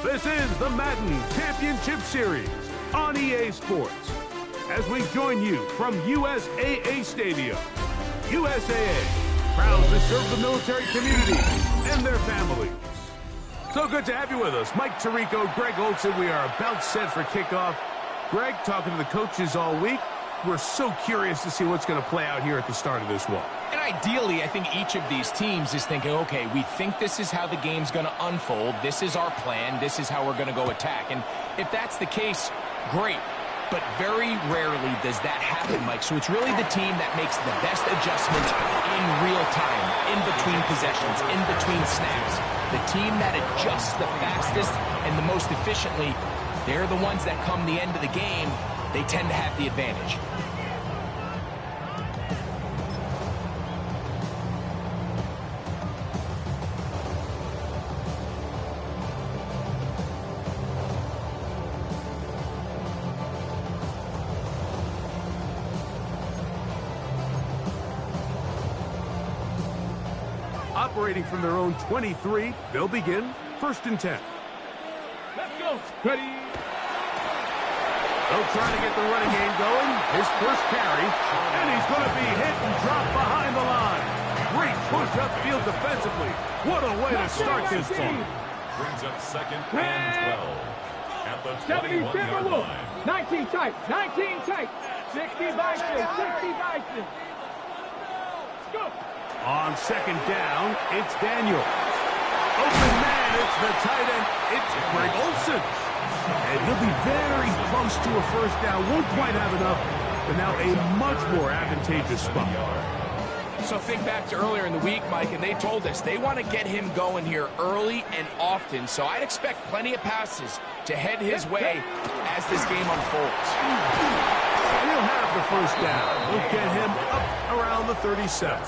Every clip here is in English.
This is the Madden Championship Series on EA Sports. As we join you from USAA Stadium, USAA, proud to serve the military community and their families. So good to have you with us. Mike Tirico, Greg Olson, we are about set for kickoff. Greg, talking to the coaches all week, we're so curious to see what's going to play out here at the start of this one. And ideally, I think each of these teams is thinking, okay, we think this is how the game's going to unfold. This is our plan. This is how we're going to go attack. And if that's the case, great. But very rarely does that happen, Mike. So it's really the team that makes the best adjustment in real time, in between possessions, in between snaps. The team that adjusts the fastest and the most efficiently, they're the ones that come the end of the game, they tend to have the advantage. Operating from their own 23, they'll begin 1st and 10. Let's go. Ready. They'll try to get the running game going. His first carry, and he's going to be hit and dropped behind the line. Great push upfield defensively. What a way to start this one. Brings up 2nd and 12 at the 21-yard line. 19 tight. 19 tight. 60 Bison. 60 Bison. Let's go. On 2nd down, it's Daniel. Open man, it's the tight end. It's Greg Olson. And he'll be very close to a 1st down. Won't quite have enough, but now a much more advantageous spot. So think back to earlier in the week, Mike, and they told us they want to get him going here early and often. So I'd expect plenty of passes to head his way as this game unfolds. He'll have the 1st down. We'll get him up around the 37.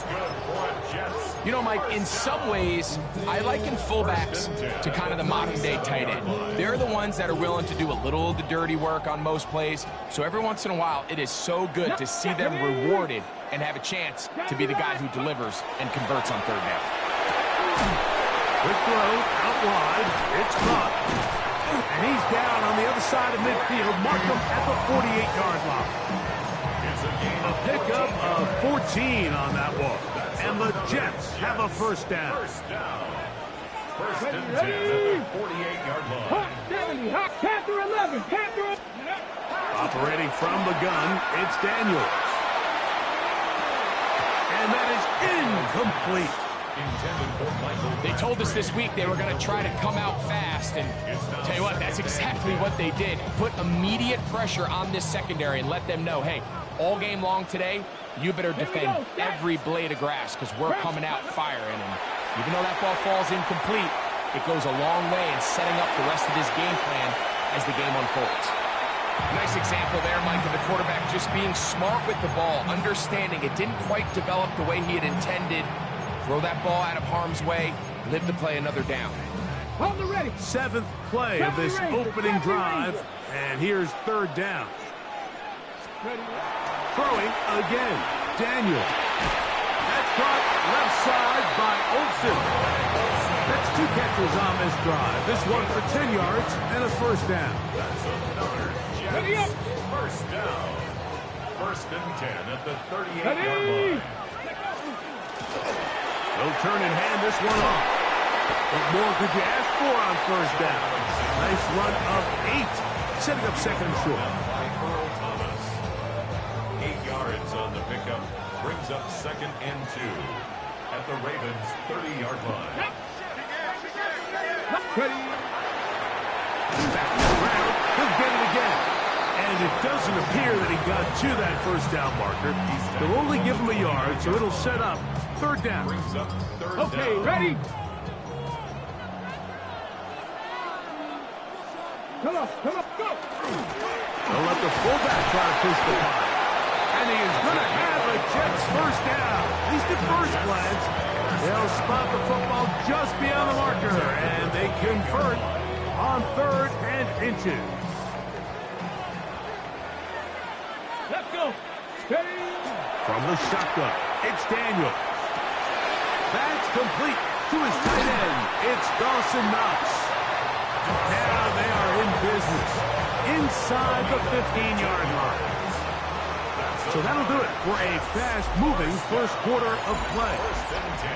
You know, Mike, in some ways, I liken fullbacks to kind of the modern-day tight end. They're the ones that are willing to do a little of the dirty work on most plays. So every once in a while, it is so good to see them rewarded and have a chance to be the guy who delivers and converts on 3rd down. Quick throw, out wide. It's caught. And he's down on the other side of midfield. Mark him at the 48-yard line. A pickup of 14 on that one. And the Jets have a 1st down. 1st and 10 at the 48-yard line. Hot 70. Hot Panther 11. Panther. Operating from the gun, it's Daniels. And that is incomplete. They told us this week they were going to try to come out fast, and tell you what, that's exactly what they did. Put immediate pressure on this secondary and let them know, hey, all game long today, you better defend every blade of grass because we're coming out firing. And even though that ball falls incomplete, it goes a long way in setting up the rest of this game plan as the game unfolds. Nice example there, Mike, of the quarterback just being smart with the ball, understanding it didn't quite develop the way he had intended. Throw that ball out of harm's way, live to play another down. Hold the ready. 7th play of this opening drive, and here's 3rd down. Throwing again, Daniel. That's caught left side by Olson. That's 2 catches on this drive. This one for 10 yards and a 1st down. That's another Jets 1st down. 1st and 10 at the 38-yard line. They'll turn and hand this one off. What more could you ask for on 1st down? Nice run of 8, setting up 2nd and short. 8 yards on the pickup, brings up 2nd and 2 at the Ravens' 30-yard line. Ready. Back to the ground, he'll get it again. And it doesn't appear that he got to that 1st down marker. They'll only give him a yard, so it'll set up 3rd down. Brings up 3rd Okay, down. ready. Come on, go. They'll let the fullback try to push the punt. And he is going to have a Jets 1st down. At least at first glance. They'll spot the football just beyond the marker. And they convert on 3rd and inches. Let's go. Steady. From the shotgun, it's Daniel. That's complete to his tight end. It's Dawson Knox. And inside the 15-yard line. So that'll do it for a fast-moving first quarter of play.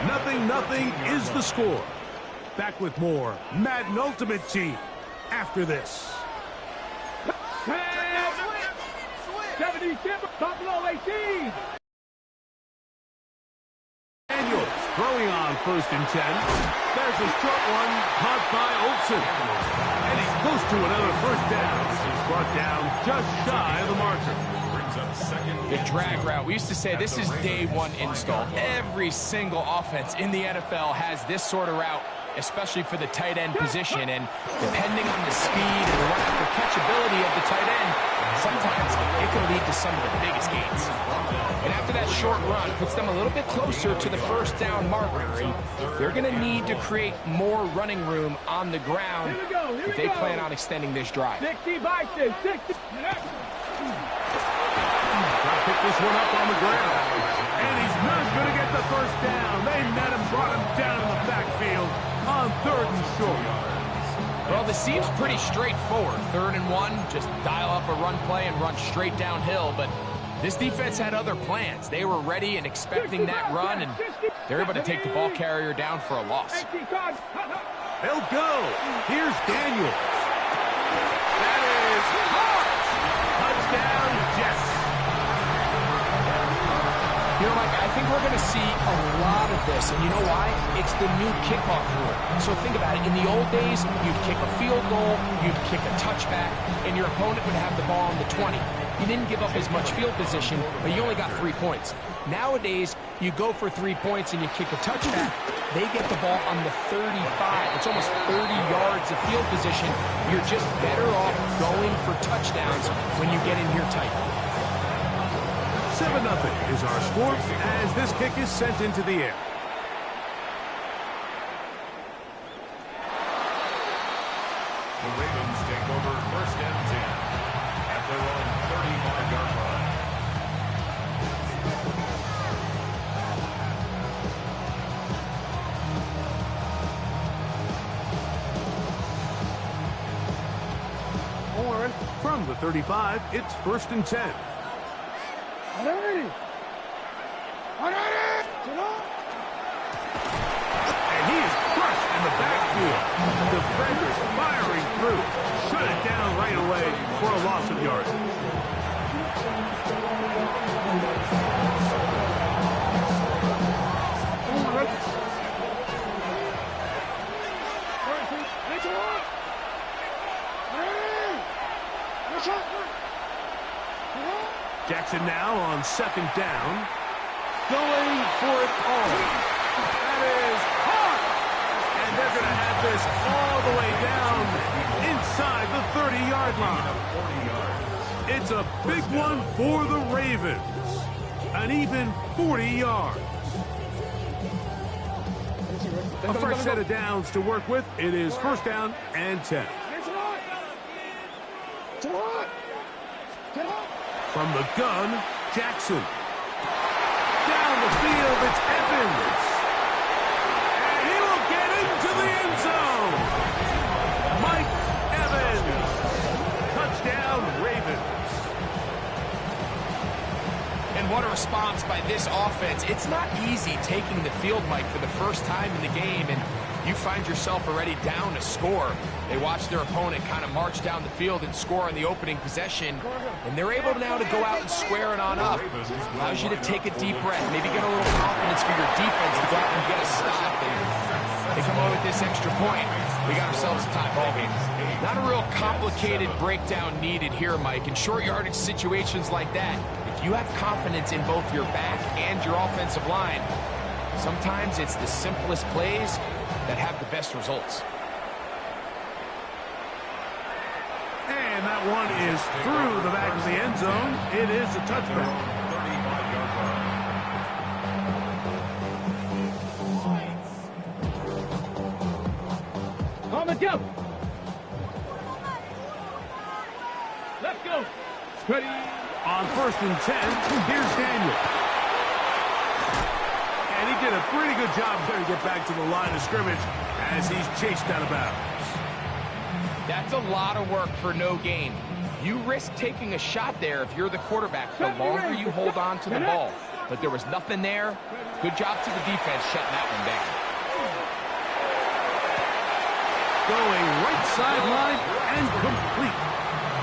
0-0 is the score. Back with more Madden Ultimate Team after this. 70 Buffalo 18. Daniels throwing on 1st and 10. There's a short one caught by Olsen. And he's close to another first down. He's brought down just shy of the marker. The drag route. We used to say this is day one install. Every single offense in the NFL has this sort of route, especially for the tight end position. And depending on the speed and the run after catchability of the tight end, sometimes it can lead to some of the biggest gains. And after that short run, puts them a little bit closer to the first down marker. And they're going to need to create more running room on the ground if they plan on extending this drive. 60 Vikings, 60. Pick this one up on the ground. And he's not going to get the first down. They met him, brought him down in the backfield on 3rd and short. Well, this seems pretty straightforward. 3rd and 1, just dial up a run play and run straight downhill. But this defense had other plans. They were ready and expecting that run, and they're able to take the ball carrier down for a loss. They'll go. Here's Daniels. That is hard. Touchdown, Jets. You know, Mike, I think we're going to see a lot of this, and you know why? It's the new kickoff rule. So think about it. In the old days, you'd kick a field goal, you'd kick a touchback, and your opponent would have the ball on the 20. You didn't give up as much field position, but you only got 3 points. Nowadays, you go for 3 points and you kick a touchback, they get the ball on the 35. It's almost 30 yards of field position. You're just better off going for touchdowns when you get in here tight. 7-0 is our score as this kick is sent into the air. The Ravens take over 1st and 10 at their own 35-yard line. From the 35, it's 1st and 10. And he is crushed in the backfield. Defenders firing through. Shut it down right away for a loss of yards. Jackson now on 2nd down. Going for it all. That is hard. And they're going to have this all the way down inside the 30-yard line. It's a big one for the Ravens. An even 40 yards. A fresh set of downs to work with. It is 1st down and 10. From the gun, Jackson. Down the field, it's Evans. And he will get into the end zone. Mike Evans. Touchdown, Ravens. And what a response by this offense. It's not easy taking the field, Mike, for the first time in the game, and you find yourself already down a score. They watch their opponent kind of march down the field and score on the opening possession, and they're able now to go out and square it on up. Allows you to take a deep breath, maybe get a little confidence for your defense to go out and get a stop, and they come away with this extra point. We got ourselves a tie ball game. Not a real complicated breakdown needed here, Mike. In short yardage situations like that, if you have confidence in both your back and your offensive line, sometimes it's the simplest plays that have the best results. And that one is through the back of the end zone. It is a touchback. 35-yard line. On the jump. Let's go. Ready. On 1st and 10, here's Daniel. And he did a pretty good job there to get back to the line of scrimmage as he's chased out of bounds. That's a lot of work for no gain. You risk taking a shot there if you're the quarterback, the longer you hold on to the ball. But there was nothing there. Good job to the defense shutting that one down. Going right sideline and complete.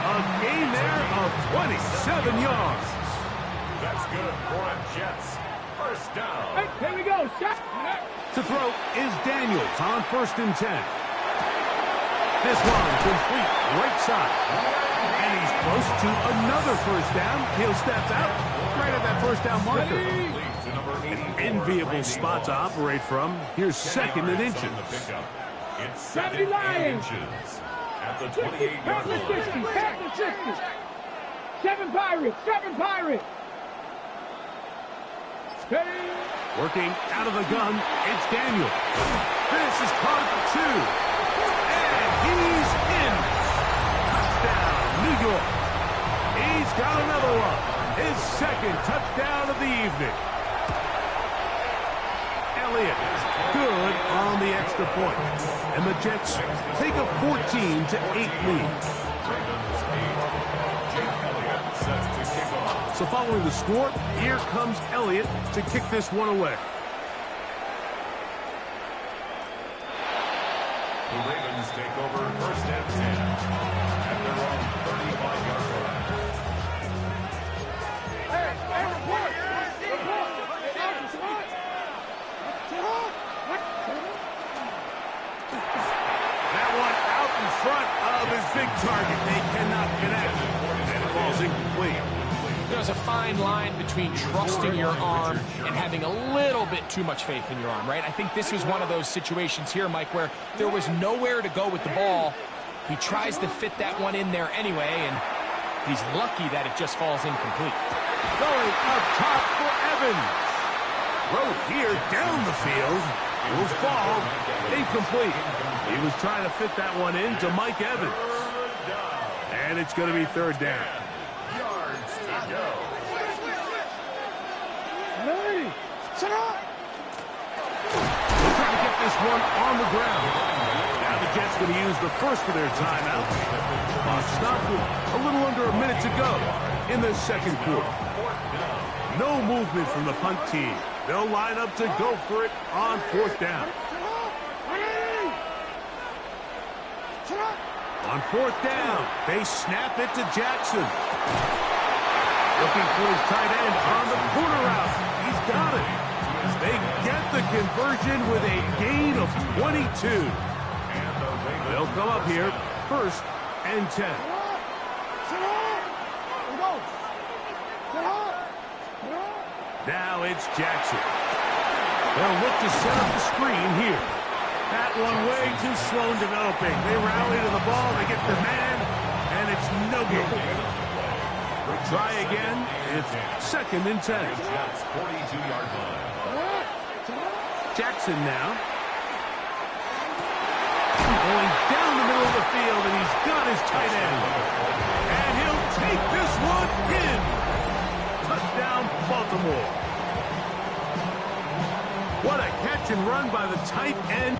A gain there of 27 yards. That's good for a Jets. First down. Hey, here we go. Shot. To throw is Daniels on 1st and 10. This one complete right side. And he's close to another first down. He'll step out right at that first down marker. An enviable spot to operate from. Here's 2nd and inches. It's 2nd and inches at the 28-yard line. 60. 7 Pirates. 7 Pirates. Working out of the gun, it's Daniel. This is caught for 2. And he's in. Touchdown, New York. He's got another one. His 2nd touchdown of the evening. Elliott, good on the extra point. And the Jets take a 14-8 lead. So following the score, here comes Elliott to kick this one away. The Ravens take over 1st and 10 at their own 35-yard line. That one out in front of his big target. They cannot connect. And it falls incomplete. There's a fine line between trusting your arm and having a little bit too much faith in your arm, right? I think this was one of those situations here, Mike, where there was nowhere to go with the ball. He tries to fit that one in there anyway, and he's lucky that it just falls incomplete. Going up top for Evans. Throw here down the field. Will fall. Incomplete. He was trying to fit that one in to Mike Evans. And it's going to be 3rd down. Shut up. They'll try to get this one on the ground. Now the Jets going to use the first of their timeouts. Clock stopped with a little under a minute to go in the 2nd quarter. No movement from the punt team. They'll line up to go for it on 4th down. On 4th down, they snap it to Jackson. Looking for his tight end on the corner route. He's got it. They get the conversion with a gain of 22. They'll come up here 1st and 10. Now it's Jackson. They'll look to set up the screen here. That one way too slow in developing. They rally to the ball, they get the man, and it's no good. Try again. It's 2nd and 10. 42-yard line. Jackson now. Going down the middle of the field, and he's got his tight end. And he'll take this one in. Touchdown, Baltimore. What a catch and run by the tight end.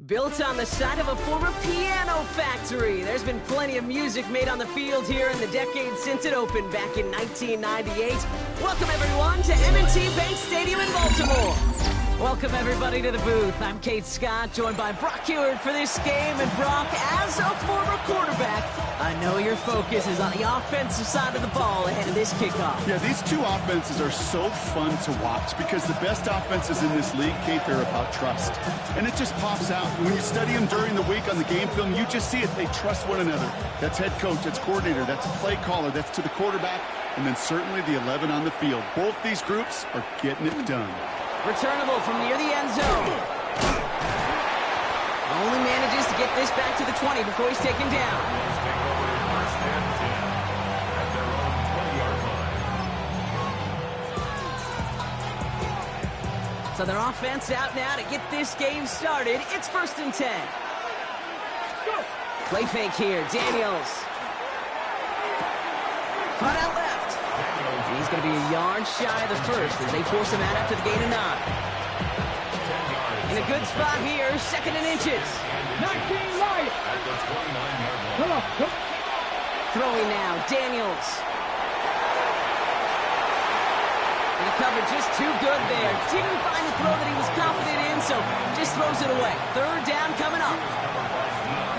Built on the site of a former piano factory, there's been plenty of music made on the field here in the decade since it opened back in 1998. Welcome everyone to M&T Bank Stadium in Baltimore. Welcome everybody to the booth. I'm Kate Scott, joined by Brock Heward for this game. And Brock, as a former quarterback, I know your focus is on the offensive side of the ball ahead of this kickoff. Yeah, these two offenses are so fun to watch because the best offenses in this league, Kate, they're about trust. And it just pops out. When you study them during the week on the game film, you just see it. They trust one another. That's head coach, that's coordinator, that's play caller, that's to the quarterback, and then certainly the 11 on the field. Both these groups are getting it done. Returnable from near the end zone. Only manages to get this back to the 20 before he's taken down. First and 10 at their own 20-yard line. So their offense out now to get this game started. It's 1st and 10. Play fake here. Daniels. Caught out left. He's going to be a yard shy of the first as they force him out after the gain of 9. In a good spot here, 2nd and inches. 19 right. At the 29-yard line. Come on. Throwing now, Daniels. And he covered just too good there. Didn't find the throw that he was confident in, so just throws it away. 3rd down coming up.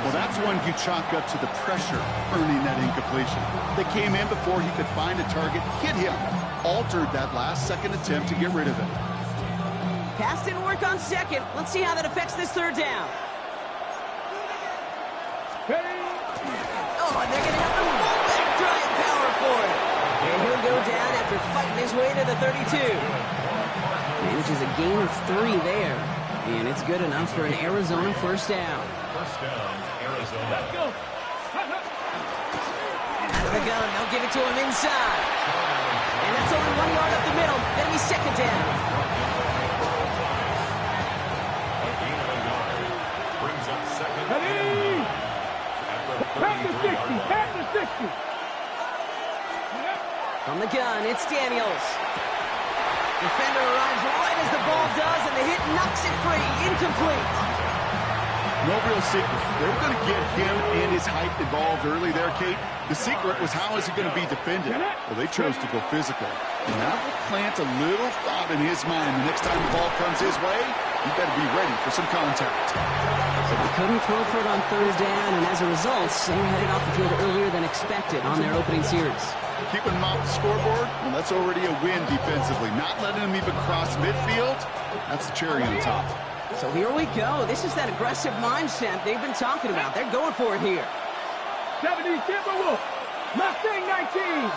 Well, that's one you chalk up to the pressure earning that incompletion. They came in before he could find a target, hit him, altered that last second attempt to get rid of it. Pass didn't work on 2nd. Let's see how that affects this 3rd down. Oh, and they're going to have the fullback drive power for it. And he'll go down after fighting his way to the 32. Manages a gain of 3 there. And it's good enough for an Arizona 1st down. First down, Arizona. Let's go. Out of the gun, they'll give it to him inside. And that's only 1 yard up the middle. That'll be 2nd down. A gain of a yard. Brings up 2nd and 9 at the Pass to 60. 33-yard line. Pass to 60. From the gun, it's Daniels. Defender arrives right as the ball does, and the hit knocks it free. Incomplete. No real secret. They were going to get him and his height involved early there, Kate. The secret was how is he going to be defended? Well, they chose to go physical. And that will plant a little thought in his mind. The next time the ball comes his way, he better be ready for some contact. So they couldn't throw for it on 3rd down, and as a result, they were headed off the field earlier than expected on their opening series. Keeping him off the scoreboard, well, that's already a win defensively. Not letting him even cross midfield, that's the cherry on top. So here we go. This is that aggressive mindset they've been talking about. They're going for it here. 70 Timberwolves. Mustang 19.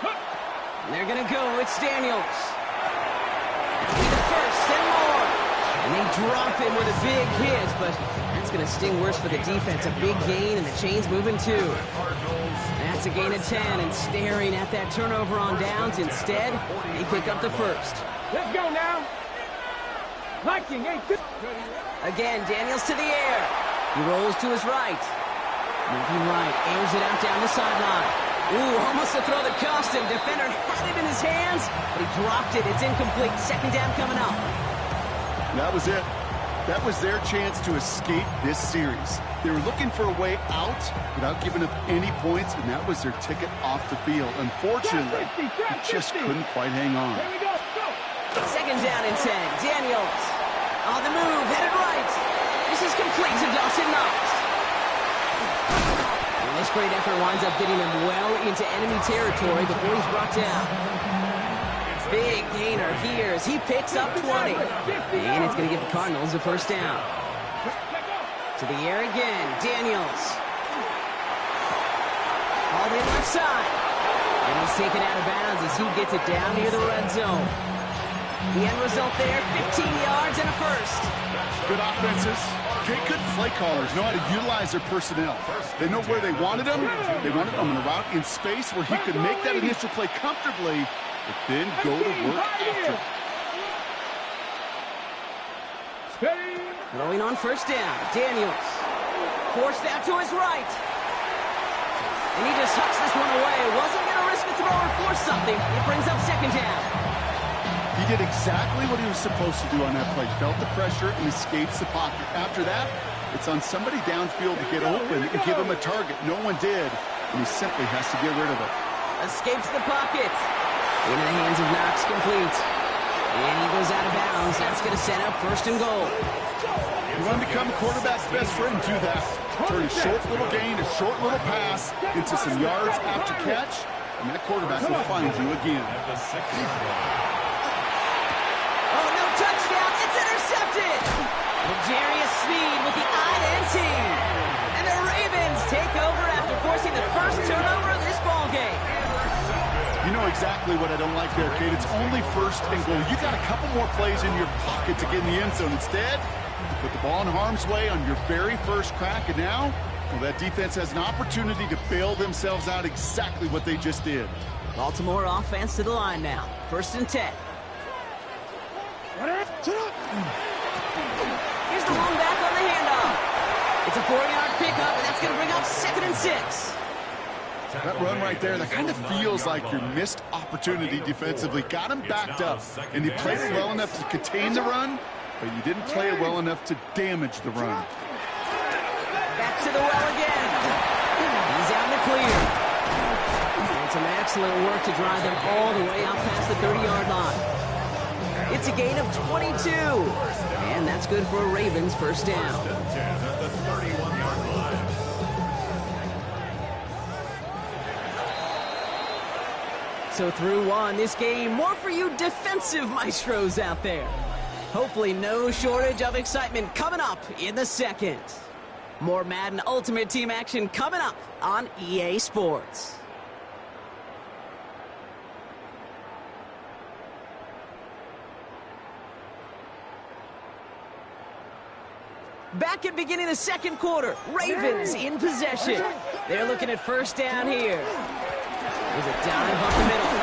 And they're going to go. It's Daniels. It'll be the 1st and more. And they drop him with a big hit, but that's going to sting worse for the defense. A big gain, and the chain's moving too. That's a gain of 10, and staring at that turnover on downs. Instead, they pick up the 1st. Let's go now. Viking 8. Again, Daniels to the air. He rolls to his right. Moving right, airs it out down the sideline. Ooh, almost a throw that cost him. Defender had it in his hands, but he dropped it. It's incomplete. 2nd down coming up. That was it. That was their chance to escape this series. They were looking for a way out without giving up any points, and that was their ticket off the field. Unfortunately, he just couldn't quite hang on. Here we go. Go. 2nd down and 10. Daniels on the move, headed right. This is complete to Dawson Knox. And this great effort winds up getting him well into enemy territory before he's brought down. Big gainer here as he picks up 20. And it's going to give the Cardinals a 1st down. To the air again, Daniels. All the left side. And he's taken out of bounds as he gets it down near the red zone. The end result there, 15 yards and a 1st. Good offenses. Good play callers know how to utilize their personnel. They know where they wanted him. They wanted him in a route in space where he could make that initial play comfortably, but then go to work after. Throwing on 1st down, Daniels. Forced out to his right. And he just hucks this one away. Wasn't going to risk a throw or force something. It brings up 2nd down. He He did exactly what he was supposed to do on that play. Felt the pressure and escapes the pocket. After that, it's on somebody downfield to get open and give him a target. No one did, and he simply has to get rid of it. Escapes the pocket. Into the hands of Knox, complete. And he goes out of bounds. That's going to set up first and goal. You want to become a quarterback's best friend, do that. Turn a short little gain, a short little pass into some yards after catch, and that quarterback will find you again. Oh, no touchdown. It's intercepted. L'Jarius Sneed with the INT. And the Ravens take over after forcing the first turnover of this ballgame. You know exactly what I don't like there, Kate. It's only first and goal. You got a couple more plays in your pocket to get in the end zone. Instead, you put the ball in harm's way on your very first crack, and now, well, that defense has an opportunity to bail themselves out exactly what they just did. Baltimore offense to the line now. First and 10. Here's the one back on the handoff. It's a 4-yard pickup, and that's going to bring up 2nd and 6. That run right there, that kind of feels like your missed opportunity defensively. Got him backed up, and you played it well enough to contain the run, but you didn't play it well enough to damage the run. Back to the well again. He's out in the clear. And some excellent work to drive them all the way out past the 30-yard line. It's a gain of 22. And that's good for a Ravens first down. So through one, this game, more for you defensive maestros out there. Hopefully no shortage of excitement coming up in the second. More Madden Ultimate Team action coming up on EA Sports. Back at beginning of the second quarter, Ravens in possession. They're looking at first down here. There's a dive up the middle.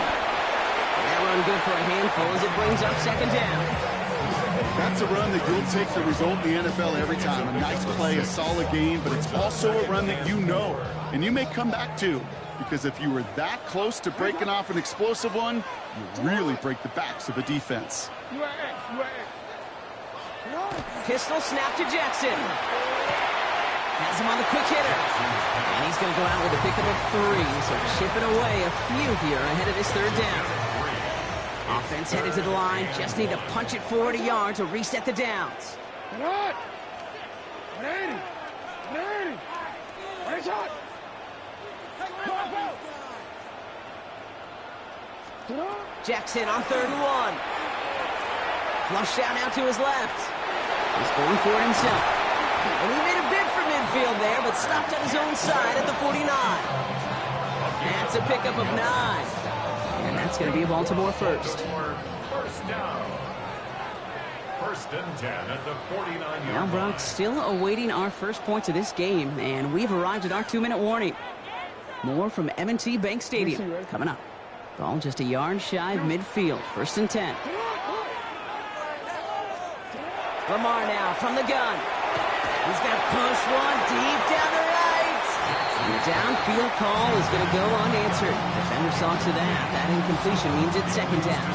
That run good for a handful as it brings up second down. That's a run that you'll take the result in the NFL every time. A nice play, a solid game, but it's also a run that you know, and you may come back to, because if you were that close to breaking off an explosive one, you really break the backs of a defense. Pistol snap to Jackson. Has him on the quick hitter. And he's going to go out with a pickup of 3, so chipping away a few here ahead of this third down. Offense headed to the line. Just need to punch it forward a yard to reset the downs. Jackson on 3rd and 1. Flush down out to his left. He's going for it himself. And he made a bid for midfield there, but stopped on his own side at the 49. That's a pickup of 9. And that's going to be a Baltimore first. First down. First and 10 at the 49-yard line. Now, Brock, still awaiting our first points of this game, and we've arrived at our 2-minute warning. More from M&T Bank Stadium coming up. Ball just a yard shy of midfield. First and 10. Lamar now from the gun. He's going to push one deep down the right. And the downfield call is going to go unanswered. Defender saw to that. That incompletion means it's second down.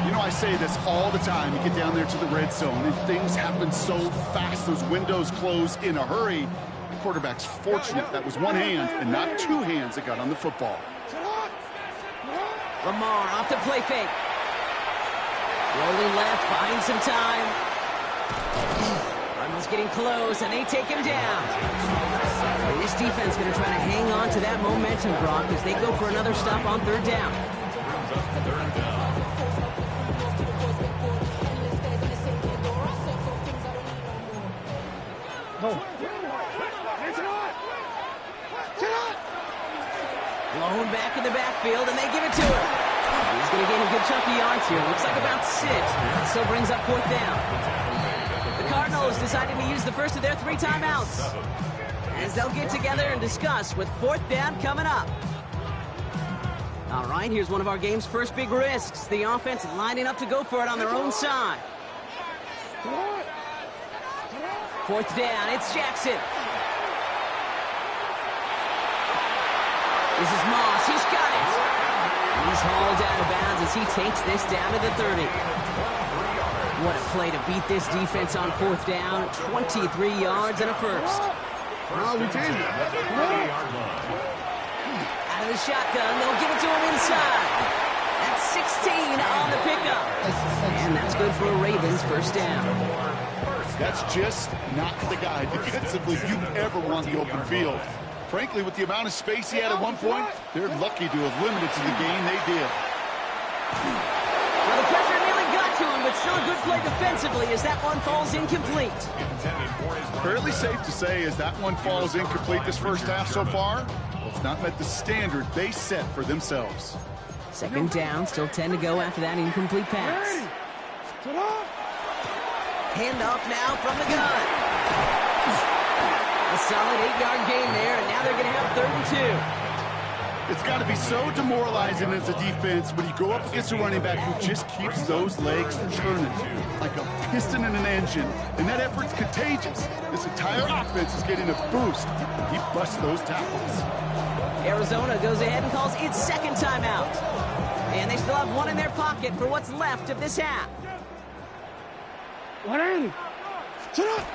You know, I say this all the time. You get down there to the red zone, and things happen so fast. Those windows close in a hurry. The quarterback's fortunate that was one hand and not 2 hands that got on the football. Lamar off the play fake. Rolling left, buying some time. Runnels getting close, and they take him down. And this defense going to try to hang on to that momentum, Brock, as they go for another stop on 3rd down. Blown back in the backfield, and they give it to him. He's going to gain a good chunk of yards here. Looks like about 6. That still brings up 4th down. The Cardinals decided to use the first of their 3 timeouts, as they'll get together and discuss with 4th down coming up. All right, here's one of our game's first big risks. The offense lining up to go for it on their own side. 4th down, it's Jackson. This is Moss, he's got it. And he's He's hauled out of bounds as he takes this down to the 30. What a play to beat this defense on 4th down. 23 yards and a first. No, we changed it. Out of the shotgun, they'll give it to him inside. That's 16 on the pickup. And that's good for a Ravens first down. That's just not the guy defensively you ever want the open field. Frankly, with the amount of space he had at one point, they're lucky to have limited to the game they did. Well, the pressure nearly got to him, but still a good play defensively as that one falls incomplete. Fairly safe to say as that one falls incomplete this first half so far, it's not met the standard they set for themselves. Second down, still 10 to go after that incomplete pass. Hand off now from the gun. A solid 8-yard gain there, and now they're going to have 3rd and 2. It's got to be so demoralizing as a defense when you go up against a running back who just keeps those legs churning like a piston in an engine, and that effort's contagious. This entire offense is getting a boost. He busts those tackles. Arizona goes ahead and calls its second timeout. And they still have one in their pocket for what's left of this half. 180. Shut up.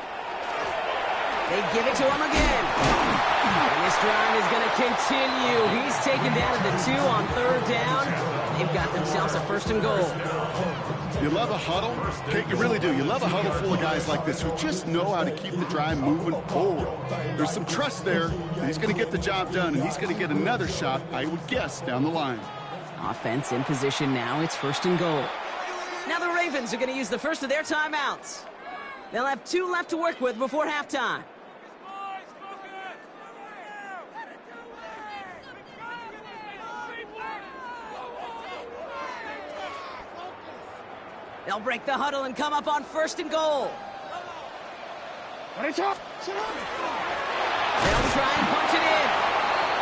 They give it to him again. And this drive is going to continue. He's taken down at the 2 on 3rd down. They've got themselves a 1st and goal. You love a huddle? Okay, you really do. You love a huddle full of guys like this who just know how to keep the drive moving forward. There's some trust there that he's going to get the job done, and he's going to get another shot, I would guess, down the line. Offense in position now. It's 1st and goal. Now the Ravens are going to use the first of their timeouts. They'll have 2 left to work with before halftime. They'll break the huddle and come up on 1st and goal. They'll try and punch it in.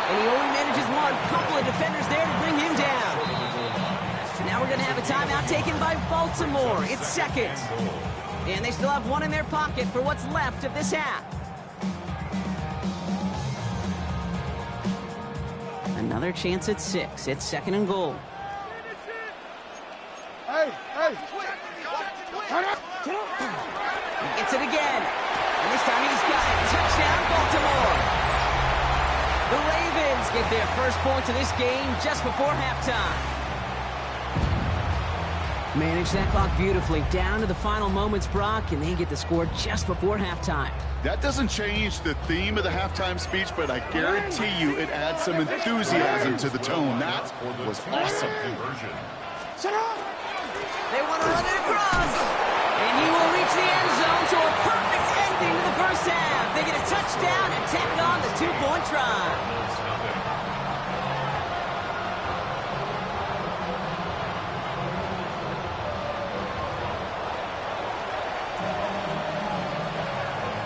And he only manages one. Couple of defenders there to bring him down. Now we're going to have a timeout taken by Baltimore. It's 2nd. And they still have one in their pocket for what's left of this half. Another chance at 6. It's 2nd and goal. Hey. He gets it again. And this time he's got it. Touchdown, Baltimore. The Ravens get their first point of this game just before halftime. Manage that clock beautifully down to the final moments, Brock, and they get the score just before halftime. That doesn't change the theme of the halftime speech, but I guarantee you it adds some enthusiasm to the tone. That was awesome. They want to run it across, and he will reach the end zone to a perfect ending to the first half. They get a touchdown and tack on the 2-point try.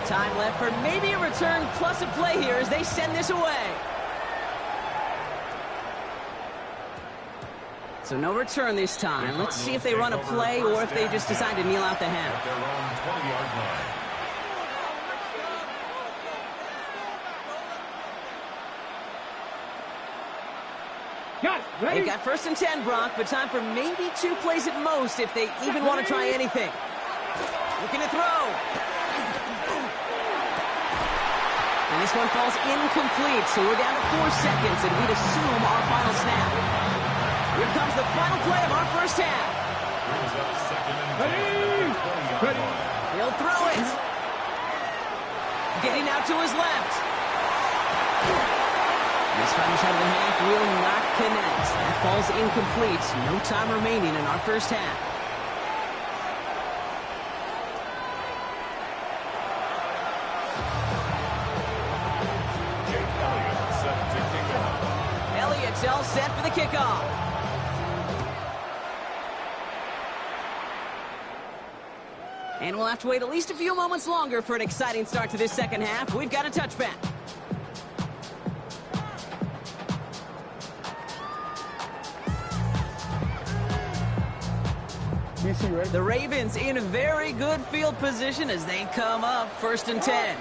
Time left for maybe a return plus a play here as they send this away. So no return this time. Let's see if they run a play or if they just decide to kneel out the half. They've got 1st and 10, Brock, but time for maybe 2 plays at most if they even want to try anything. Looking to throw. And this one falls incomplete, so we're down to 4 seconds, and we'd assume our final snap. Here comes the final play of our first half. Ready. He'll throw it. Getting out to his left. This final shot of the half will not connect. That falls incomplete. No time remaining in our first half. Elliott's all set for the kickoff. And we'll have to wait at least a few moments longer for an exciting start to this second half. We've got a touchback. The Ravens in a very good field position as they come up 1st and 10.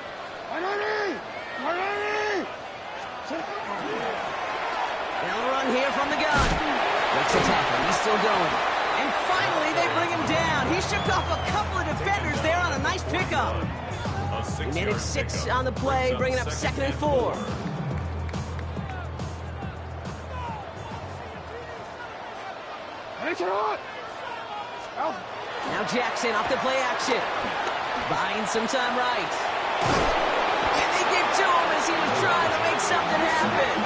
They'll run here from the gun. They Makes a tackle. He's still going. And finally, they bring him down. He shook off a couple of defenders there on a nice pickup. He made it 6 on the play, bringing up 2nd and 4. Now Jackson off the play action. Buying some time right. And they get to him as he was trying to make something happen.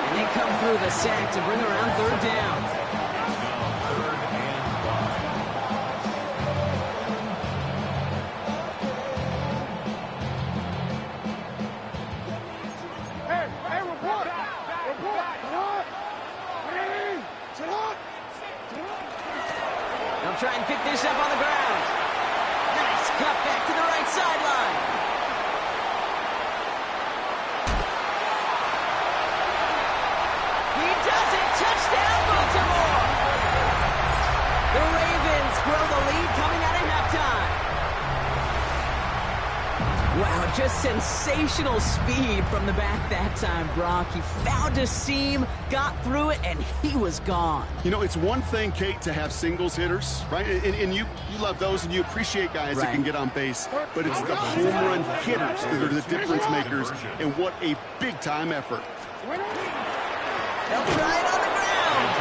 And they come through the sack to bring around 3rd down. They'll try and pick this up on the ground. Nice cut back to the right sideline. He does it. Touchdown, Baltimore. The Ravens grow the lead coming out of halftime. Wow, just sensational speed from the back that time, Brock. He found a seam, got through it, and he was gone. You know, it's one thing, Kate, to have singles hitters, right? And you love those, and you appreciate guys that can get on base. But it's the home run hitters that are the difference makers, and what a big-time effort. They'll try it on the ground,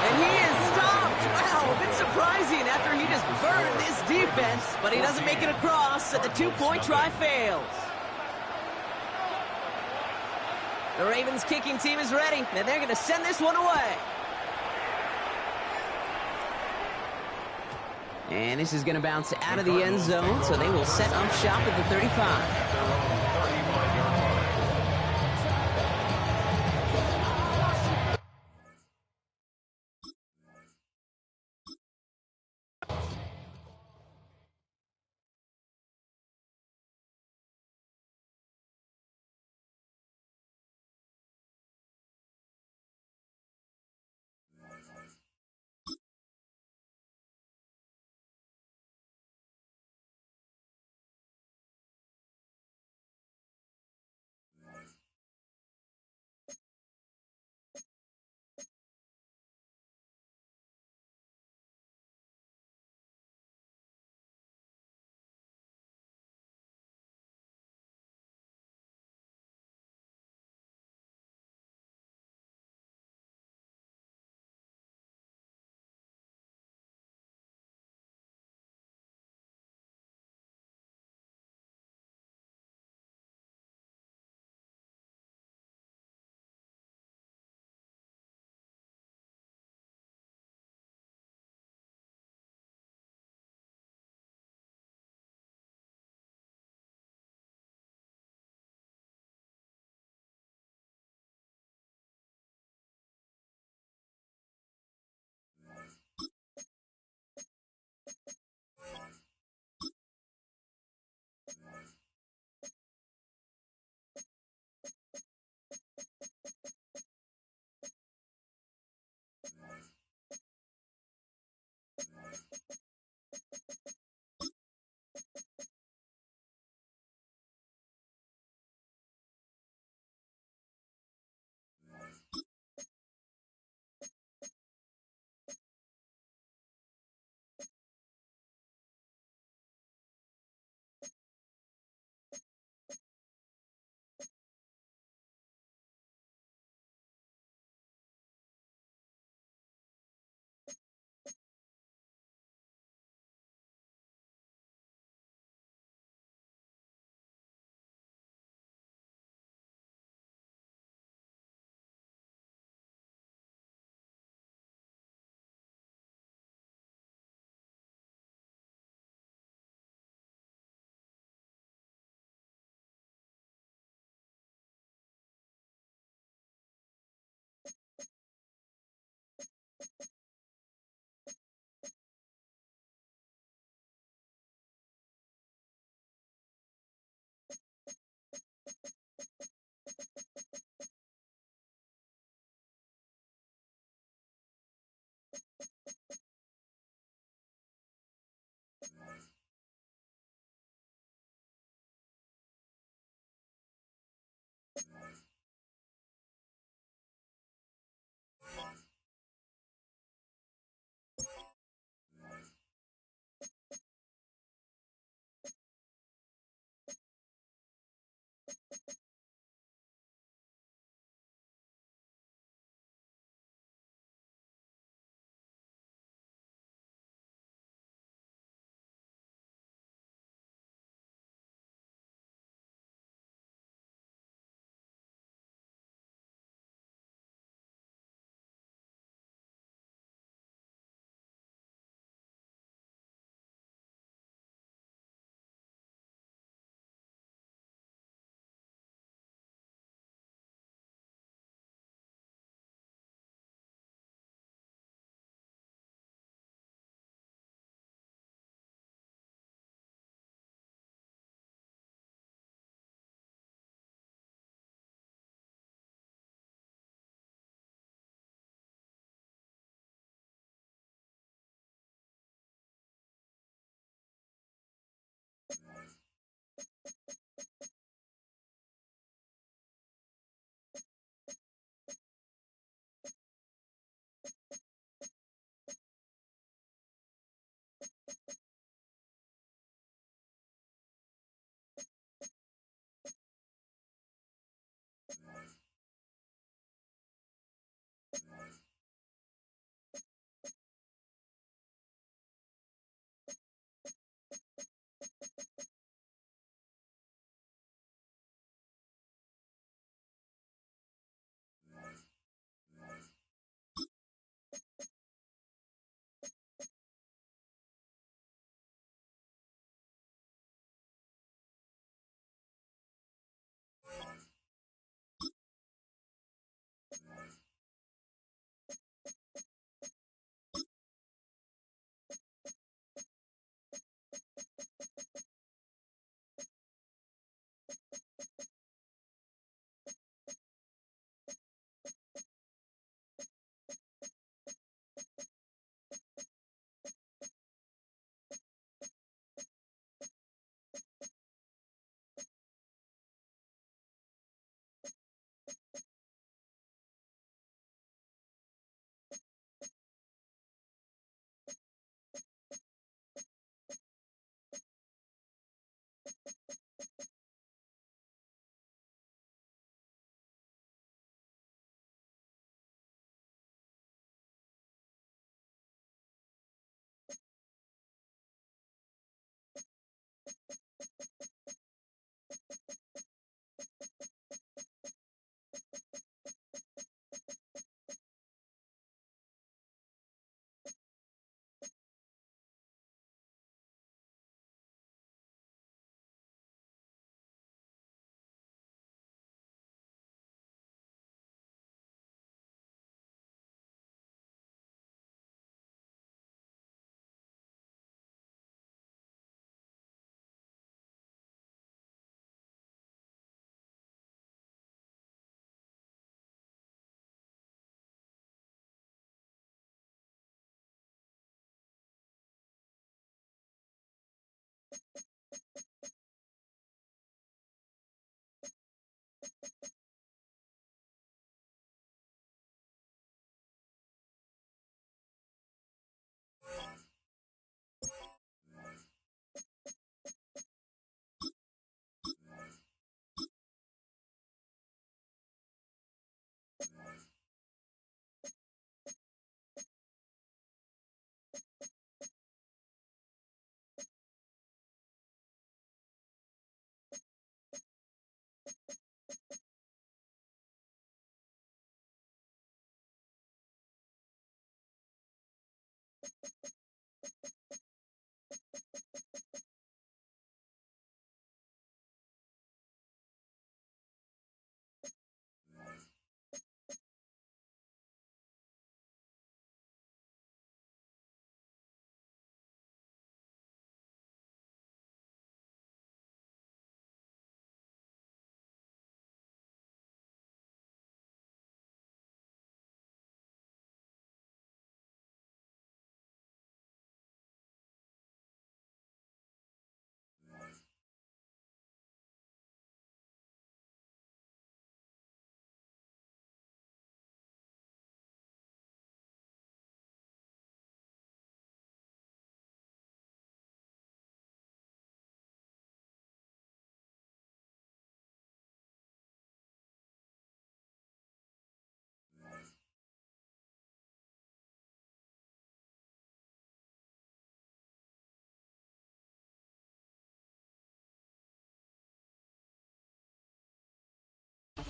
and he is stopped. Wow, a bit surprising after he just burned this defense, but he doesn't make it across, and the 2-point try fails. The Ravens kicking team is ready, and they're going to send this one away. And this is going to bounce out of the end zone, so they will set up shop at the 35.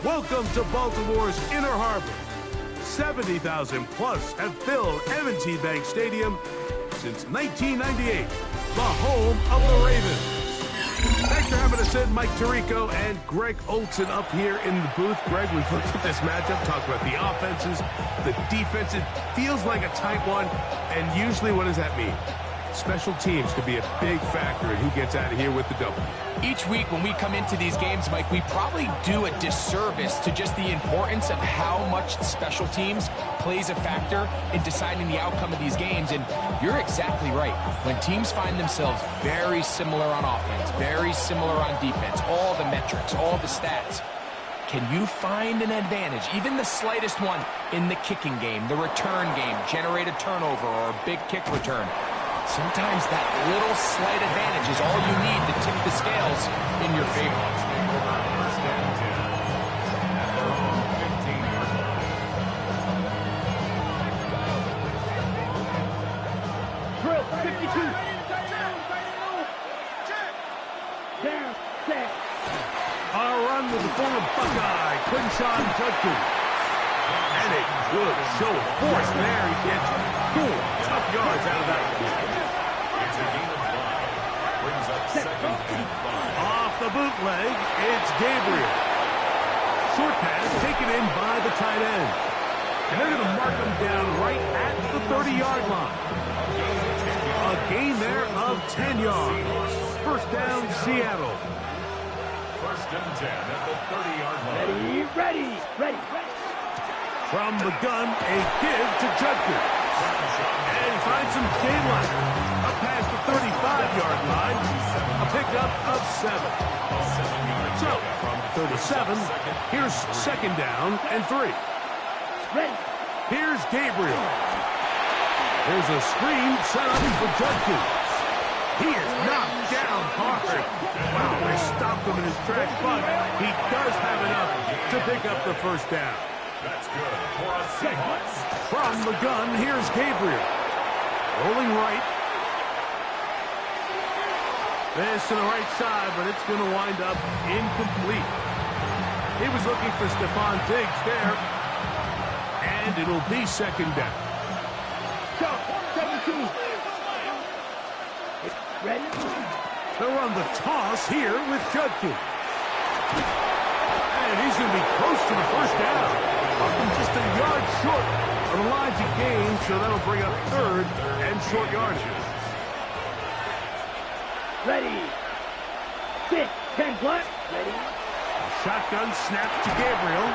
Welcome to Baltimore's Inner Harbor. 70,000 plus have filled M&T Bank Stadium since 1998, the home of the Ravens. Thanks for having us in, Mike Tirico and Greg Olson up here in the booth. Greg, we've looked at this matchup, talked about the offenses, the defense. It feels like a tight one, and usually what does that mean? Special teams could be a big factor in who gets out of here with the W. Each week when we come into these games, Mike, we probably do a disservice to just the importance of how much special teams plays a factor in deciding the outcome of these games. And you're exactly right. When teams find themselves very similar on offense, very similar on defense, all the metrics, all the stats, can you find an advantage, even the slightest one, in the kicking game, the return game, generate a turnover or a big kick return? Sometimes that little slight advantage is all you need to tip the scales in your favor. First and 10 at their own 15-yard line. Drill, 52. Down, set. A run with the former Buckeye, Quinshawn Judkins. And a good show of force there. He gets 4 tough yards out of that one. It's a gain of 5. Brings up second and 5. Off the bootleg, it's Gabriel. Short pass taken in by the tight end. And they're going to mark him down right at the 30-yard line. A gain there of 10 yards. First down, Seattle. First and 10 at the 30-yard line. Ready. From the gun, a give to Judkins. And he finds some daylight. Up past the 35-yard line. A pickup of 7. So, from 37, here's second down and 3. Ready. Here's Gabriel. There's a screen set up for Judkins. He is knocked down hard. Wow, they stopped him in his tracks, but he does have enough to pick up the first down. That's good for a Seahawks. From the gun, here's Gabriel. Rolling right. This to the right side, but it's going to wind up incomplete. He was looking for Stephon Diggs there. And it'll be second down. Go, 17. Ready. They'll run the toss here with Judkins. And he's going to be close to the first down. Often just a yard short of the lines he gained, so that'll bring up third and short yardage. Ready. 6, 10 plus. Ready. Shotgun snap to Gabriel.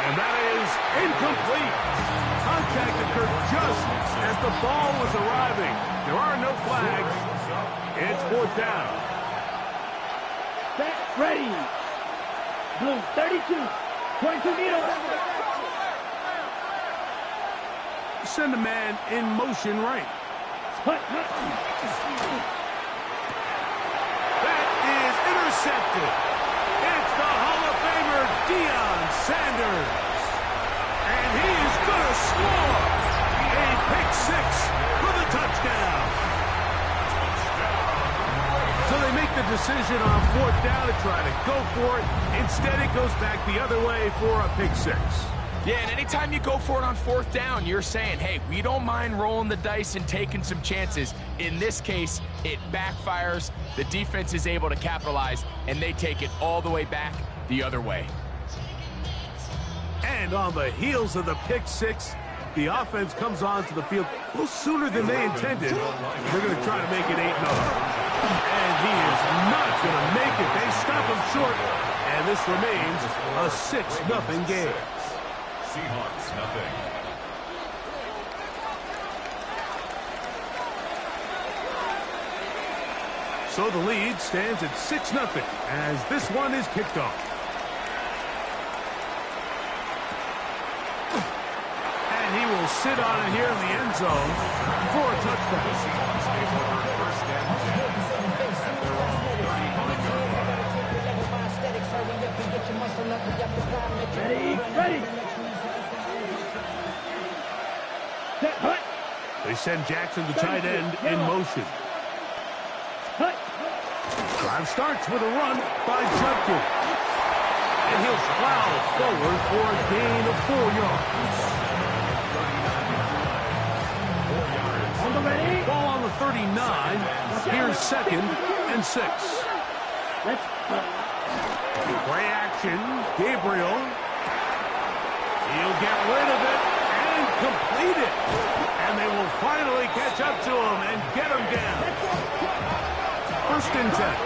And that is incomplete. Contact occurred just as the ball was arriving. There are no flags. It's fourth down. Set. Ready. Blue, 32. 22 meters. Send a man in motion right. That is intercepted. It's the Hall of Famer Deion Sanders. And he is going to score. A pick 6 for the touchdown. So they make the decision on fourth down to try to go for it. Instead, it goes back the other way for a pick 6. Yeah, and anytime you go for it on fourth down, you're saying, hey, we don't mind rolling the dice and taking some chances. In this case, it backfires. The defense is able to capitalize, and they take it all the way back the other way. And on the heels of the pick 6, the offense comes onto the field a little sooner than they intended. They're going to try to make it 8-0. And he is not going to make it. They stop him short, and this remains a 6-0 game. Seahawks, nothing. So the lead stands at 6-0 as this one is kicked off. And he will sit on it here in the end zone for a touchdown. Seahawks take over first and 10 at their own 35-yard line. Ready. Set. Hut. They send Jackson, the tight end, in motion. Hut. Drive starts with a run by Judkins. And he'll plow forward for a gain of 4 yards. Ball on the 39. Here's 2nd and 6. Play action. Gabriel. He'll get rid of it and complete it. And they will finally catch up to him and get him down. 1st and 10.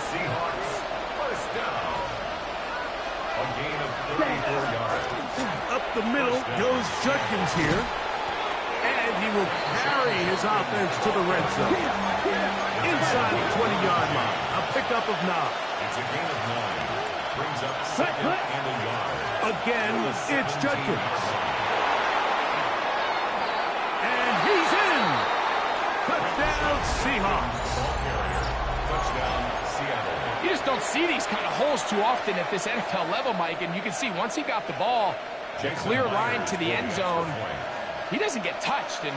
Seahawks, first down. A gain of 34 yards. Up the middle goes Judkins here. And he will carry his offense to the red zone. Inside the 20-yard line. A pickup of 9. It's a gain of 9. Brings up 2nd and a yard. Again, it's Judkins. And he's in. Touchdown, Seahawks. Touchdown, Seattle. You just don't see these kind of holes too often at this NFL level, Mike. And you can see once he got the ball, a clear line to the end zone, he doesn't get touched. And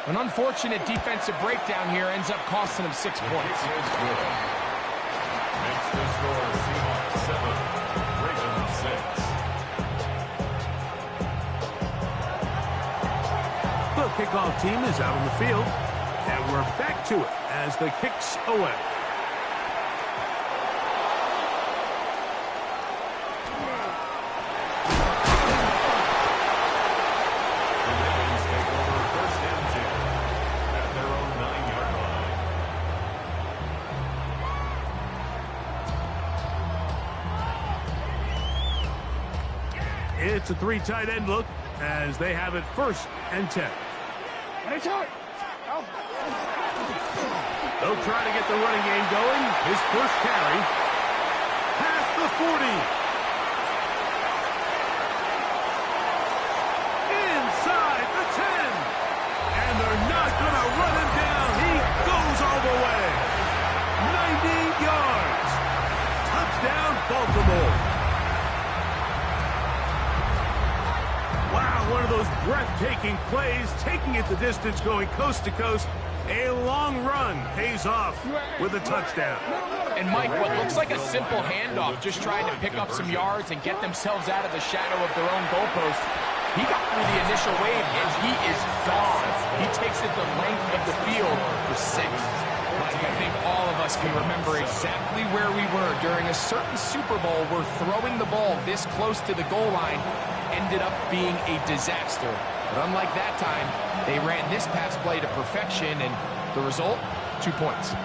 an unfortunate defensive breakdown here ends up costing him 6 points. It is good. Makes the score Seahawks 7, Ravens 6. The kickoff team is out on the field. And we're back to it as the kicks away. It's a 3 tight end look as they have it 1st and 10. They'll try to get the running game going. His first carry. Past the 40. Inside the 10. And they're not going to run him down. He goes all the way. 90 yards. Touchdown, Baltimore. Wow, one of those breathtaking plays, taking it the distance, going coast to coast. A long run pays off with a touchdown. And Mike, what looks like a simple handoff, just trying to pick up some yards and get themselves out of the shadow of their own goalpost. He got through the initial wave, and he is gone. He takes it the length of the field for 6. Mike, I think all of us can remember exactly where we were during a certain Super Bowl where throwing the ball this close to the goal line ended up being a disaster. But unlike that time, they ran this pass play to perfection, and the result, 2 points.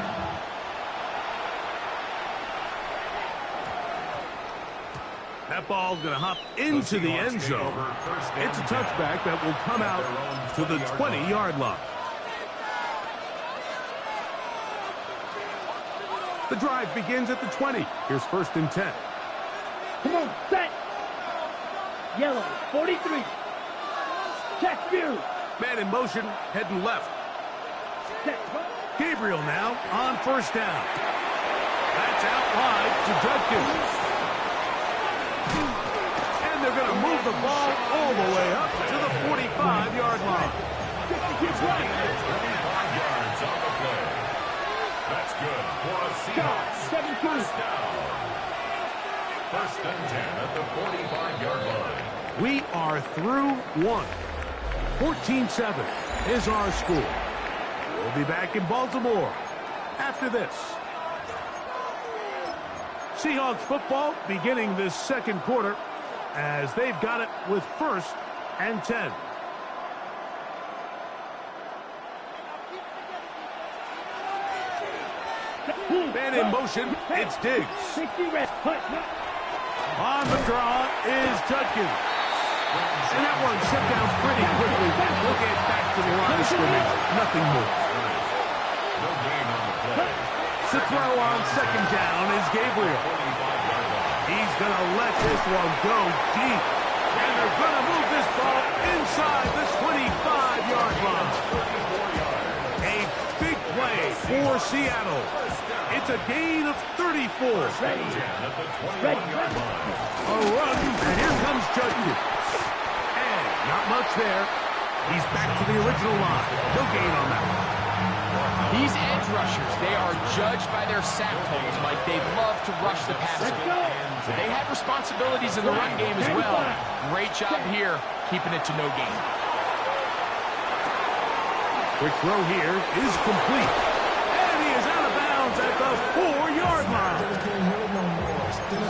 That ball's going to hop into the end zone. It's a touchback that will come out to the 20-yard line. The drive begins at the 20. Here's 1st and 10. Come on, set. Yellow, 43. Check view. Man in motion, heading left. Set. Gabriel now on 1st down. That's out wide to Judkins. And they're going to move the ball all the way up to the 45-yard line. He's right. 25 yards on the play. That's good for a Seahawks. 17. Down. 1st and 10 at the 45-yard line. We are through 1. 14-7 is our score. We'll be back in Baltimore after this. Seahawks football beginning this 2nd quarter as they've got it with 1st and 10. Man in motion, it's Diggs. 60 rest. On the draw is Judkins. And that one shut down pretty quickly. We'll get back to the line of scrimmage. Nothing more. No gain on the play. To throw on 2nd down is Gabriel. He's going to let this one go deep. And they're going to move this ball inside the 25-yard line. A big play for Seattle. It's a gain of 34. Ready. A run, and here comes Judkins. And not much there. He's back to the original line. No gain on that one. These edge rushers, they are judged by their sack totals, Mike. They love to to rush the passer. But they have responsibilities in the run game as well. Great job here, keeping it to no gain. Quick throw here is complete. And he is out of bounds at the 4-yard line.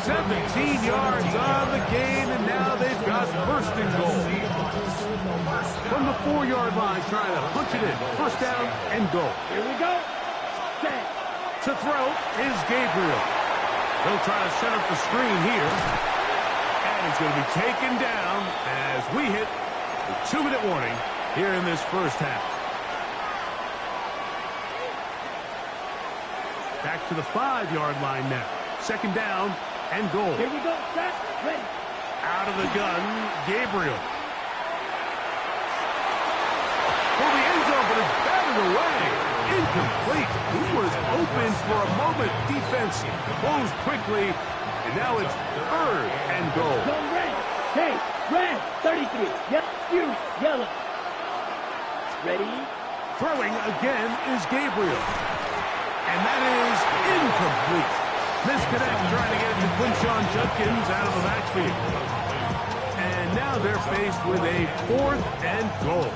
17 yards on the gain, and now they've got first and goal. From the 4-yard line, trying to punch it in. First down and goal. Here we go. To throw is Gabriel. He'll try to set up the screen here. And he's going to be taken down as we hit the 2-minute warning here in this first half. Back to the 5-yard line now. Second down and goal. Here we go. Set. Ready. Out of the gun, Gabriel. For the end zone, but it's batted away. Incomplete. He was open for a moment. Defense closed quickly, and now it's third and goal. Go red. Hey, red. 33. Yep. You. Yellow. Ready. Throwing again is Gabriel. And that is incomplete. Misconnect trying to get it to Quinshon Judkins out of the backfield. And now they're faced with a fourth and goal.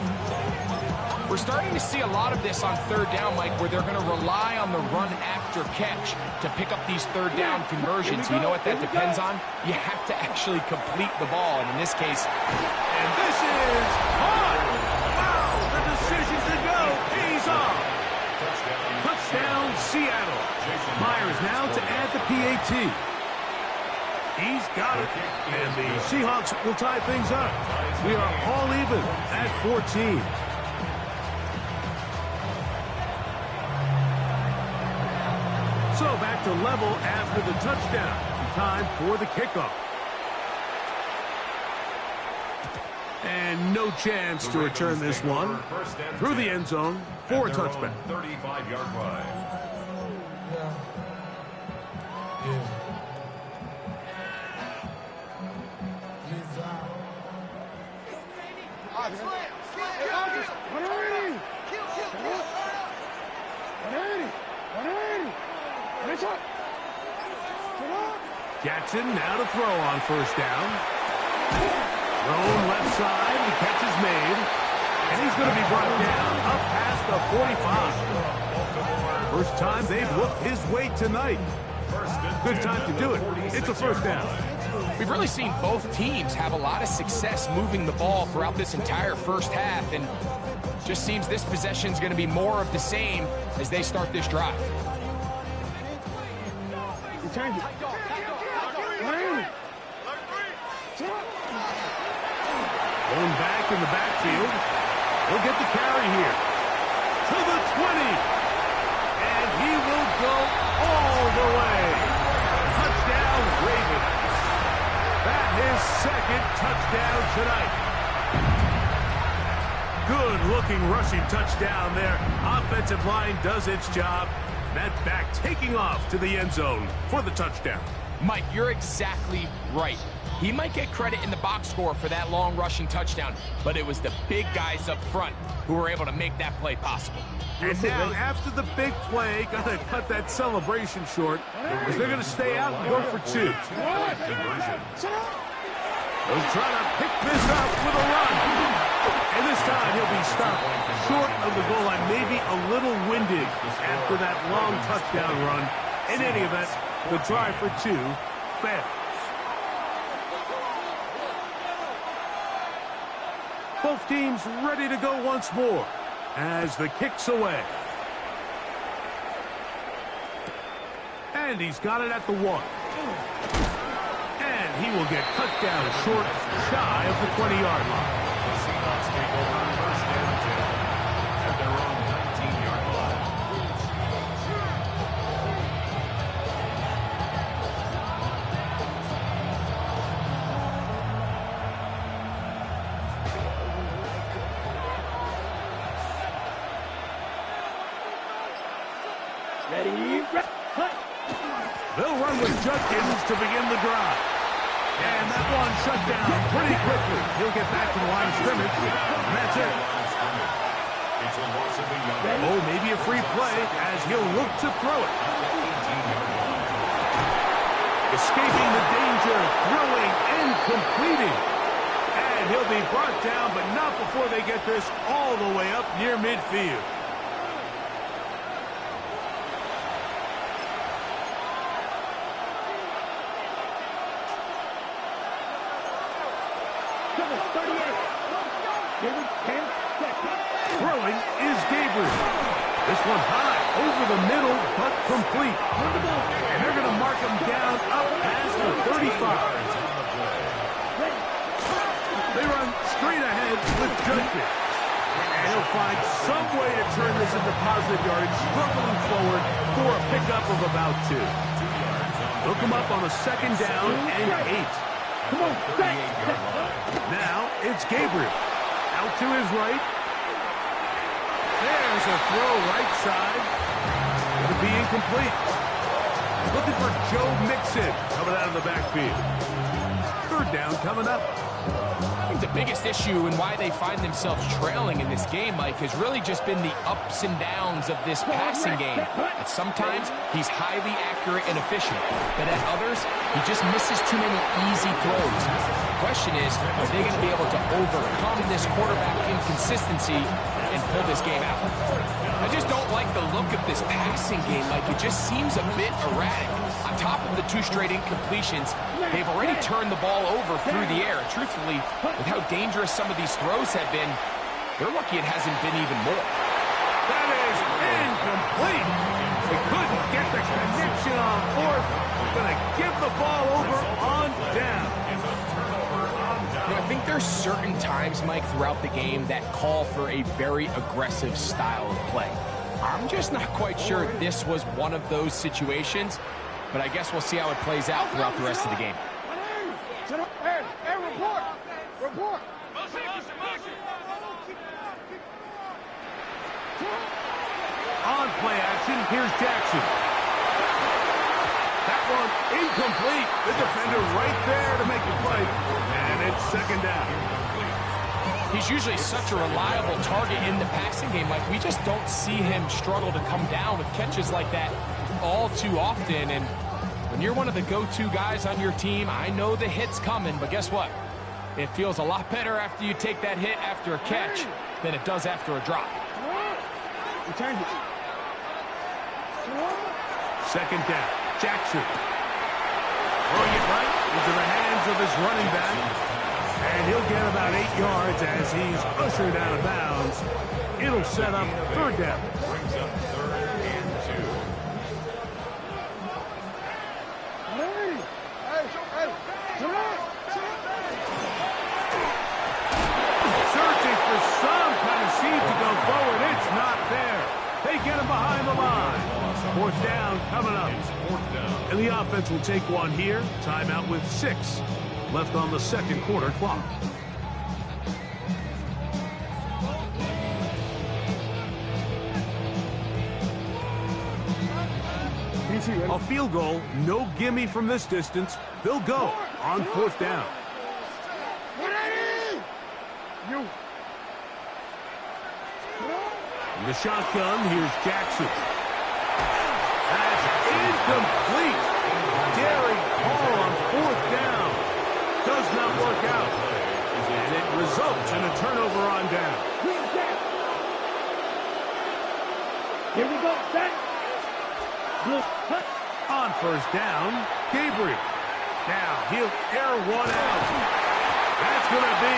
We're starting to see a lot of this on third down, Mike, where they're going to rely on the run after catch to pick up these third down conversions. You know what that depends on? You have to actually complete the ball, and in this case... And this is on! Wow, the decision to go pays off. Touchdown, Seattle. Myers now to add the PAT. He's got it. And the Seahawks will tie things up. We are all even at 14. So back to level after the touchdown. Time for the kickoff. And no chance to return this one through the end zone for a touchback. 35-yard line. Jackson now to throw on first down. Thrown left side, the catch is made. And he's going to be brought down up past the 45. First time they've looked his way tonight. Good time to do it. It's a first down. We've really seen both teams have a lot of success moving the ball throughout this entire first half, and just seems this possession is going to be more of the same as they start this drive. Going back in the backfield. He'll get the carry here. To the 20. And he will go all the way. Touchdown, Ravens. That his second touchdown tonight. Good-looking rushing touchdown there. Offensive line does its job. That back taking off to the end zone for the touchdown. Mike, you're exactly right. He might get credit in the box score for that long rushing touchdown, but it was the big guys up front who were able to make that play possible. And now, after the big play, got to cut that celebration short, because they're going to stay out and go for two. They'll try to pick this up with a run. And this time, he'll be stopped short of the goal line, maybe a little winded after that long touchdown run. In any event, the try for two fails. Both teams ready to go once more as the kick's away. And he's got it at the 1. And he will get cut down short, shy of the 20-yard line. The Seahawks take over first and 10 at their own 19-yard line. Ready, cut. They'll run with Judkins to begin the drive. And that one shut down pretty quickly. He'll get back to the line of scrimmage. And that's it. It's a loss of a yard. Oh, maybe a free play as he'll look to throw it. Escaping the danger, throwing and completing. And he'll be brought down, but not before they get this all the way up near midfield. Throwing is Gabriel. This one high, over the middle, but complete. And they're going to mark him down up past the 35. They run straight ahead with judgment. And he'll find some way to turn this into positive yardage, struggling forward for a pickup of about 2. They'll come up on a second down and 8. Come on, back. Now it's Gabriel. Out to his right. There's a throw right side. Going to be incomplete. Looking for Joe Mixon coming out of the backfield. Third down coming up. I think the biggest issue and why they find themselves trailing in this game, Mike, has really just been the ups and downs of this passing game. At sometimes, he's highly accurate and efficient, but at others, he just misses too many easy throws. The question is, are they going to be able to overcome this quarterback inconsistency and pull this game out? I just don't like the look of this passing game, Mike. It just seems a bit erratic. On top of the 2 straight incompletions, they've already turned the ball over through the air. Truthfully, with how dangerous some of these throws have been, they're lucky it hasn't been even more. That is incomplete. They couldn't get the connection on fourth. Going to give the ball over on down. I think there's certain times, Mike, throughout the game that call for a very aggressive style of play. I'm just not quite sure this was one of those situations, but I guess we'll see how it plays out throughout the rest of the game. Hey, report. Report. On play action, here's Jackson. That one incomplete. The defender right there to make the play. And it's second down. He's usually such a reliable target in the passing game. Like, we just don't see him struggle to come down with catches like that all too often. And when you're one of the go-to guys on your team, I know the hit's coming, but guess what? It feels a lot better after you take that hit after a catch than it does after a drop. Second down. Jackson. Throwing it right into the hands of his running back. And he'll get about 8 yards as he's ushered out of bounds. It'll set up third down. Brings up 3rd and 2. Searching for some kind of seed to go forward. It's not there. They get him behind the line. Fourth down coming up. And the offense will take one here. Timeout with 6 left on the second quarter clock. A field goal, no gimme from this distance. They'll go on fourth down. In the shotgun, here's Jackson. That's incomplete. Daring Hall on fourth down. Does not work out. And it results in a turnover on down. Here we go, set. On first down, Gabriel. Now he'll air one out. That's going to be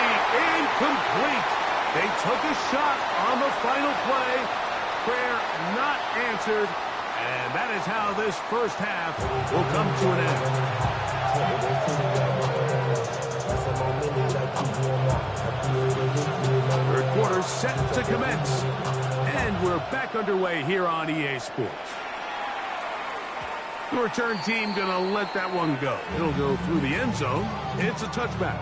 incomplete. They took a shot on the final play. Prayer not answered. And that is how this first half will come to an end. Third quarter set to commence. And we're back underway here on EA Sports. The return team going to let that one go. It'll go through the end zone. It's a touchback.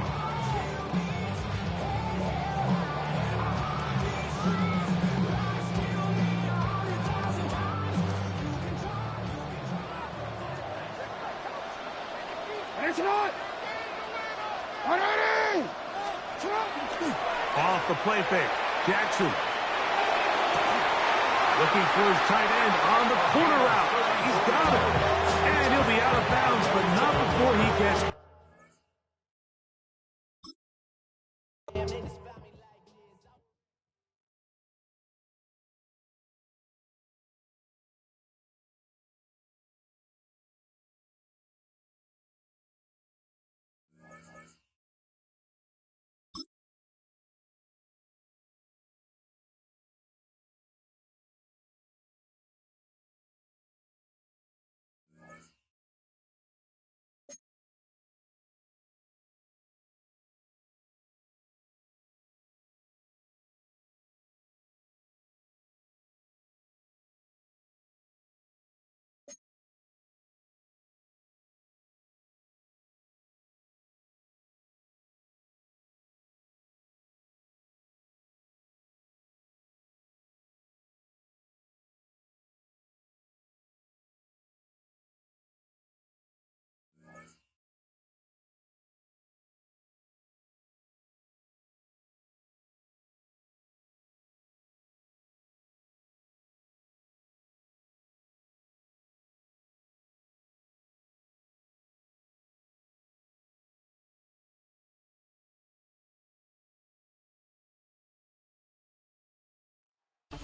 Off the play fake. Jackson. Looking for his tight end on the corner route. He's got it. And he'll be out of bounds, but not before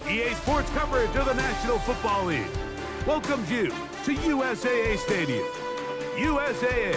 EA Sports coverage of the National Football League welcomes you to USAA Stadium. USAA,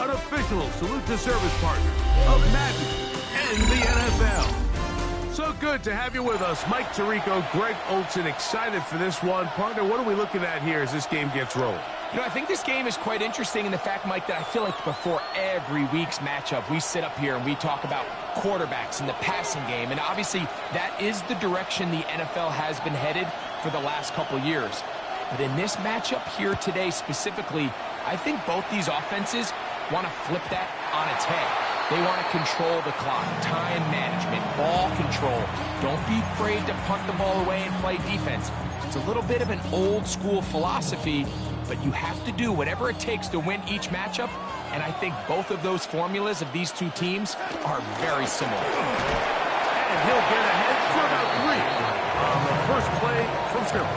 an official salute to service partner of Madden and the NFL. So good to have you with us. Mike Tirico, Greg Olson, excited for this one. Partner, what are we looking at here as this game gets rolling? You know, I think this game is quite interesting in the fact, Mike, that I feel like before every week's matchup, we sit up here and we talk about quarterbacks and the passing game. And obviously, that is the direction the NFL has been headed for the last couple years. But in this matchup here today specifically, I think both these offenses want to flip that on its head. They want to control the clock, time management, ball control. Don't be afraid to punt the ball away and play defense. It's a little bit of an old school philosophy, but you have to do whatever it takes to win each matchup, and I think both of those formulas of these two teams are very similar. And he'll get ahead for about 3 on the first play from scrimmage.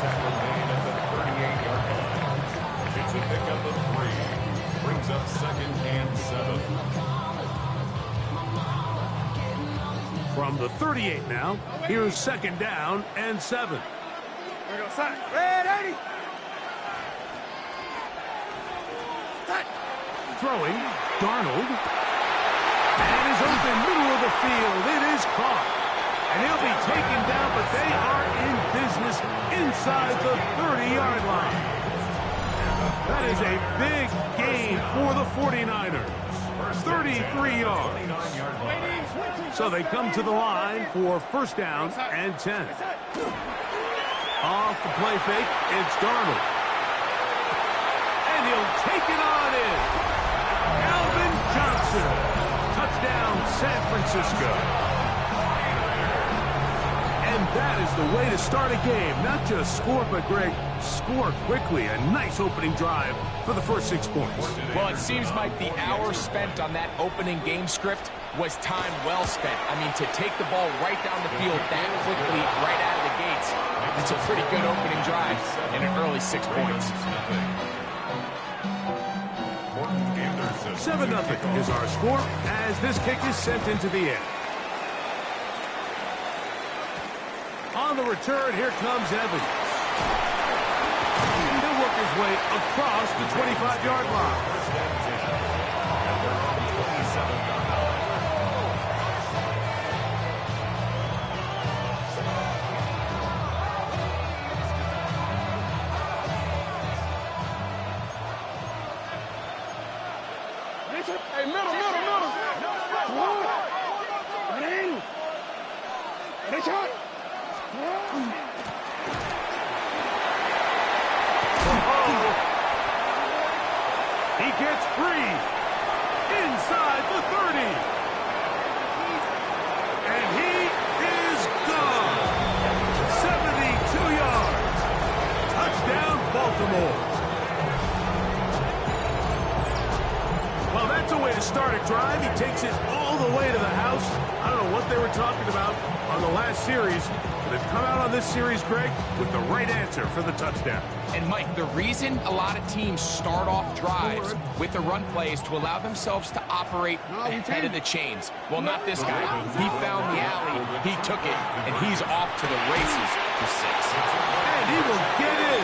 It's a pickup of 3. Brings up 2nd and 7. From the 38 now, here's 2nd down and 7. Here we go, side. Red 80. Throwing, Darnold. And is open, middle of the field. It is caught. And he'll be taken down, but they are in business inside the 30-yard line. That is a big gain for the 49ers. 33 yards. So they come to the line for 1st down and 10. Off the play fake, it's Darnold. And he'll take it on in. Alvin Johnson. Touchdown, San Francisco. And that is the way to start a game. Not just score, but, Greg, score quickly. A nice opening drive for the first 6 points. Well, it seems like the hour spent on that opening game script was time well spent. I mean, to take the ball right down the field that quickly, right out of the gates, it's a pretty good opening drive and an early 6 points. 7-0 is our score as this kick is sent into the air. On the return, here comes Evans. He'll work his way across the 25-yard line. Hey, middle. He gets free inside the 30. And he is gone. 72 yards. Touchdown, Baltimore. Well, that's a way to start a drive. He takes it all the way to the house. I don't know what they were talking about on the last series. They've come out on this series, Greg, with the right answer for the touchdown. And Mike, the reason a lot of teams start off drives with the run play is to allow themselves to operate ahead of the chains. Well, not this guy. He found the alley, he took it, and he's off to the races for 6. And he will get in.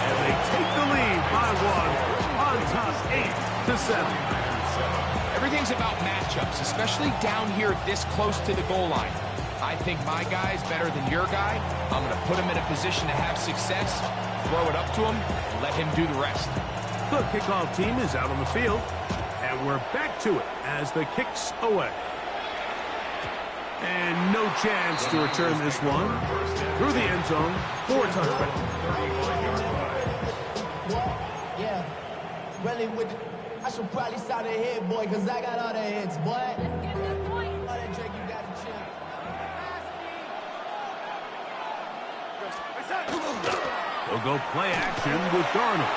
And they take the lead by 1 on top 8-7. Everything's about matchups, especially down here this close to the goal line. I think my guy's better than your guy. I'm going to put him in a position to have success, throw it up to him, and let him do the rest. The kickoff team is out on the field, and we're back to it as the kick's away. And no chance to return this one through the end zone for a touchback. Yeah, really I should probably start a hit, boy, because I got all the hits, boy. Let's get this point. All that Drake, you got to chill. He'll go play action with Darnold.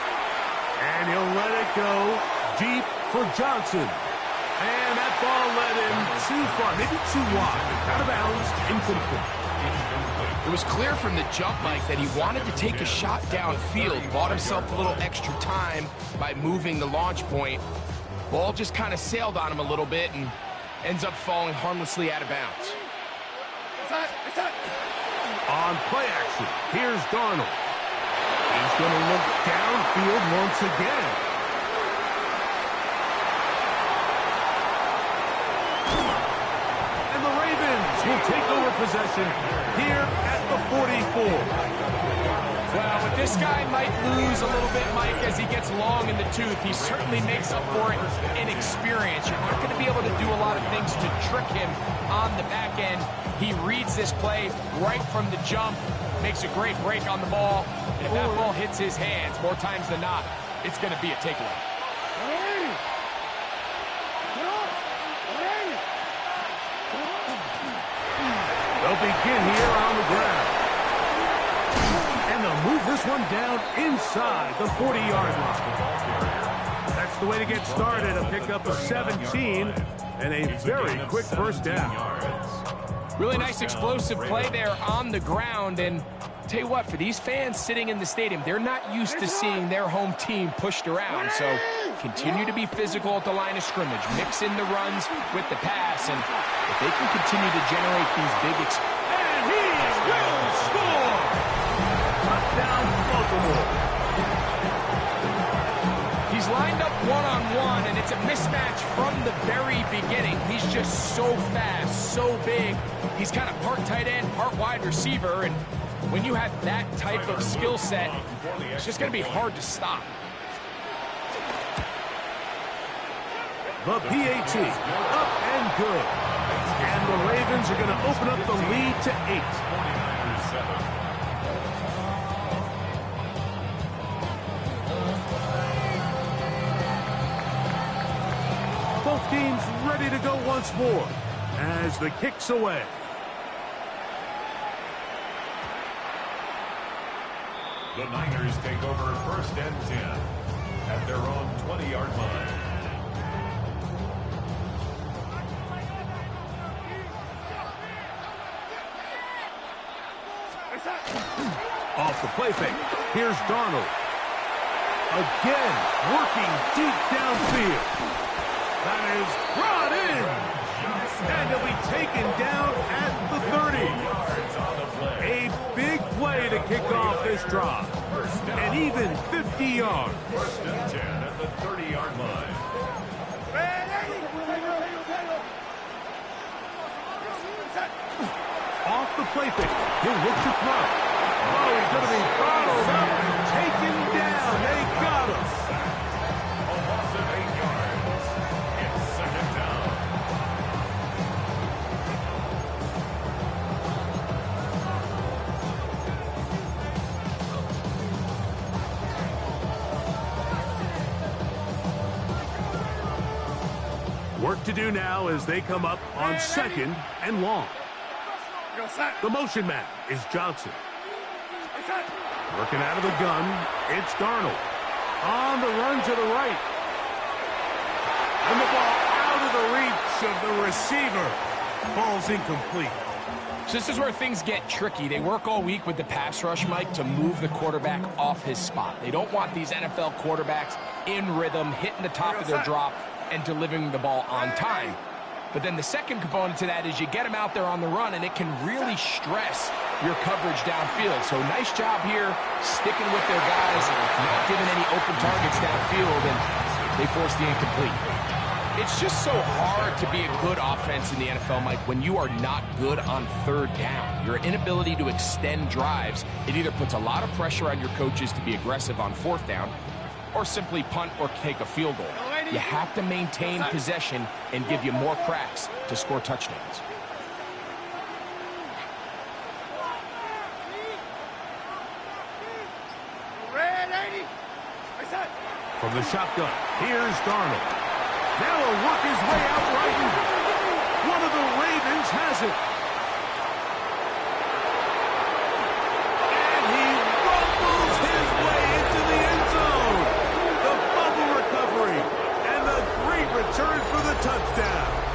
And he'll let it go deep for Johnson. And that ball led him too far, maybe too wide. Out of bounds, incomplete. It was clear from the jump, Mike, that he wanted to take a shot downfield, bought himself a little extra time by moving the launch point. Ball just kind of sailed on him a little bit and ends up falling harmlessly out of bounds. On play action, here's Darnold. He's going to look downfield once again. And the Ravens will take over possession here at the 44. Well, but this guy might lose a little bit, Mike, as he gets long in the tooth. He certainly makes up for it in experience. You're not going to be able to do a lot of things to trick him on the back end. He reads this play right from the jump, makes a great break on the ball, and if that ball hits his hands more times than not, it's going to be a takeaway. They'll begin here on the ground. And they'll move this one down inside the 40-yard line. That's the way to get started. A pickup of 17 and a very quick first down. Really nice explosive play there on the ground. And tell you what, for these fans sitting in the stadium, they're not used to seeing their home team pushed around. So continue to be physical at the line of scrimmage. Mix in the runs with the pass. And if they can continue to generate these big and he will score! Touchdown, Baltimore. He's lined up one-on-one, and it's a mismatch from the very beginning. He's just so fast, so big. He's kind of part tight end, part wide receiver, and when you have that type of skill set, it's just going to be hard to stop. The PAT, up and good. And the Ravens are going to open up the lead to 8. Both teams ready to go once more as the kick's away. The Niners take over 1st and 10 at their own 20-yard line. Off the play fake. Here's Darnold. Again, working deep downfield. That is brought in. And he'll be taken down at the 30. A big play to kick off this drive. And even 50 yards. 1st and 10 at the 30-yard line. Off the play fake. He'll look to throw. Oh, he's going to be bottled up and taken down. They got him. A loss of 8 yards. It's 2nd down. Work to do now as they come up on 2nd and long. The motion man is Johnson. Working out of the gun, it's Darnold. On the run to the right. And the ball out of the reach of the receiver. Ball's incomplete. So this is where things get tricky. They work all week with the pass rush, Mike, to move the quarterback off his spot. They don't want these NFL quarterbacks in rhythm, hitting the top of their drop, and delivering the ball on time. But then the second component to that is you get them out there on the run, and it can really stress your coverage downfield. So nice job here, sticking with their guys, not giving any open targets downfield, and they force the incomplete. It's just so hard to be a good offense in the NFL, Mike, when you are not good on third down. Your inability to extend drives, it either puts a lot of pressure on your coaches to be aggressive on fourth down, or simply punt or take a field goal. You have to maintain possession and give you more cracks to score touchdowns. From the shotgun, here's Darnold. Now he'll work his way out right. One of the Ravens has it. And he rumbles his way into the end zone. The fumble recovery and the great return for the touchdown.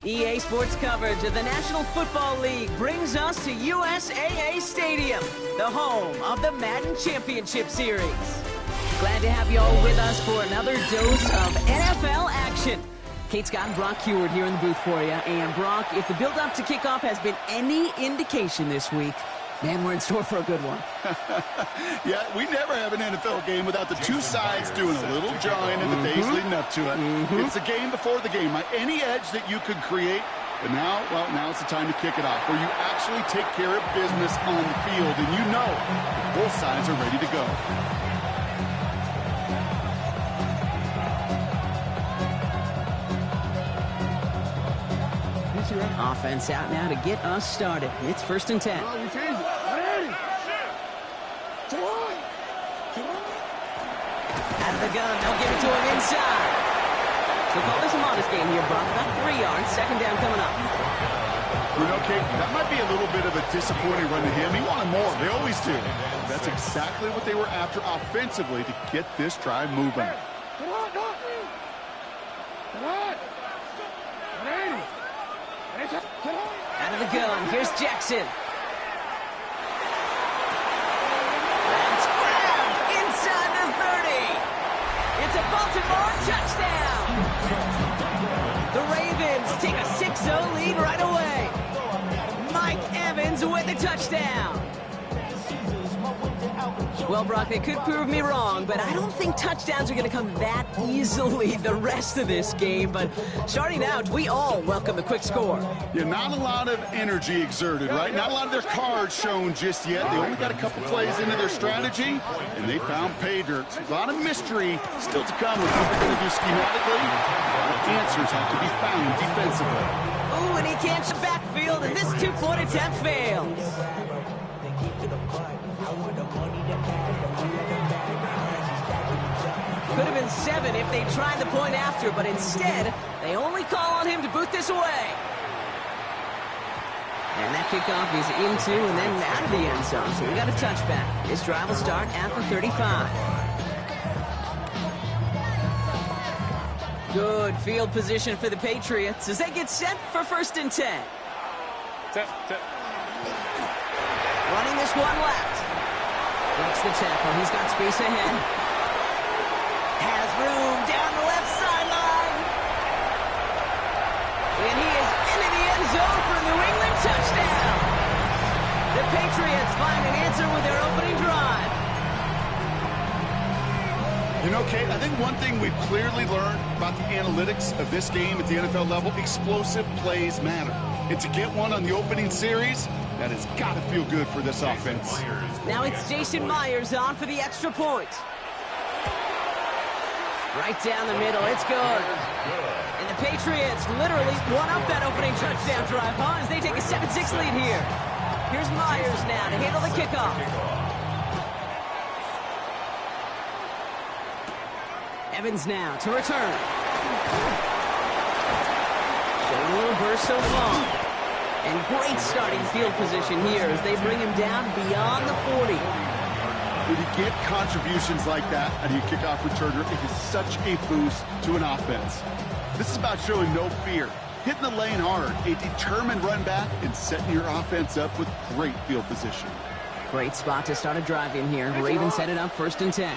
EA Sports coverage of the National Football League brings us to USAA Stadium, the home of the Madden Championship Series. Glad to have you all with us for another dose of NFL action. Kate Scott and Brock Heward here in the booth for you. And Brock, if the build-up to kickoff has been any indication this week, man, we're in store for a good one. Yeah, we never have an NFL game without the two sides doing a little jawing in the days leading up to it. It's the game before the game. Any edge that you could create, but now, well, now it's the time to kick it off, where you actually take care of business on the field, and you know that both sides are ready to go. Offense out now to get us started. It's 1st and 10. Oh, we changed it. Out of the gun, they'll give it to him inside. So call this a modest game here, Brock. About 3 yards, 2nd down coming up. Okay, that might be a little bit of a disappointing run to him. He wanted more. They always do. That's exactly what they were after offensively to get this drive moving. Out of the gun, here's Jackson. That's grabbed inside the 30. It's a Baltimore touchdown. The Ravens take a 6-0 lead right away. Mike Evans with the touchdown. Well, Brock, they could prove me wrong, but I don't think touchdowns are going to come that easily the rest of this game. But starting out, we all welcome the quick score. Yeah, not a lot of energy exerted, right? Not a lot of their cards shown just yet. They only got a couple plays into their strategy, and they found pay dirt. A lot of mystery still to come with what they're going to do schematically. A lot of answers have to be found defensively. Ooh, and he can't the backfield, and this two-point attempt fails. Could have been 7 if they tried the point after, but instead, they only call on him to boot this away. And that kickoff is into and then out of the end zone, so we got a touchback. This drive will start at the 35. Good field position for the Patriots as they get set for 1st and 10. Running this one left. Breaks the tackle. He's got space ahead. Has room down the left sideline. And he is into the end zone for a New England touchdown. The Patriots find an answer with their opening drive. You know, Kate, I think one thing we've clearly learned about the analytics of this game at the NFL level, explosive plays matter. And to get one on the opening series, that has got to feel good for this offense. Now it's Jason Myers on for the extra point. Right down the middle, it's good. And the Patriots literally won up that opening touchdown drive, as they take a 7-6 lead here. Here's Myers now to handle the kickoff. Evans now to return. Showing a little burst so far. And great starting field position here as they bring him down beyond the 40. When you get contributions like that out of your kickoff returner, it is such a boost to an offense. This is about showing no fear, hitting the lane hard, a determined run back, and setting your offense up with great field position. Great spot to start a drive in here. Ravens set it up 1st and 10.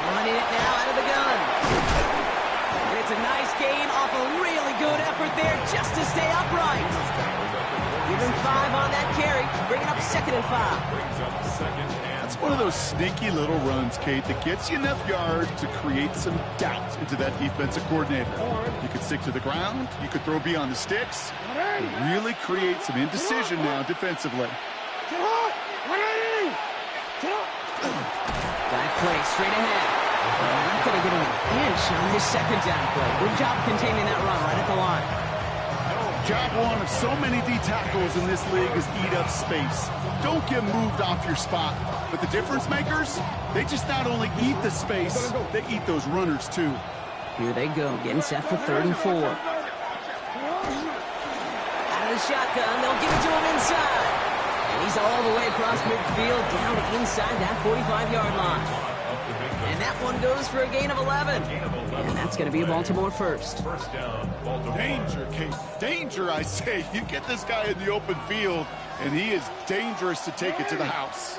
Running it now out of the gun. And it's a nice gain off a really good effort there just to stay upright. Give him 5 on that carry, bringing up 2nd and 5. That's one of those sneaky little runs, Kate, that gets you enough yards to create some doubt into that defensive coordinator. You could stick to the ground, you could throw beyond the sticks, and really create some indecision now defensively. Back play straight ahead. Not going to get him an inch on this 2nd down play. Good job containing that run right at the line. Job one of so many D tackles in this league is eat up space. Don't get moved off your spot. But the difference makers, they just not only eat the space, they eat those runners too. Here they go, getting set for 3rd and 4. Out of the shotgun, they'll give it to him inside. And he's all the way across midfield, down inside that 45-yard line. And that one goes for a gain of 11. And that's going to be a Baltimore first. First down, Baltimore. Danger, Kate. Danger, I say. You get this guy in the open field, and he is dangerous to take it to the house.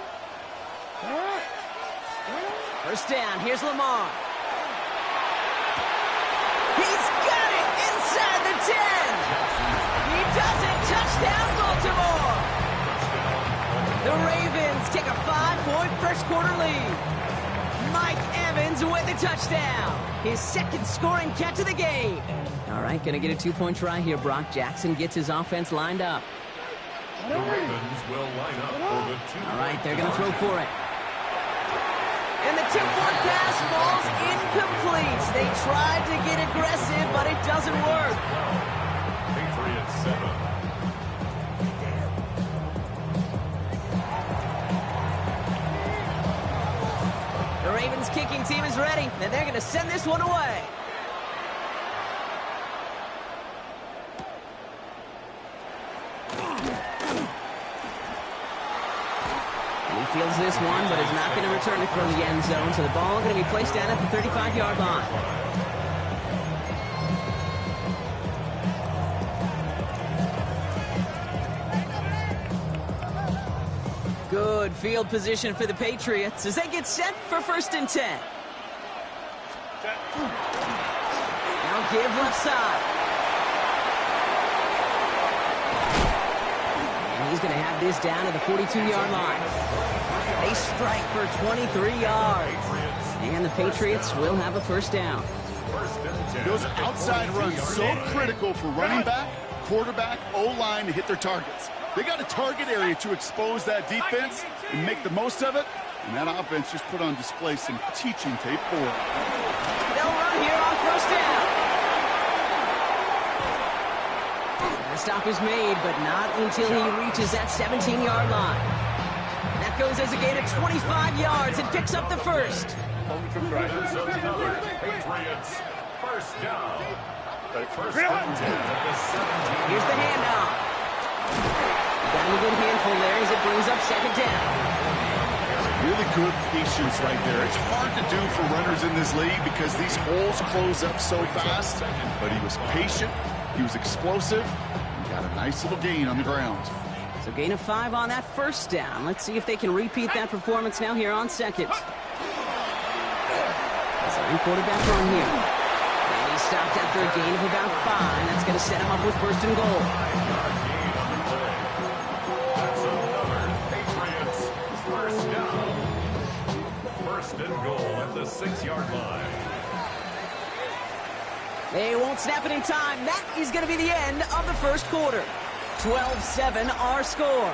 First down, here's Lamar. He's got it inside the 10. He does it. Touchdown, Baltimore. The Ravens take a 5-point first quarter lead. Mike Evans with the touchdown. His second scoring catch of the game. All right, going to get a 2-point try here. Brock Jackson gets his offense lined up. The Ravens will line up for the 2-point. All right, they're going to throw for it. And the 2-point pass falls incomplete. They tried to get aggressive, but it doesn't work. Patriots 7. The Ravens kicking team is ready, and they're going to send this one away. And he fields this one, but is not going to return it from the end zone, so the ball going to be placed down at the 35-yard line. Good field position for the Patriots as they get set for 1st and 10. Now give left side. And he's going to have this down at the 42-yard line. They strike for 23 yards. And the Patriots will have a first down. Those outside runs so critical for running back, quarterback, O-line to hit their targets. They got a target area to expose that defense and make the most of it. And that offense just put on display some teaching tape for it. They'll run here on first down. And the stop is made, but not until he reaches that 17-yard line. That goes as a gain of 25 yards and picks up the first. Patriots first down. First and 10 at the 17. Here's the handoff. Got a good handful there as it brings up second down. Really good patience right there. It's hard to do for runners in this league because these holes close up so fast. But he was patient, he was explosive, and got a nice little gain on the ground. So gain of 5 on that first down. Let's see if they can repeat that performance now here on second. Second quarterback run here. And he stopped after a gain of about 5. That's going to set him up with 1st and goal. At the 6-yard line. They won't snap it in time. That is going to be the end of the first quarter. 12-7 our score.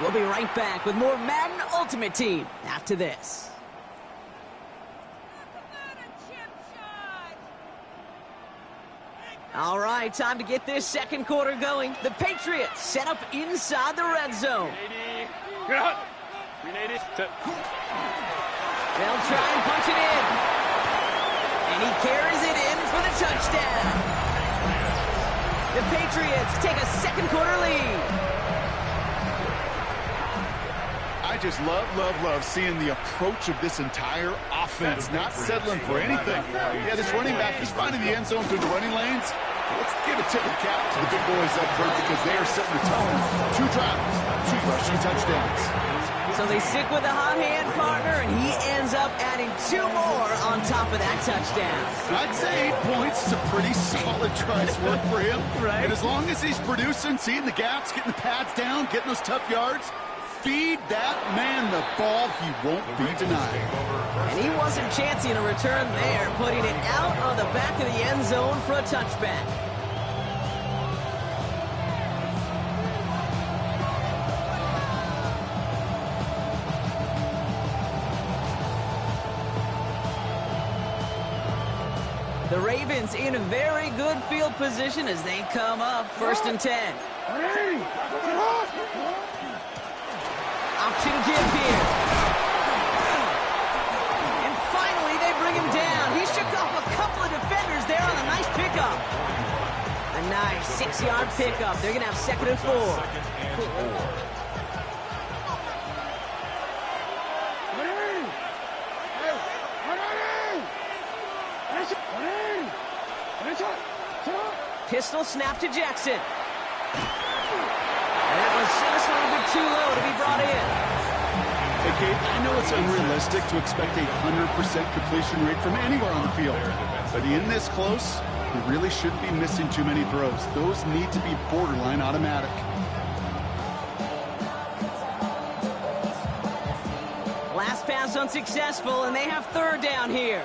We'll be right back with more Madden Ultimate Team after this. All right, time to get this second quarter going. The Patriots set up inside the red zone. They'll try and punch it in. And he carries it in for the touchdown. The Patriots take a second quarter lead. I just love seeing the approach of this entire offense, not settling for anything. Yeah, this running back, he's finding the end zone through the running lanes. Let's give a tip of the cap to the big boys up front because they are setting the tone. 2 drives, 2 rushing touchdowns. So they stick with the hot hand partner, and he ends up adding 2 more on top of that touchdown. I'd say 8 points is a pretty solid try's work for him. Right. And as long as he's producing, seeing the gaps, getting the pads down, getting those tough yards, feed that man the ball, he won't be denied. And he wasn't chancing a return there, putting it out on the back of the end zone for a touchback. The Ravens in a very good field position as they come up 1st and 10. Option give here. And finally they bring him down. He shook off a couple of defenders there on a nice pickup. A nice 6-yard pickup. They're going to have 2nd and 4. Pistol snap to Jackson. And that was just a little bit too low to be brought in. Hey, Kate, I know it's unrealistic to expect a 100% completion rate from anywhere on the field. But in this close, he really shouldn't be missing too many throws. Those need to be borderline automatic. Last pass unsuccessful, and they have third down here.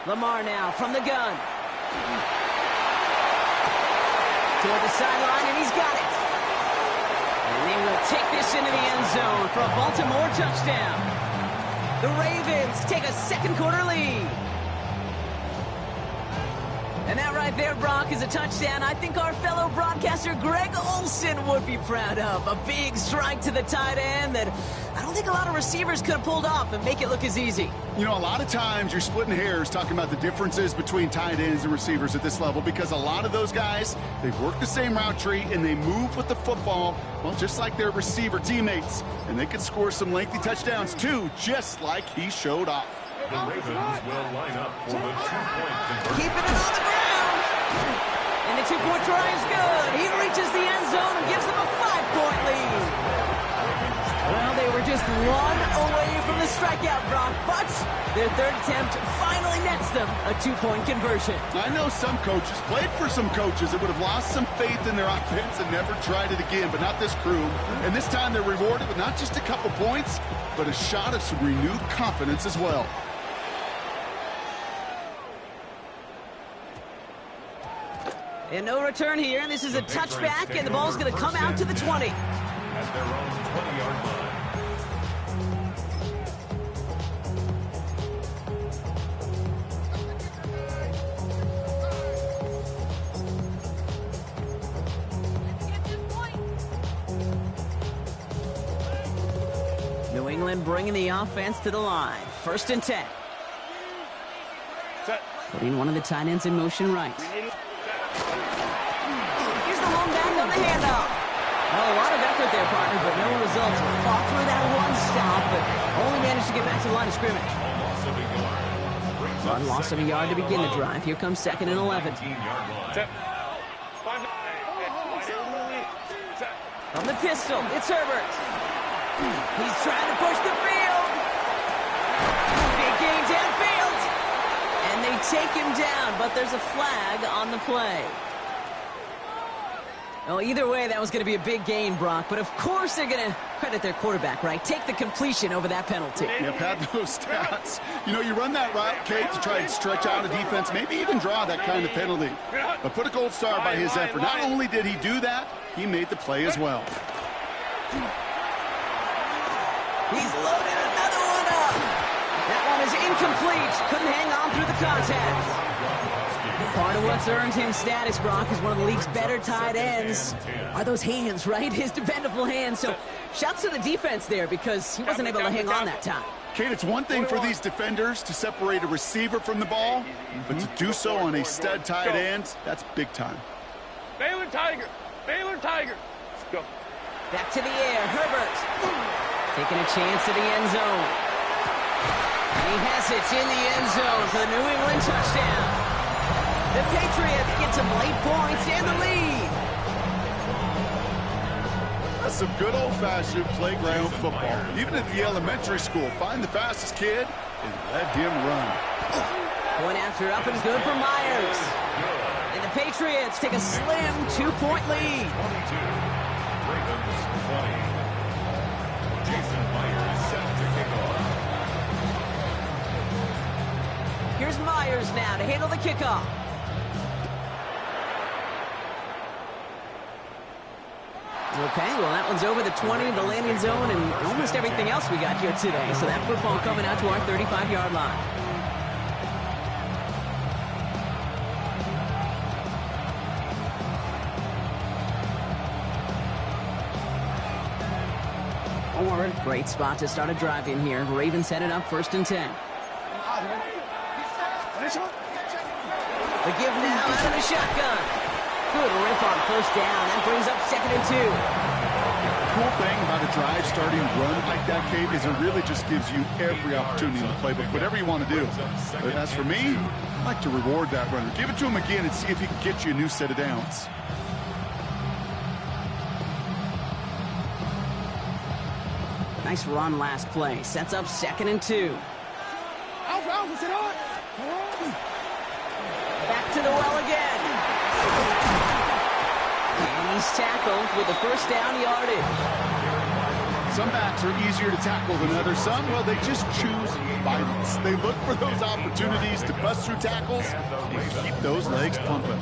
Lamar now from the gun. Toward the sideline, and he's got it. And they will take this into the end zone for a Baltimore touchdown. The Ravens take a second quarter lead. And that right there, Brock, is a touchdown I think our fellow broadcaster Greg Olsen would be proud of. A big strike to the tight end that I don't think a lot of receivers could have pulled off and make it look as easy. You know, a lot of times you're splitting hairs talking about the differences between tight ends and receivers at this level because a lot of those guys, they work the same route tree and they move with the football, well, just like their receiver teammates. And they could score some lengthy touchdowns, too, just like he showed off. The Ravens will line up for the two-point conversion. Keeping it on the ground. And the two-point try is good. He reaches the end zone and gives them a 5-point lead. Well, they were just one away from the strikeout, Brock, but their third attempt finally nets them a 2-point conversion. I know some coaches, played for some coaches that would have lost some faith in their offense and never tried it again, but not this crew. And this time they're rewarded with not just a couple points, but a shot of some renewed confidence as well. And no return here, and this is a touchback, and the ball's going to come out to the 20. At their own 20-yard line. New England bringing the offense to the line. 1st and 10. Putting one of the tight ends in motion right. Here's the long back on the handoff. Well, a lot of effort there, partner, but no results. Fought through that one stop, but only managed to get back to the line of scrimmage. One loss of a yard to begin the drive. Here comes 2nd and 11. From the pistol, it's Herbert. He's trying to push the field. Big gain downfield. And they take him down, but there's a flag on the play. Well, either way, that was going to be a big gain, Brock. But of course they're going to credit their quarterback, right? Take the completion over that penalty. Yep, had those stats. You know, you run that route, Kate, to try and stretch out a defense, maybe even draw that kind of penalty. But put a gold star by his effort. Not only did he do that, he made the play as well. He's loaded another one up. That one is incomplete. Couldn't hang on through the contact. Part of what's earned him status, Brock, is one of the league's better tight ends. Are those hands, right? His dependable hands. So shouts to the defense there because he wasn't able to hang on that time. Kate, it's one thing for these defenders to separate a receiver from the ball, but to do so on a stud tight end, that's big time. Baylor Tiger. Baylor Tiger. Let's go. Back to the air. Herbert taking a chance to the end zone. And he has it in the end zone for the New England touchdown. The Patriots get some late points and the lead. That's some good old-fashioned playground football. Even at the elementary school, find the fastest kid and let him run. Point after up and good for Myers. And the Patriots take a slim 2-point lead. 22. Ravens 20. Jason Myers set to kick off. Here's Myers now to handle the kickoff. Okay, well, that one's over the 20, the landing zone, and almost everything else we got here today. So that football coming out to our 35-yard line. Great spot to start a drive in here. Ravens headed up 1st and 10. The give now out of the shotgun. Good rip on 1st down. That brings up 2nd and 2. cool thing about a drive starting run like that, Kate, is it really just gives you every opportunity in the playbook, whatever you want to do. But as for me, I like to reward that runner. Give it to him again and see if he can get you a new set of downs. Nice run last play. Sets up 2nd and 2. Back to the well again. And he's tackled with the first down yardage. Some backs are easier to tackle than others. Some, well, they just choose violence. They look for those opportunities to bust through tackles and keep those legs pumping.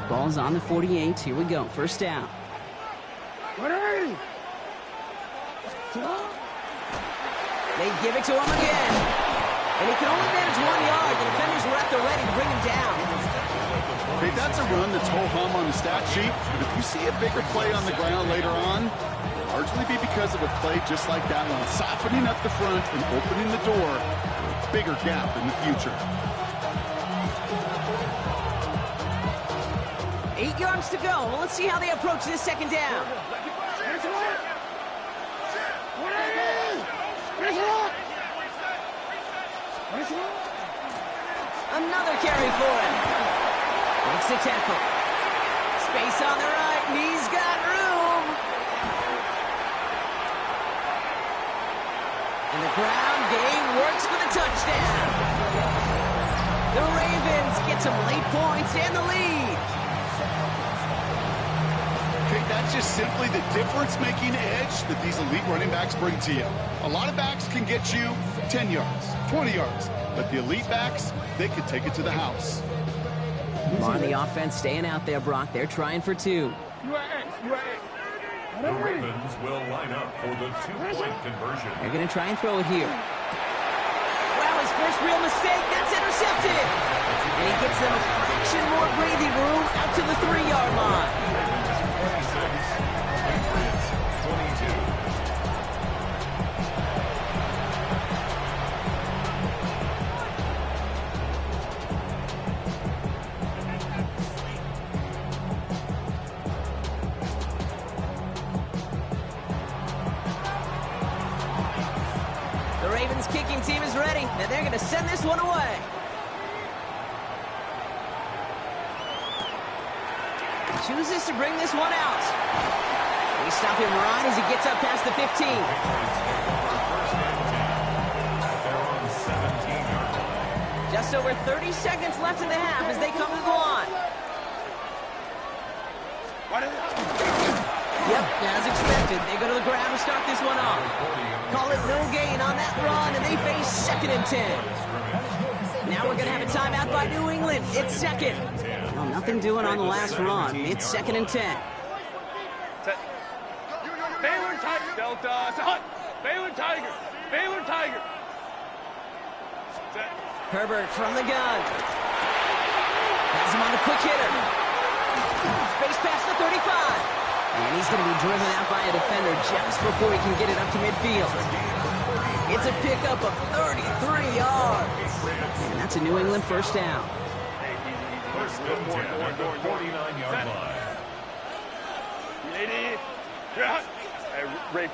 Ball's on the 48. Here we go. First down. They give it to him again. And he can only manage 1 yard. The defenders were at the ready to bring him down. Okay, that's a run that's ho-hum on the stat sheet. But if you see a bigger play on the ground later on, it'll largely be because of a play just like that one, softening up the front and opening the door for a bigger gap in the future. 8 yards to go. Well, let's see how they approach this second down. Another carry for him. Makes the tackle. Space on the right, and he's got room. And the ground game works for the touchdown. The Ravens get some late points and the lead. Okay, that's just simply the difference-making edge that these elite running backs bring to you. A lot of backs can get you 10 yards, 20 yards, but the elite backs, they can take it to the house. On the offense staying out there, Brock. They're trying for 2. The Ravens will line up for the 2-point conversion. They're going to try and throw it here. Wow, his first real mistake. That's intercepted. And he gets them a fraction more breathing room out to the 3-yard line. 22. The Ravens kicking team is ready, and they're going to send this one away. Chooses to bring this one out. We stop him right as he gets up past the 15. They're on the 17-yard line. Just over 30 seconds left in the half as they come to the line. Yep, as expected, they go to the ground to start this one off. Call it no gain on that run, and they face 2nd and 10. Now we're going to have a timeout by New England. It's 2nd. Well, nothing doing on the last run. It's 2nd and 10. Baylor Tiger. Delta. Hunt. Baylor Tiger. Baylor Tiger. Herbert from the gun. Has him on the quick hitter. Space past the 35. And he's going to be driven out by a defender just before he can get it up to midfield. It's a pickup of 33 yards. And that's a New England first down. First and 10 at the 49-yard line. Lady. Hey, Ray.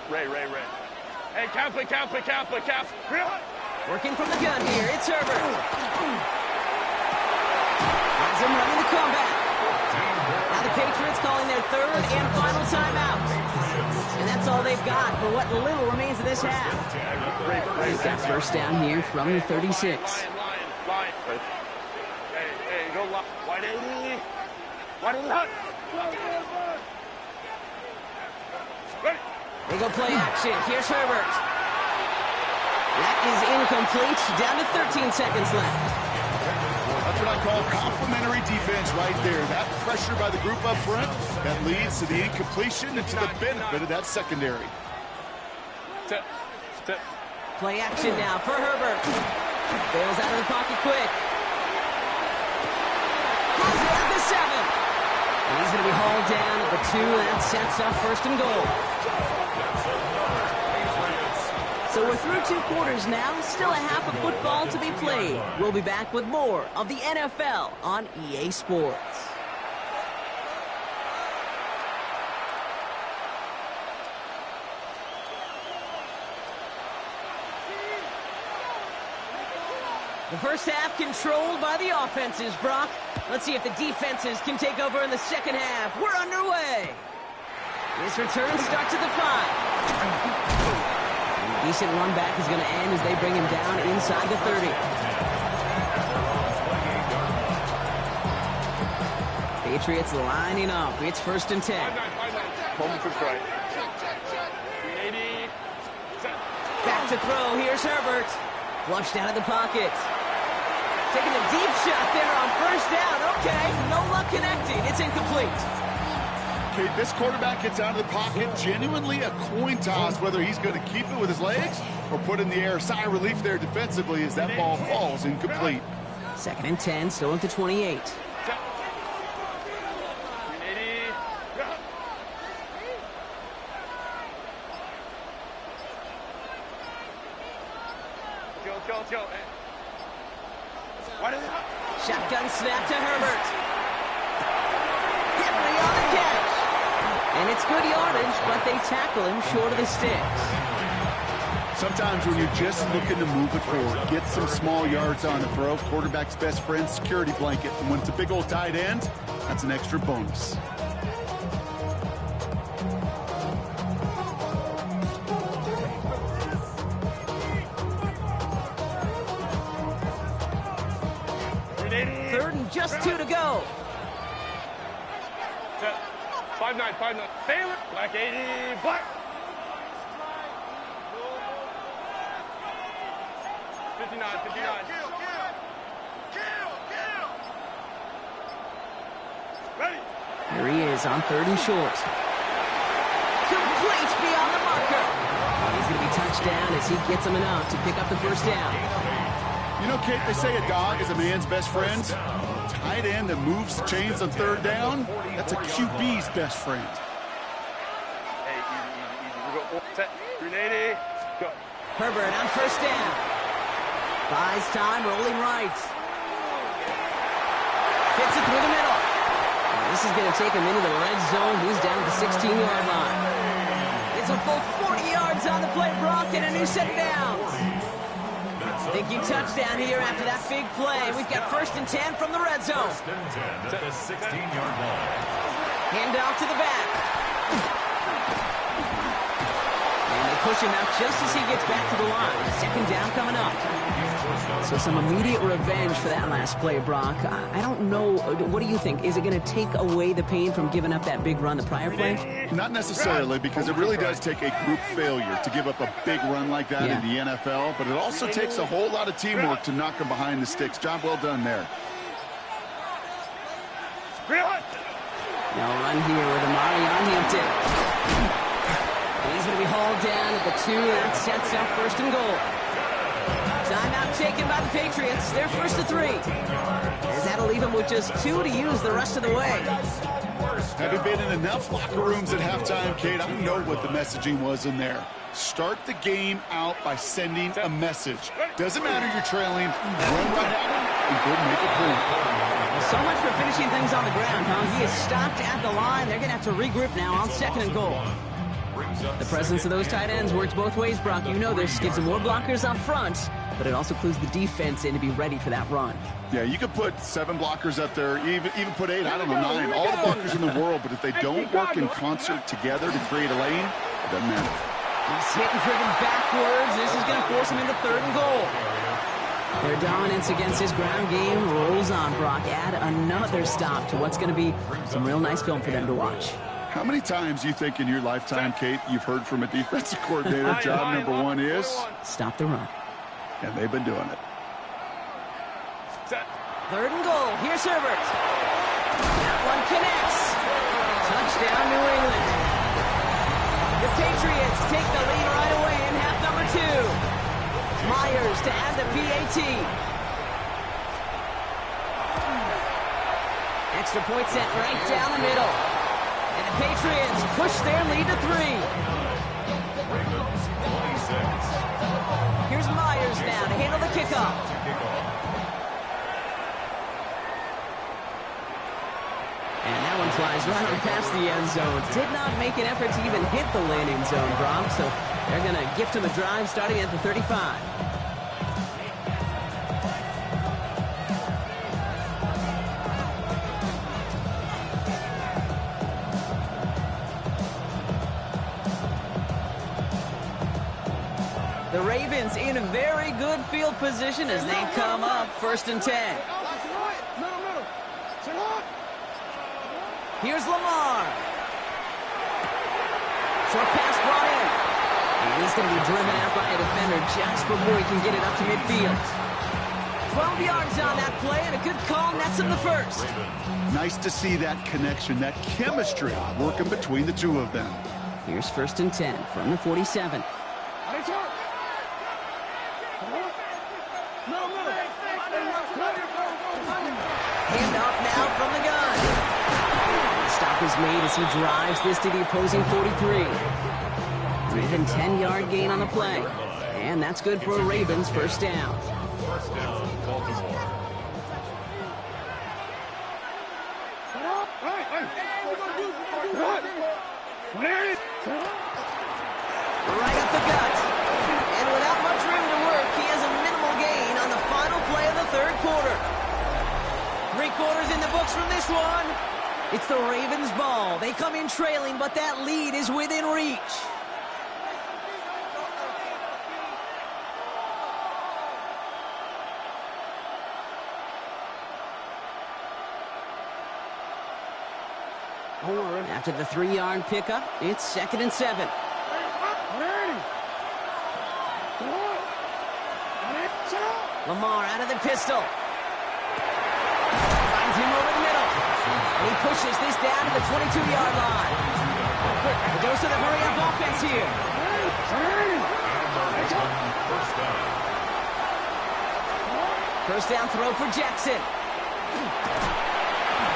Hey, cap. Working from the gun here, it's Herbert. Has him running the comeback. Now the Patriots calling their 3rd and final timeout. And that's all they've got for what little remains of this half. They've got first down here from the 36. Line. Hey, go line. Wide 80. Ready. They go play action. Here's Herbert. That is incomplete. Down to 13 seconds left. That's what I call complimentary defense right there. That pressure by the group up front, that leads to the incompletion and to the benefit of that secondary. Play action now for Herbert. Bails out of the pocket quick. Has it at the 7. And he's going to be hauled down at the 2, and that sets up 1st and goal. So we're through 2 quarters now, still a half of football to be played. We'll be back with more of the NFL on EA Sports. The first half controlled by the offenses, Brock. Let's see if the defenses can take over in the second half. We're underway. This return starts at the 5. And a decent run back is going to end as they bring him down inside the 30. Patriots lining up. It's 1st and 10. Back to throw. Here's Herbert. Flushed out of the pocket. Taking a deep shot there on 1st down. Okay, no luck connecting. It's incomplete. Okay, this quarterback gets out of the pocket. Genuinely a coin toss whether he's going to keep it with his legs or put in the air. Sigh of relief there defensively as that ball falls incomplete. 2nd and 10, still at the 28. Shotgun snap to Herbert. Henry on the catch. And it's good yardage, but they tackle him short of the sticks. Sometimes when you're just looking to move it forward, get some small yards on the throw, quarterback's best friend, security blanket. And when it's a big old tight end, that's an extra bonus. Just 2 to go. 5-9. Baylor. Black 80. Black. 59. Ready. Here he is on 3rd and short. Complete beyond the marker. He's going to be touchdown as he gets him enough to pick up the 1st down. You know, Kate, they say a dog is a man's best friend. Tight end that moves the chains on 3rd down, that's a QB's best friend. Hey, easy. We go set. 380. Go. Herbert on 1st down. Buys time, rolling right. Fits it through the middle. And this is going to take him into the red zone. He's down at the 16-yard line. It's a full 40 yards on the play, Brock, and a new set of downs. Think you touchdown here after that big play. We've got 1st and 10 from the red zone. 1st and 10 at the 16-yard line. Hand off to the back. And they push him out just as he gets back to the line. 2nd down coming up. So some immediate revenge for that last play, Brock. I don't know. What do you think? Is it going to take away the pain from giving up that big run the prior play? Not necessarily, because it really does take a group failure to give up a big run like that in the NFL, but it also takes a whole lot of teamwork to knock him behind the sticks. Job well done there. Now run here with Amari on Hampton. And he's going to be hauled down at the 2. That sets up 1st and goal. Timeout taken by the Patriots. They're 1st to 3. As that'll leave them with just 2 to use the rest of the way. Having been in enough locker rooms at halftime, Kate, I know what the messaging was in there. Start the game out by sending a message. Doesn't matter you're trailing, run right at him and go make a play. So much for finishing things on the ground, huh? He is stopped at the line. They're going to have to regroup now on 2nd and goal. The presence of those tight ends works both ways, Brock. You know this. Gives them more blockers up front, but it also clues the defense in to be ready for that run. Yeah, you could put 7 blockers up there, even put 8, I don't know, 9, all the blockers in the world, but if they don't work in concert together to create a lane, it doesn't matter. He's hit and driven backwards. This is going to force him into 3rd and goal. Their dominance against his ground game rolls on, Brock. Add another stop to what's going to be some real nice film for them to watch. How many times do you think in your lifetime, Kate, you've heard from a defensive coordinator, job number 1 is? Stop the run. And they've been doing it. 3rd and goal. Here's Herbert. That one connects. Touchdown, New England. The Patriots take the lead right away in half number 2. Myers to add the PAT. Extra point set right down the middle. And the Patriots push their lead to 3. Here's Myers now to handle the kickoff. And that one flies right on past the end zone. Did not make an effort to even hit the landing zone, Brock. So they're going to gift him a drive starting at the 35. Ravens in very good field position as they come up 1st and 10. Here's Lamar. Short pass brought in. And he's going to be driven out by a defender just before he can get it up to midfield. 12 yards on that play, and a good call nets him the first. Nice to see that connection, that chemistry working between the two of them. Here's 1st and 10 from the 47. Hand off now from the gun. The stop is made as he drives this to the opposing 43. Raven 10-yard gain on the play. And that's good for a Ravens 1st down. First down, Baltimore. Right up the gut. And without much room to work, he has a minimal gain on the final play of the 3rd quarter. 3 quarters in the books from this one. It's the Ravens' ball. They come in trailing, but that lead is within reach. After the 3-yard pickup, it's 2nd and 7. Lamar out of the pistol. Finds him over the middle. And he pushes this down to the 22-yard line. The dose of the hurry-up offense here. First down throw for Jackson.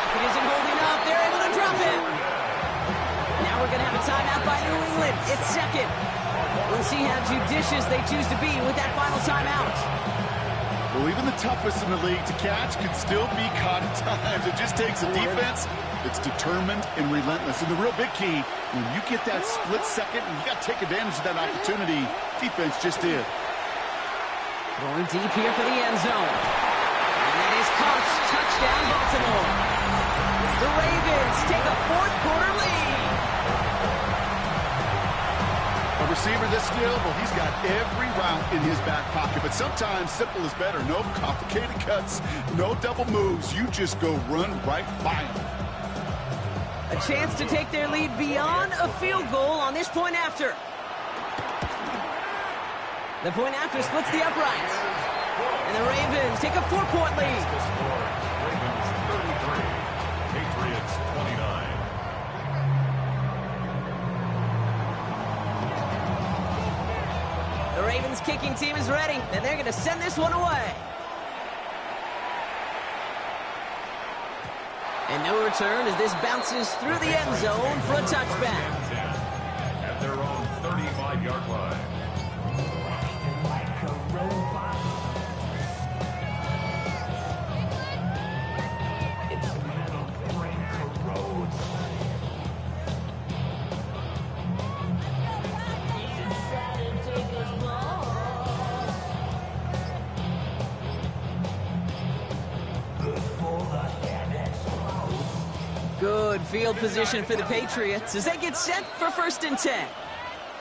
It isn't holding up. They're able to drop it. Now we're going to have a timeout by New England. It's 2nd. We'll see how judicious they choose to be with that final timeout. Well, even the toughest in the league to catch can still be caught at times. It just takes a defense that's determined and relentless. And the real big key, when you get that split second, and you got to take advantage of that opportunity, defense just did. Going deep here for the end zone. And that is caught. Touchdown, Baltimore. The Ravens take a 4th quarter lead. A receiver this skilled, well, he's got every route in his back pocket, but sometimes simple is better. No complicated cuts, no double moves. You just go run right by him. A chance to take their lead beyond a field goal on this point after. The point after splits the uprights. And the Ravens take a 4-point lead. Ravens 33, Patriots 29. The Ravens kicking team is ready, and they're going to send this one away. And no return as this bounces through the end zone for a touchback. At their own 35-yard line. Good field position for the Patriots as they get set for 1st and 10.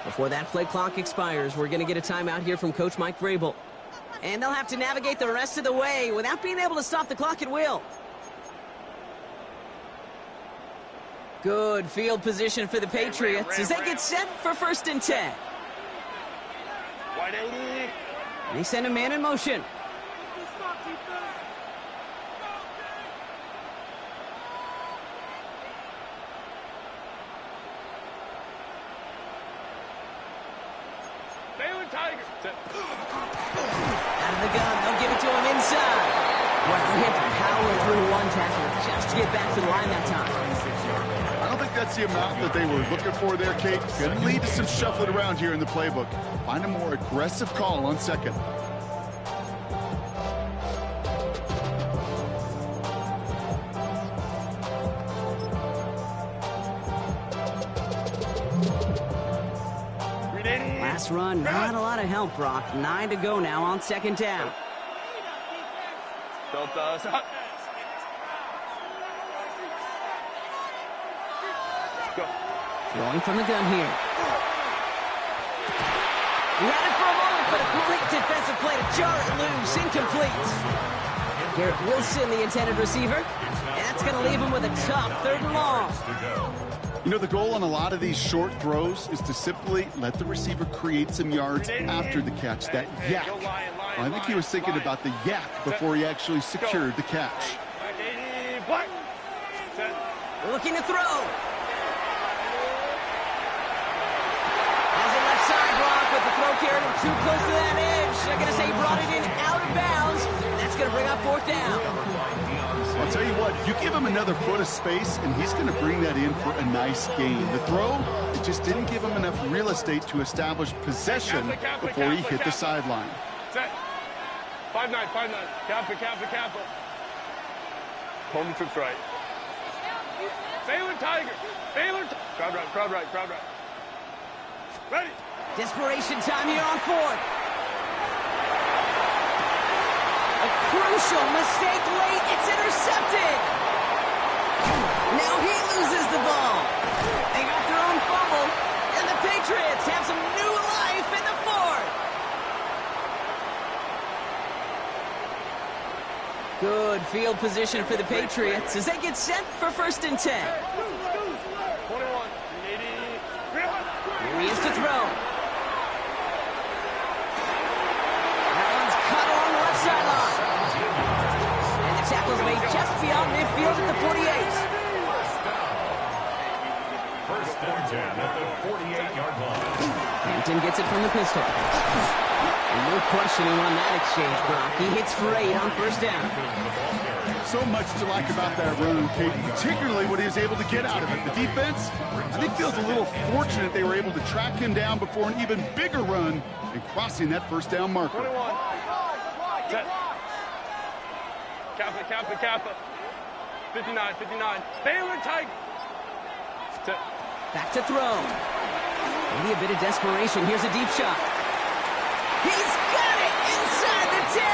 Before that play clock expires, we're going to get a timeout here from Coach Mike Vrabel. And they'll have to navigate the rest of the way without being able to stop the clock at will. Good field position for the Patriots as they get set for 1st and 10. They send a man in motion. Out of the gun, they'll give it to him inside. Well, he had to power through one tackle just to get back to the line that time. I don't think that's the amount that they were looking for there, Kate. Going to lead to some shuffling around here in the playbook. Find a more aggressive call on 2nd. Last run, not a lot of help, Brock. 9 to go now on 2nd down. Throwing from the gun here. He had it for a moment, but a great defensive play to jar it loose. Incomplete. Garrett Wilson, the intended receiver. And that's going to leave him with a tough 3rd and long. You know, the goal on a lot of these short throws is to simply let the receiver create some yards after the catch, that yak. Well, I think he was thinking about the yak before he actually secured the catch. Looking to throw. Has a left side block, but the throw carried him too close to that edge. They're going to say he brought it in out of bounds. That's going to bring up 4th down. I'll tell you what, you give him another foot of space, and he's going to bring that in for a nice gain. The throw, it just didn't give him enough real estate to establish possession before he hit the sideline. Set. 5-9, 5-9. Kappa. Home trips right. Baylor Tiger. Crowd right. Ready. Desperation time here on 4th. A crucial mistake late. It's intercepted. Now he loses the ball. They got their own fumble, and the Patriots have some new life in the 4th. Good field position for the Patriots as they get set for 1st and 10. 21. Here he is to throw. That one's cut along the left sideline. And the tackle's made just beyond midfield at the 48. First and 10 at the 48-yard line. Hampton gets it from the pistol. And no questioning on that exchange, Brock. He hits for 8 on 1st down. So much to like about that run, Kate, particularly what he was able to get out of it. The defense, I think, feels a little fortunate they were able to track him down before an even bigger run and crossing that 1st down marker. 21. Set. Kappa. 59. Baylor Tiger. Set. Back to throw. Maybe a bit of desperation. Here's a deep shot. He's got it inside the 10.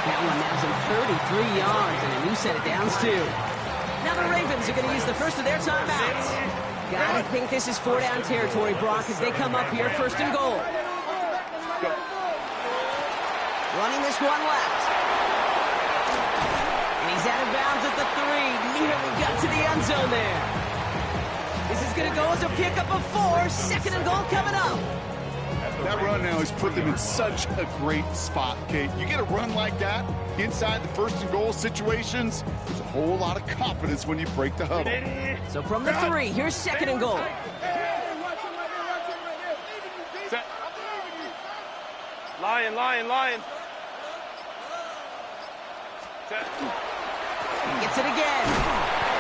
That one nabs him 33 yards and a new set of downs, too. Now the Ravens are going to use the first of their timeouts. Gotta think this is 4-down territory, Brock, as they come up here 1st and goal. Running this one left. And he's out of bounds at the 3. Nearly got to the end zone there. This is going to go as a pickup of 4. 2nd and goal coming up. That run now has put them in such a great spot, Kate. You get a run like that inside the 1st and goal situations, there's a whole lot of confidence when you break the huddle. So from the 3, here's 2nd and goal. Set. Lion. Set. He gets it again.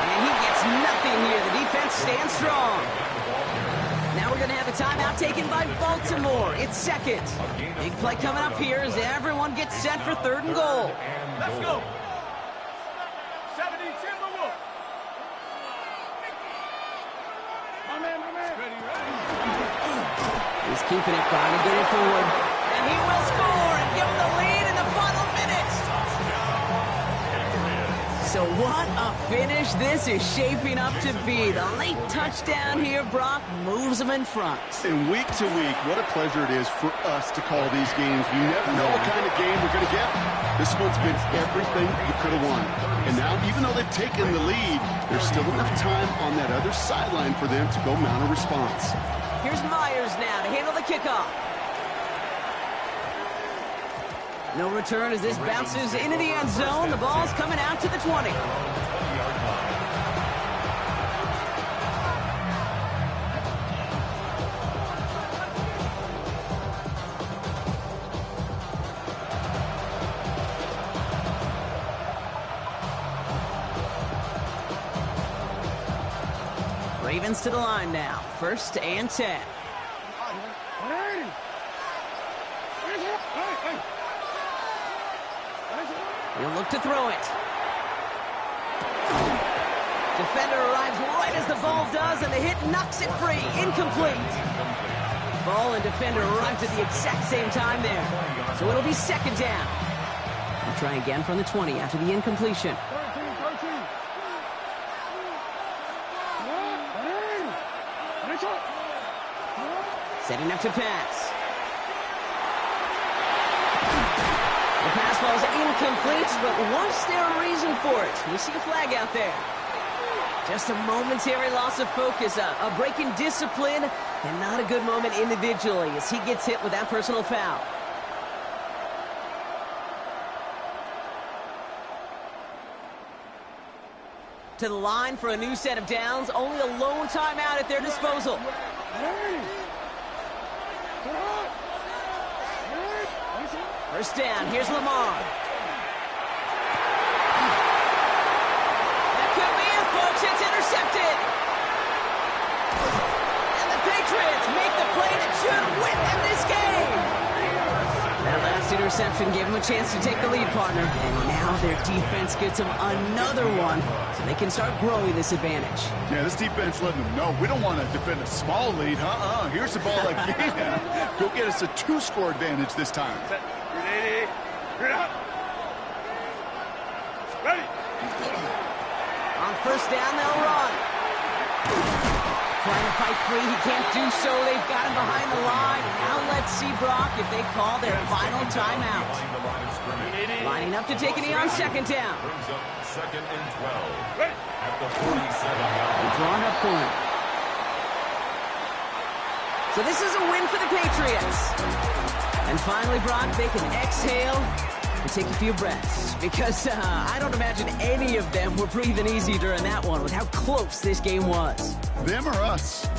And he gets nothing here. The defense stands strong. Now we're going to have a timeout taken by Baltimore. It's 2nd. Big play coming up here as everyone gets set for 3rd and goal. Let's go. 70 Timberwolves. My man. Ready. He's keeping it, trying to get it forward. And he will score and give him the lead in the final minutes. So what a finish this is shaping up to be. The late touchdown here, Brock, moves them in front. And week to week, what a pleasure it is for us to call these games. We never know what kind of game we're going to get. This one's been everything you could have won. And now, even though they've taken the lead, there's still enough time on that other sideline for them to go mount a response. Here's Myers now to handle the kickoff. No return as this bounces into the end zone. The ball's coming out to the 20. Ravens to the line now. 1st and 10. He'll look to throw it. Defender arrives right as the ball does, and the hit knocks it free. Incomplete. Ball and defender arrived at the exact same time there. So it'll be 2nd down. We'll try again from the 20 after the incompletion. Setting up to pass. falls incomplete, but was there a reason for it? We see a flag out there. Just a momentary loss of focus, a break in discipline, and not a good moment individually as he gets hit with that personal foul. To the line for a new set of downs, only a lone timeout at their disposal. First down, here's Lamar. That could be it, folks. It's intercepted. And the Patriots make the play that should win them this game. That last interception gave them a chance to take the lead, partner. And now their defense gets them another one, so they can start growing this advantage. Yeah, this defense letting them know we don't want to defend a small lead. Here's the ball again. Go get us a 2-score advantage this time. Ready? Ready. On first down, they'll run. Trying to fight free, he can't do so. They've got him behind the line. Now let's see, Brock, if they call their final timeout. Lining up to take a knee on second down. Brings up second and 12 at the 47-yard. Drawn up for him. So this is a win for the Patriots. And finally, Brock, they can exhale and take a few breaths. Because I don't imagine any of them were breathing easy during that one with how close this game was. Them or us?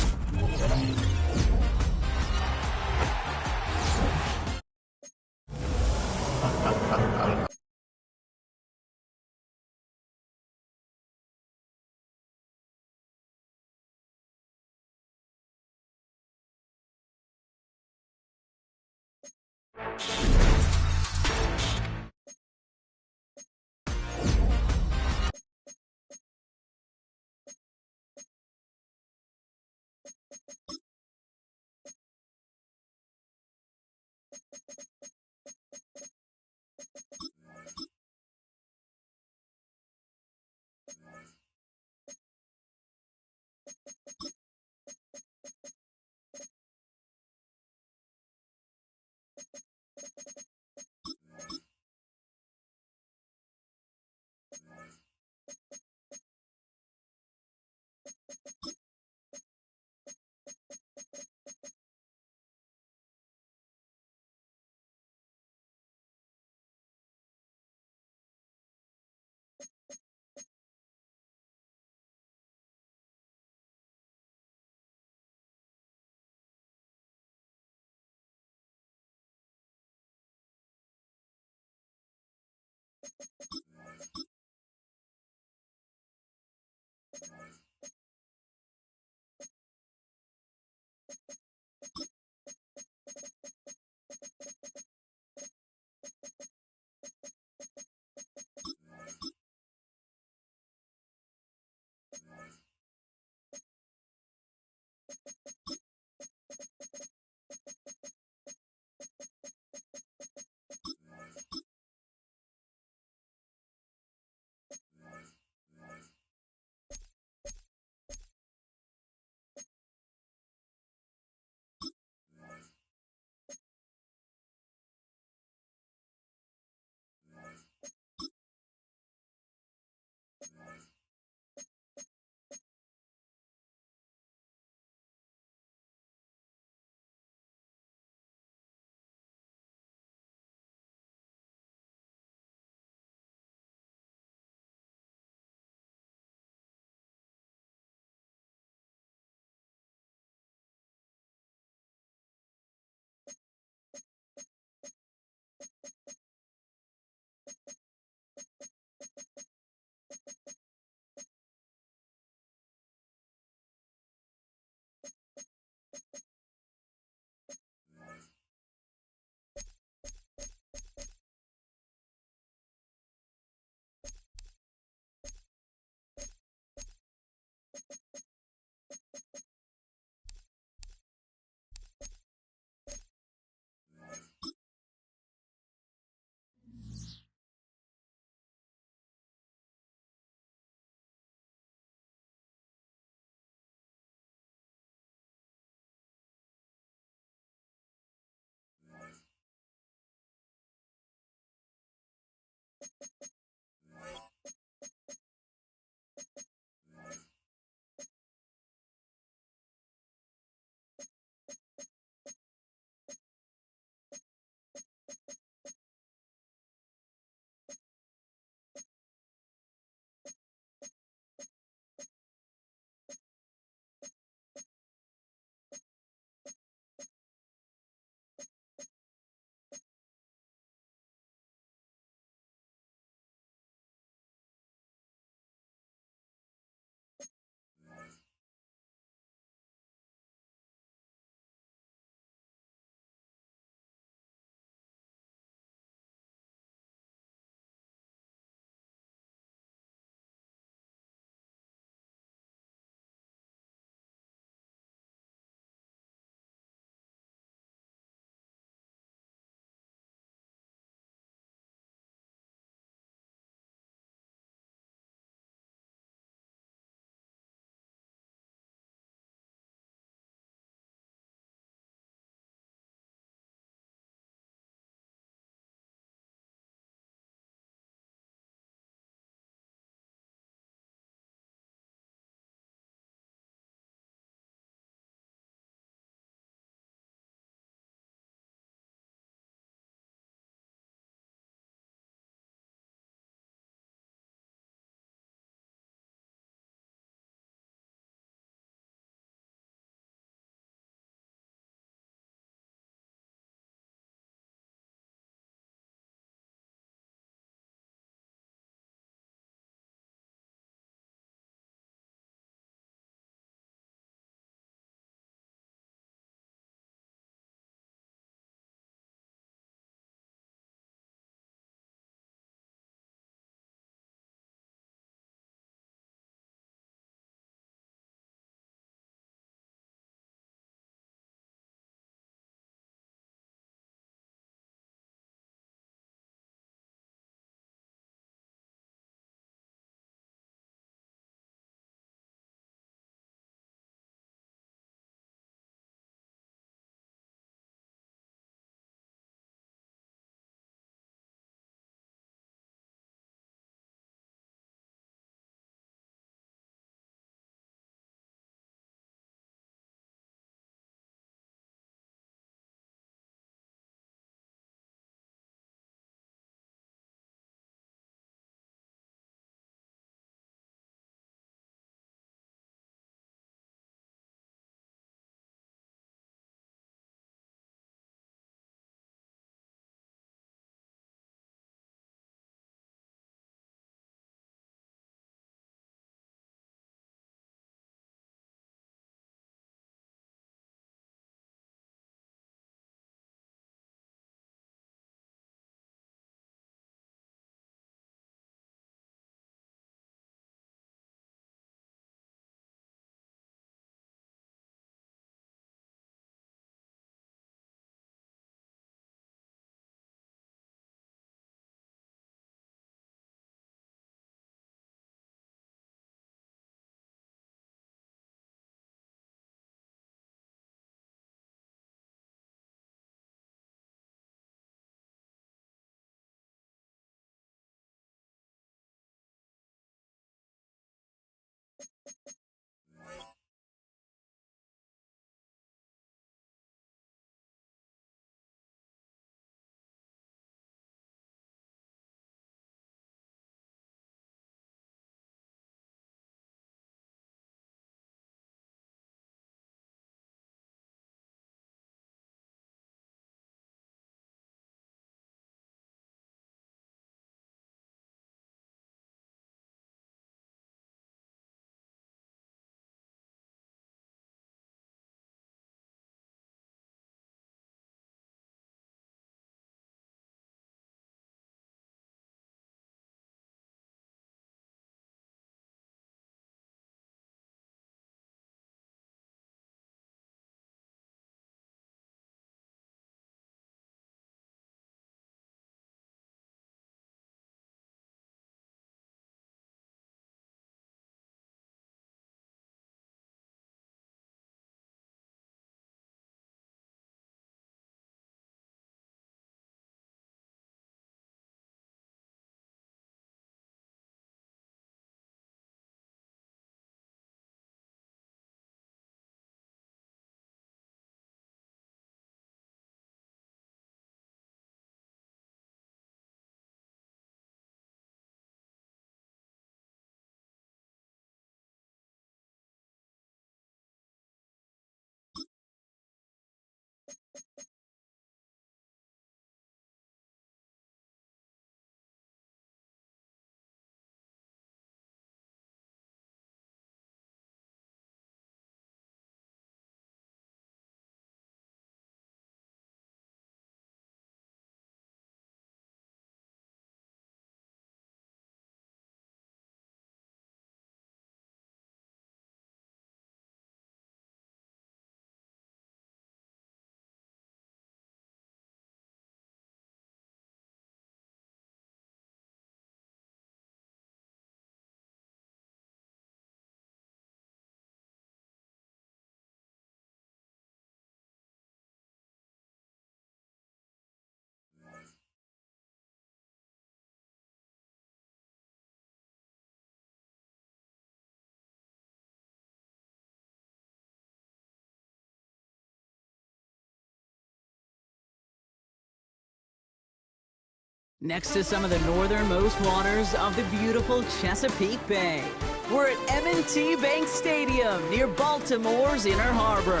Next to some of the northernmost waters of the beautiful Chesapeake Bay. We're at M&T Bank Stadium near Baltimore's Inner Harbor.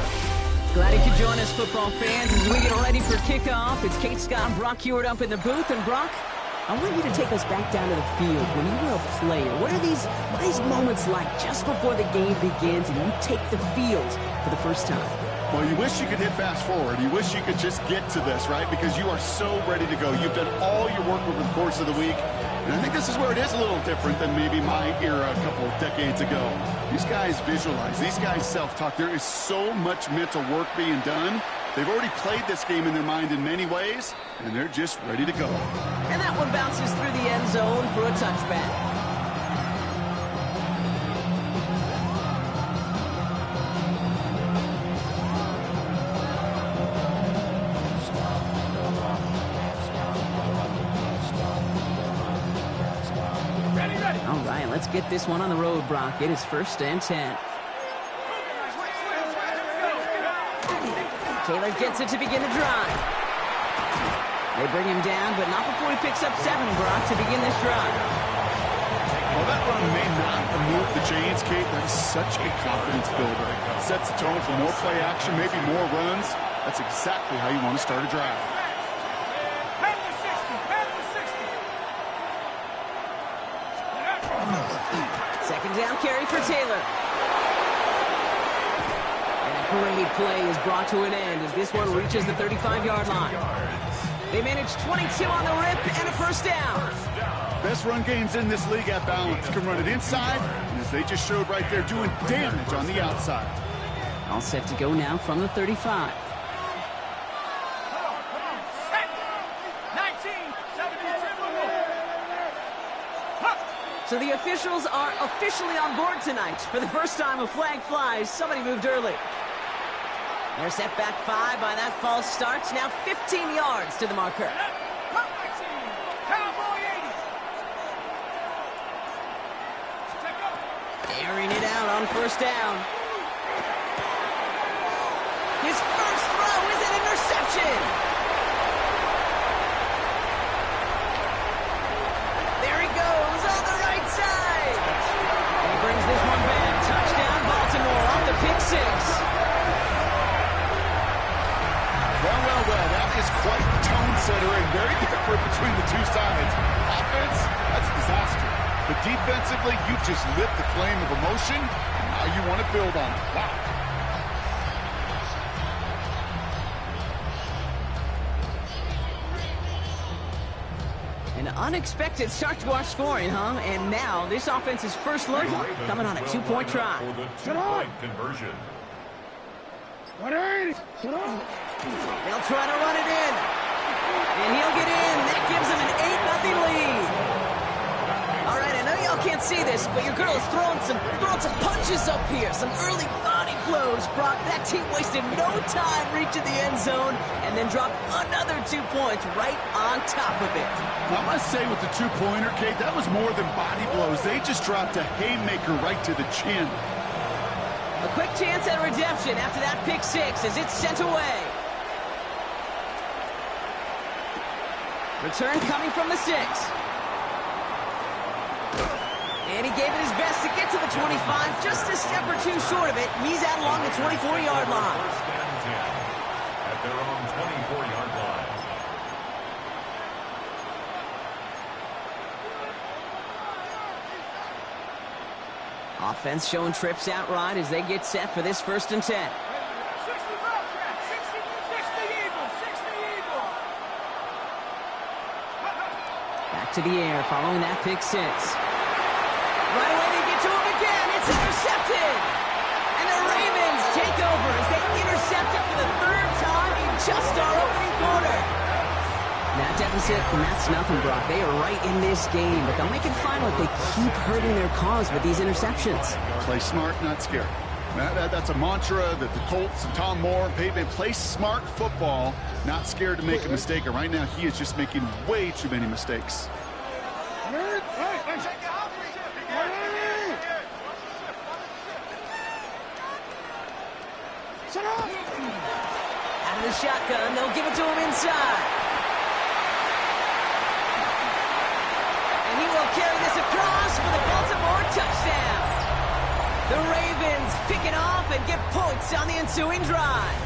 Glad you could join us, football fans, as we get ready for kickoff. It's Kate Scott and Brock Hewitt up in the booth. And Brock, I want you to take us back down to the field. When you were a player, what are these moments like just before the game begins and you take the field for the first time? Well, you wish you could hit fast forward. You wish you could just get to this, right? Because you are so ready to go. You've done all your work over the course of the week. And I think this is where it is a little different than maybe my era a couple of decades ago. These guys visualize. These guys self-talk. There is so much mental work being done. They've already played this game in their mind in many ways, and they're just ready to go. And that one bounces through the end zone for a touchback. All right, let's get this one on the road, Brock. It is 1st and 10. Taylor gets it to begin the drive. They bring him down, but not before he picks up 7, Brock, to begin this drive. Well, that run may not remove the chains, Kate. That is such a confidence builder. Sets the tone for more play action, maybe more runs. That's exactly how you want to start a drive. Second down carry for Taylor. Great play is brought to an end as this one reaches the 35-yard line. They manage 22 on the rip and a 1st down. Best run games in this league at balance. Can run it inside, and as they just showed right there, doing damage on the outside. All set to go now from the 35. So the officials are officially on board tonight. For the first time, a flag flies. Somebody moved early. They're set back 5 by that false start. Now 15 yards to the marker. Airing it out on 1st down. His first throw is an interception. There he goes on the right side. He brings this one back. Touchdown, Baltimore off the pick 6. Well, that is quite the tone setter and very different between the two sides. Offense, that's a disaster. But defensively, you've just lit the flame of emotion, and now you want to build on it. Wow. An unexpected start to our scoring, huh? And now this offense's first look coming on a 2-point try. Two-point conversion. They'll try to run it in. And he'll get in. That gives them an 8-0 lead. All right, I know y'all can't see this, but your girl is throwing some punches up here. Some early body blows. Brock, that team wasted no time reaching the end zone and then dropped another 2 points right on top of it. I must say with the 2-pointer, Kate, that was more than body blows. They just dropped a haymaker right to the chin. A quick chance at redemption after that pick 6 as it's sent away. Return coming from the 6. And he gave it his best to get to the 25, just a step or 2 short of it. He's out along the 24-yard line. 1st and 10 at their own 24-yard line. Offense showing trips out right as they get set for this 1st and 10. Back to the air following that pick 6. Right away they get to him again. It's intercepted. And the Ravens take over as they intercept it for the 3rd time in just our opening quarter. That deficit, and that's nothing, Brock. They are right in this game, but they'll make it final if they keep hurting their cause with these interceptions. Play smart, not scared. That's a mantra that the Colts and Tom Moore, Peyton, play smart football, not scared to make a mistake. And right now, he is just making way too many mistakes. Out of the shotgun, they'll give it to him inside. points on the ensuing drive.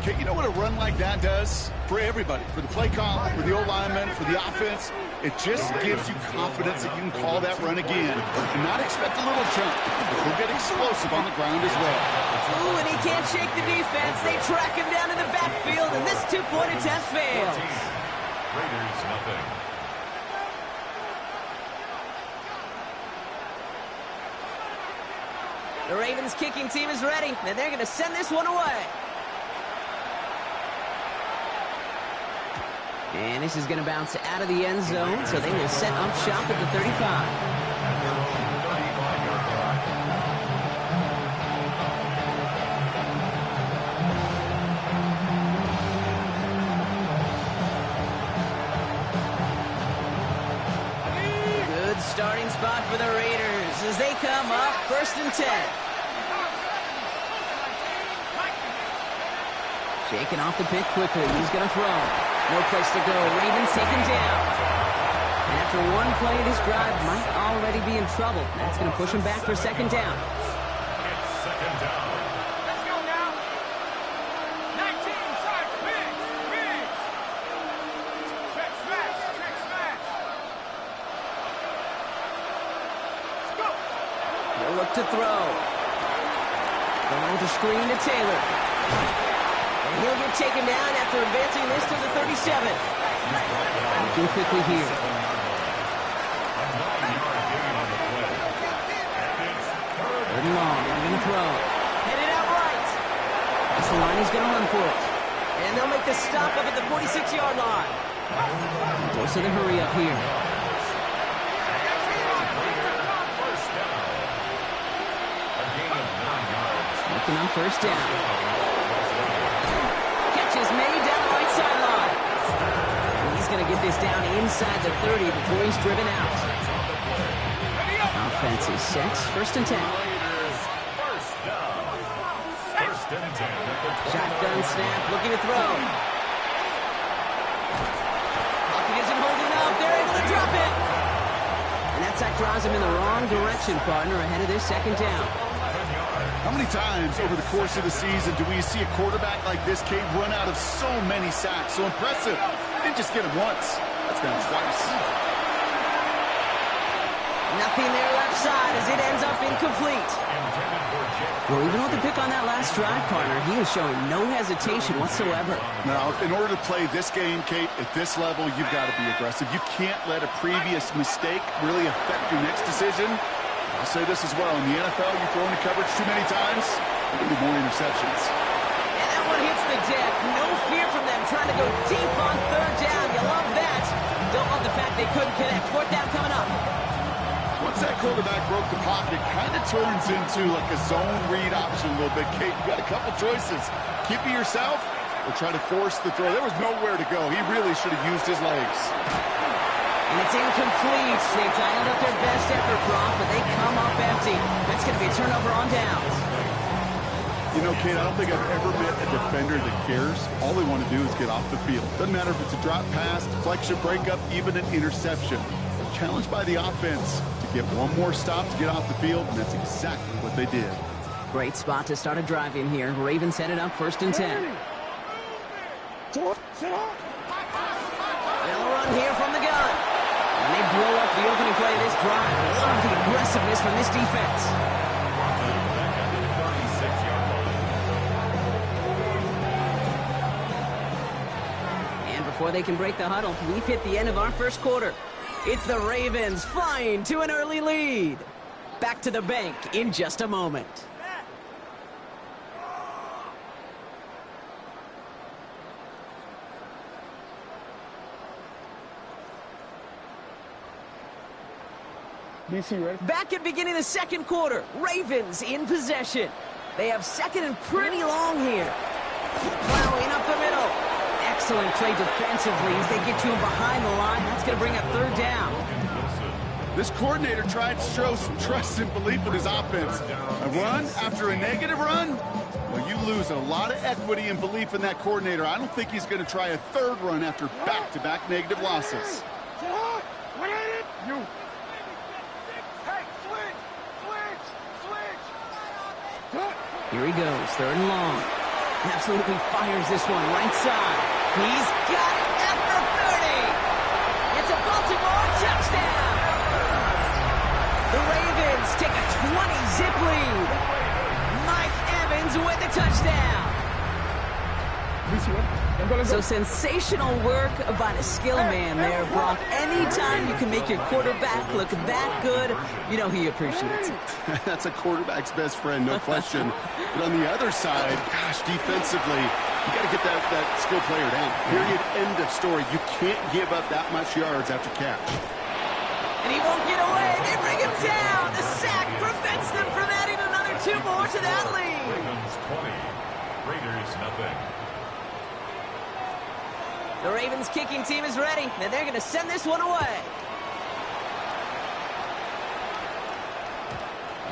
Okay, you know what a run like that does? For everybody, for the play call, for the O-lineman, for the offense, it just gives you confidence that you can call that run again and not expect a little chunk. He'll get explosive on the ground as well. Ooh, and he can't shake the defense. They track him down in the backfield, and this two-point attempt fails. Raiders nothing. The Ravens kicking team is ready, and they're going to send this one away. And this is going to bounce out of the end zone, so they will set up shop at the 35. Good starting spot for the Raiders as they come up 1st and 10. Shaking off the pick quickly. He's going to throw. No place to go. Ravens take him down. And after one play, this drive might already be in trouble. That's going to push him back for 2nd down. It's 2nd down. Let's go now. 19, side, big. Trick smash. Let's go. He'll look to throw. Going with the screen to Taylor. And he'll get taken down after advancing this to the 37. Looking quickly here. A 9-yard gain on the play. And it's 3rd and long. They're going to throw. Headed out right. That's the line. He's going to run for it. And they'll make the stop up at the 46-yard line. Dose of the hurry up here. first down. A gain of 9 yards. Looking on 1st down. Catch is made down the right sideline. He's going to get this down inside the 30 before he's driven out. Offense is set. 1st and 10. Raiders first down. 1st and 10 at the 29. Shotgun snap, looking to throw. Lucky isn't holding up. They're able to drop it. And that sack drives him in the wrong direction, partner, ahead of this 2nd down. How many times over the course of the season do we see a quarterback like this, Kate, run out of so many sacks? So impressive. Didn't just get him once. That's been twice. Nothing there left side as it ends up incomplete. Well, even with the pick on that last drive, partner, he was showing no hesitation whatsoever. Now, in order to play this game, Kate, at this level, you've got to be aggressive. You can't let a previous mistake really affect your next decision. I'll say this as well. In the NFL, you throw into coverage too many times, there'll be more interceptions. And that one hits the deck. No fear from them trying to go deep on 3rd down. You love that. Don't love the fact they couldn't connect. 4th down coming up. Once that quarterback broke the pocket, kind of turns into like a zone read option a little bit, Kate. You've got a couple choices. Keep it yourself or try to force the throw. There was nowhere to go. He really should have used his legs. And it's incomplete. They've dialed up their best effort, Brock, but they come up empty. That's going to be a turnover on downs. You know, Kate, I don't think I've ever met a defender that cares. All they want to do is get off the field. Doesn't matter if it's a drop pass, deflection, breakup, even an interception. Challenged by the offense to get one more stop to get off the field, and that's exactly what they did. Great spot to start a drive in here. Ravens headed up 1st and 10. They'll run here from the gun. And they blow up the opening play of this drive. Love the aggressiveness from this defense. And before they can break the huddle, we've hit the end of our 1st quarter. It's the Ravens flying to an early lead. Back to the bank in just a moment. DC, ready? Back at beginning of the 2nd quarter, Ravens in possession. They have 2nd and pretty long here. Plowing up the middle. Excellent play defensively as they get to him behind the line. That's going to bring up 3rd down. This coordinator tried to show some trust and belief in his offense. A run after a negative run? Well, you lose a lot of equity and belief in that coordinator. I don't think he's going to try a 3rd run after back-to-back negative losses. You. Hey, switch! Here he goes, 3rd and long. Absolutely fires this one, right side. He's got it at the 30. It's a Baltimore touchdown. The Ravens take a 20-zip lead. Mike Evans with the touchdown. So sensational work by the skill man there, Brock. Anytime you can make your quarterback look that good, you know he appreciates it. That's a quarterback's best friend, no question. But on the other side, gosh, defensively, you got to get that skill player down. Period, end of story. You can't give up that much yards after catch. And he won't get away. They bring him down. The sack prevents them from adding another 2 more to that lead. Ravens 20, Raiders nothing. The Ravens kicking team is ready, and they're going to send this one away.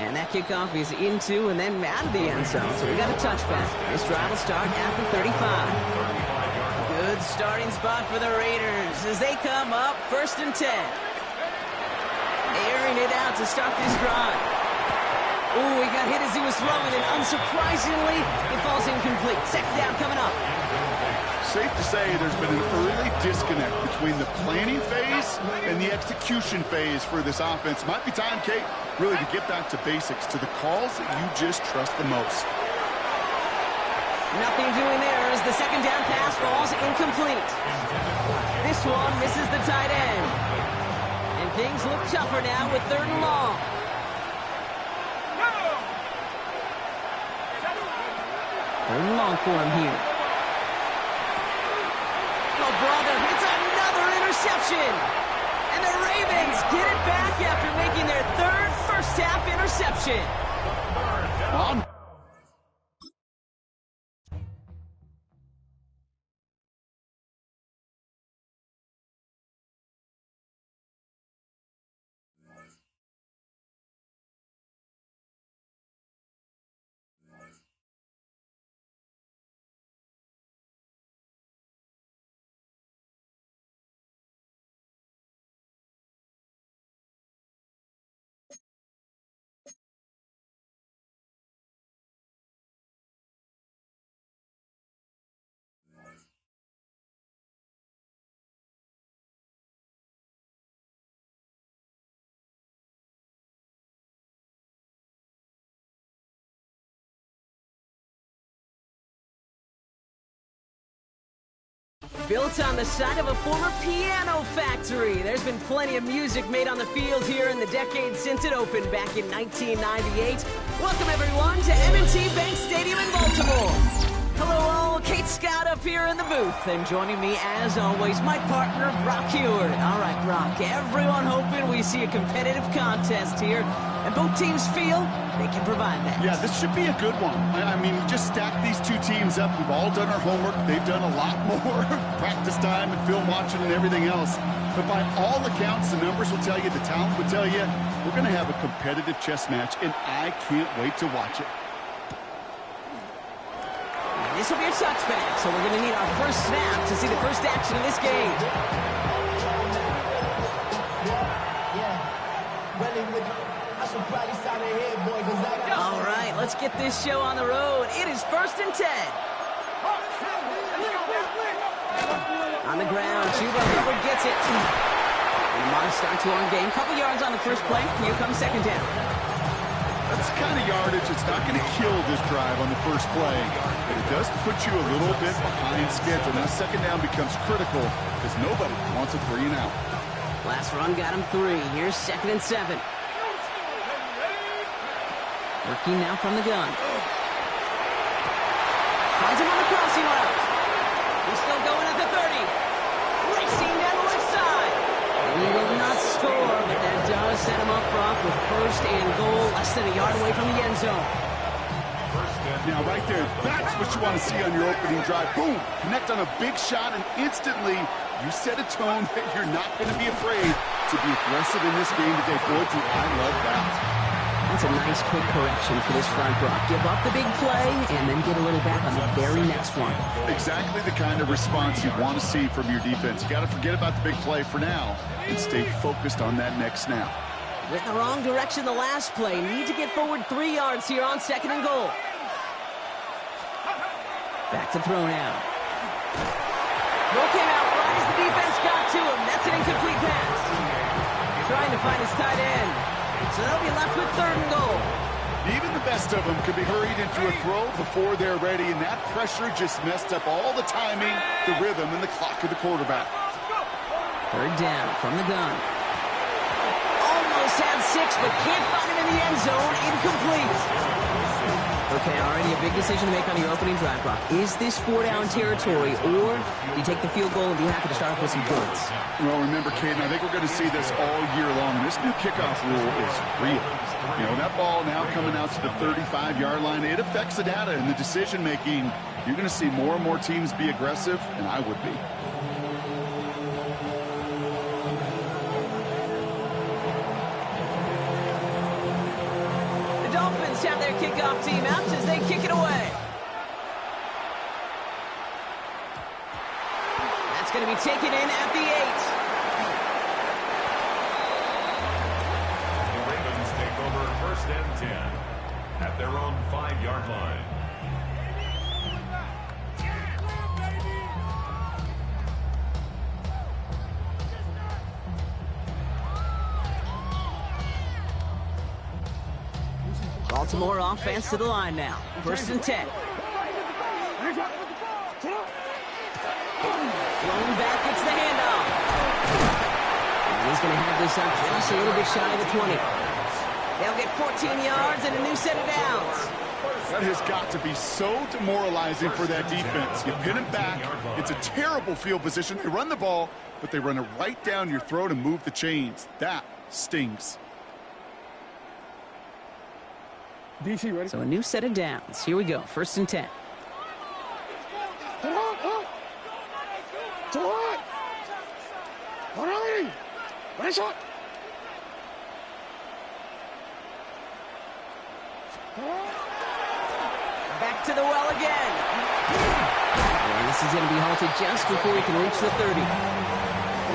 And that kickoff is into and then out of the end zone, so we got a touchback. This drive will start after 35. Good starting spot for the Raiders as they come up 1st and 10. Airing it out to start this drive. Ooh, he got hit as he was throwing, and unsurprisingly, it falls incomplete. 2nd down coming up. Safe to say there's been an early disconnect between the planning phase and the execution phase for this offense. Might be time, Kate, really to get back to basics, to the calls that you just trust the most. Nothing doing there as the 2nd down pass falls incomplete. This one misses the tight end. And things look tougher now with 3rd and long. 3rd and long for him here. Oh, brother, it's another interception. And the Ravens get it back after making their 3rd first-half interception. On. Built on the side of a former piano factory, there's been plenty of music made on the field here in the decade since it opened back in 1998. Welcome, everyone, to M&T Bank Stadium in Baltimore. Hello, all. Kate Scott up here in the booth. And joining me, as always, my partner, Brock Heward. All right, Brock, everyone hoping we see a competitive contest here. And both teams feel they can provide that. Yeah, this should be a good one. I mean, just stack these 2 teams up. We've all done our homework. They've done a lot more practice time and film watching and everything else. But by all accounts, the numbers will tell you, the talent will tell you, we're going to have a competitive chess match, and I can't wait to watch it. This will be a touchback, so we're going to need our first snap to see the first action of this game. All right, let's get this show on the road. It is 1st and 10. On the ground, Chuba Hubbard gets it. And a modest start to our game. Couple yards on the first play. Here comes 2nd down. That's the kind of yardage it's not going to kill this drive on the first play, but it does put you a little bit behind schedule. Now 2nd down becomes critical because nobody wants a 3 and out. Last run got him 3. Here's 2nd and 7. Working now from the gun. Finds him on the crossing route. He's still going at the 30. Racing down the left side. And he will not score, but that does set him up, Brock, with 1st and goal, less than a yard away from the end zone. Now, right there, that's what you want to see on your opening drive. Boom! Connect on a big shot, and instantly you set a tone that you're not going to be afraid to be aggressive in this game today. Boy, do I love that. That's a nice quick correction for this front, Brock. Give up the big play and then get a little back on the very next one. Exactly the kind of response you want to see from your defense. You got to forget about the big play for now and stay focused on that next snap. With the wrong direction the last play. Need to get forward 3 yards here on 2nd and goal. Back to throw now. Throw came out right as the defense got to him. That's an incomplete pass. Trying to find his tight end. So they'll be left with 3rd and goal. Even the best of them could be hurried into a throw before they're ready, and that pressure just messed up all the timing, the rhythm, and the clock of the quarterback. 3rd down from the gun. Almost had 6, but can't find him in the end zone. Incomplete. Okay, already a big decision to make on your opening drive, Brock. Is this 4-down territory, or do you take the field goal and be happy to start off with some points? Well, remember, Caden, I think we're going to see this all year long. This new kickoff rule is real. You know, that ball now coming out to the 35-yard line, it affects the data and the decision-making. You're going to see more and more teams be aggressive, and I would be. The Dolphins have their kickoff team out as they kick it away. That's going to be taken in at the 8. First and 10 at their own 5-yard line. Baltimore offense to the line now. 1st and 10. Thrown back, gets the handoff. And he's going to have this up just a little bit shy of the 20. They'll get 14 yards and a new set of downs. That has got to be so demoralizing for that defense. You pin it back. It's a terrible field position. They run the ball, but they run it right down your throat and move the chains. That stings. DC, ready? So a new set of downs. Here we go. 1st and 10. Back to the well again. And this is going to be halted just before he can reach the 30.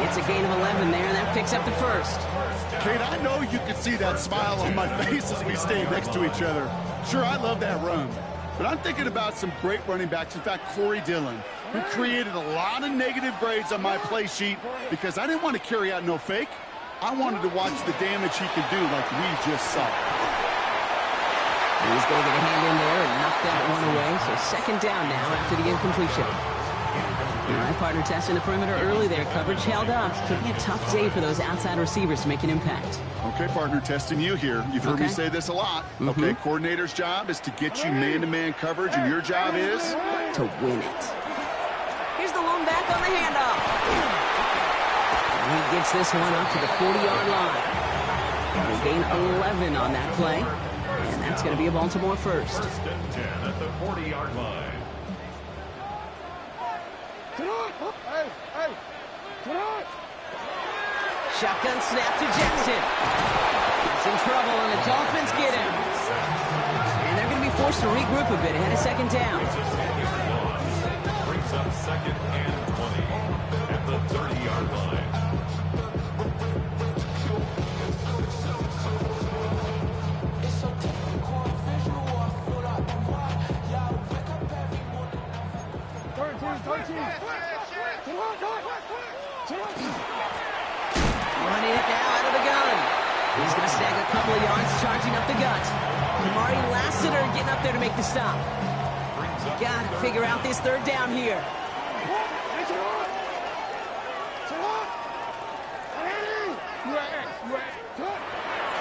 It's a gain of 11 there, and that picks up the 1st. Kate, I know you could see that smile on my face as we stayed next to each other. Sure, I love that run. But I'm thinking about some great running backs. In fact, Corey Dillon, who created a lot of negative grades on my play sheet because I didn't want to carry out no fake. I wanted to watch the damage he could do like we just saw. He's going to get a hand in there and knock that one away. So 2nd down now after the incompletion. All right, partner testing the perimeter early there. Coverage held up. Could be a tough day for those outside receivers to make an impact. Okay, partner, testing you here. You've heard me say this a lot. Okay, coordinator's job is to get you man-to-man coverage, and your job is? To win it. Here's the lone back on the handoff. And he gets this one up to the 40-yard line. They gain 11 on that play. And that's going to be a Baltimore 1st. 1st and 10 at the 40-yard line. Shotgun snap to Jackson. He's in trouble, and the Dolphins get him. And they're going to be forced to regroup a bit ahead of 2nd down. Brings up 2nd and 20 at the 30-yard line. Running it now out of the gun. He's going to snag a couple of yards, charging up the gut. Kamari Lassiter getting up there to make the stop. Got to figure out this 3rd down here.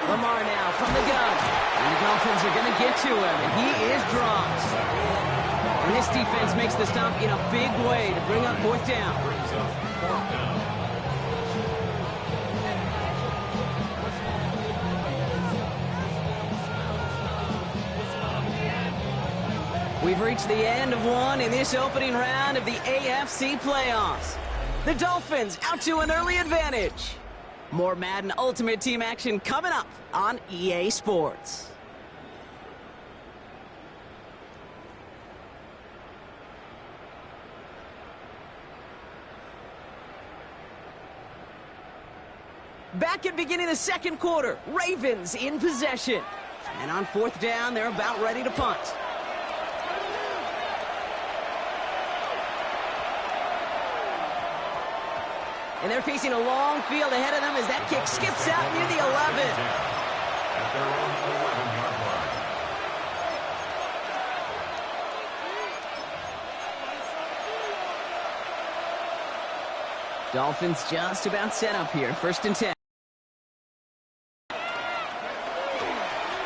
Lamar now from the gun. And the Dolphins are going to get to him, and he is dropped. And this defense makes the stop in a big way to bring up 4th down. We've reached the end of one in this opening round of the AFC playoffs. The Dolphins out to an early advantage. More Madden Ultimate Team action coming up on EA Sports. Back at beginning of the 2nd quarter, Ravens in possession. And on 4th down, they're about ready to punt. And they're facing a long field ahead of them as that kick skips out near the 11. At their own 11-yard line. Dolphins just about set up here. 1st and 10.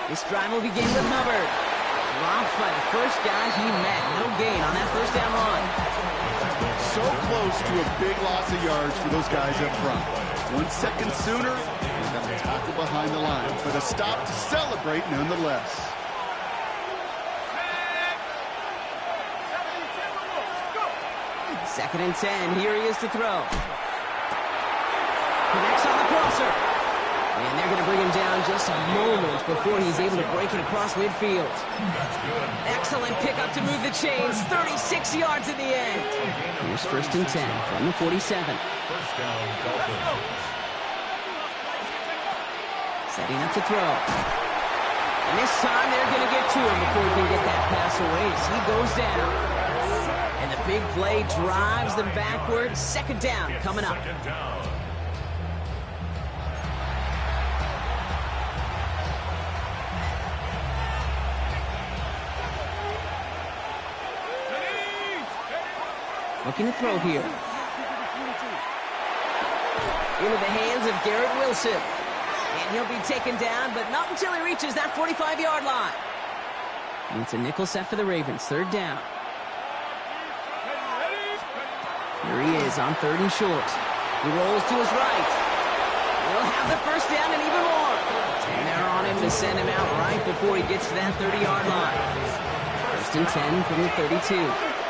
This drive will begin with Hubbard. Dropped by the first guy he met. No gain on that first down run. So close to a big loss of yards for those guys up front. 1 second sooner, they got a tackle behind the line, but a stop to celebrate nonetheless. Second and 10. Here he is to throw. Connects on the crosser. And they're going to bring him down just a moment before he's able to break it across midfield. Excellent pickup to move the chains. 36 yards in the end. Here's 1st and 10 from the 47. First down, Dolphins. Setting up to throw. And this time they're going to get to him before he can get that pass away as he goes down. And the big play drives them backwards. 2nd down coming up. Second down. Looking to throw here. Into the hands of Garrett Wilson. And he'll be taken down, but not until he reaches that 45-yard line. It's a nickel set for the Ravens. 3rd down. Here he is on 3rd and short. He rolls to his right. He'll have the first down and even more. And they're on him to send him out right before he gets to that 30-yard line. 1st and 10 from the 32.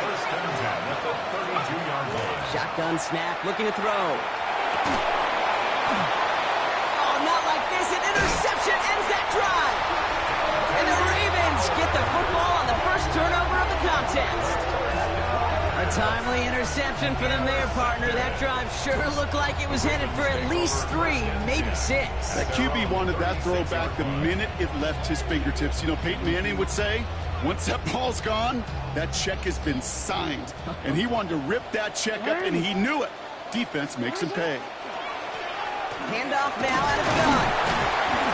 First and 10 at the 32-yard line. Shotgun snap, looking to throw. Oh, not like this. An interception ends that drive. And the Ravens get the football on the first turnover of the contest. A timely interception for them there, partner. That drive sure looked like it was headed for at least 3, maybe 6. That QB wanted that throw back the minute it left his fingertips. You know, Peyton Manning would say, once that ball's gone, that check has been signed. And he wanted to rip that check up, and he knew it. Defense makes him pay. Handoff now out of the gun.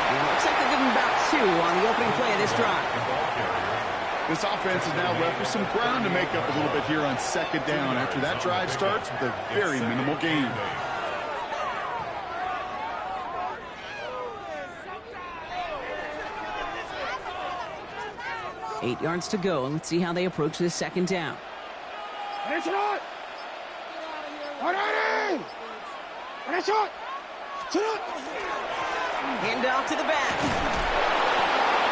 It looks like they're giving about 2 on the opening play of this drive. This offense is now left with some ground to make up a little bit here on 2nd down after that drive starts with a very minimal gain. Eight yards to go, and let's see how they approach this 2nd down. Hand off to the back.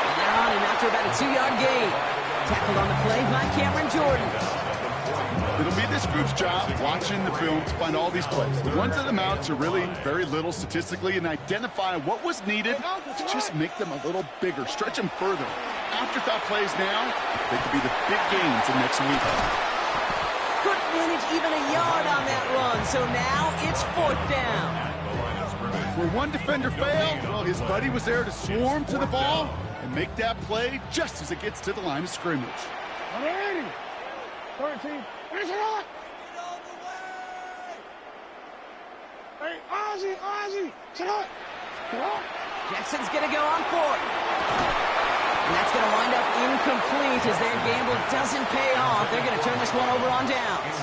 And they're on him after about a 2-yard gain. Tackled on the play by Cameron Jordan. It'll be this group's job watching the film to find all these plays. The ones that amount to really very little statistically and identify what was needed to just make them a little bigger, stretch them further. Afterthought plays now, they could be the big gains in next week. Couldn't manage even a yard on that run, so now it's 4th down. Where one defender failed, well, his buddy was there to swarm to the ball and make that play just as it gets to the line of scrimmage. 13. Finish it up. Hey, Ozzy, sit up. Jackson's going to go on 4th. And that's going to wind up incomplete as their gamble doesn't pay off. They're going to turn this one over on downs.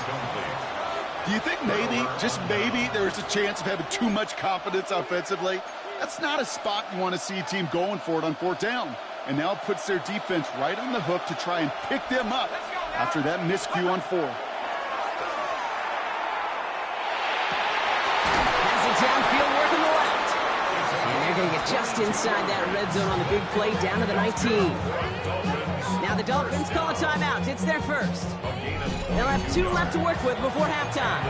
Do you think maybe, just maybe, there's a chance of having too much confidence offensively? That's not a spot you want to see a team going for it on 4th down. And now it puts their defense right on the hook to try and pick them up after that miscue on 4th. Has it downfield working the left. And they're going to get just inside that red zone on the big play down to the 19. Now the Dolphins call a timeout. It's their first. They'll have 2 left to work with before halftime.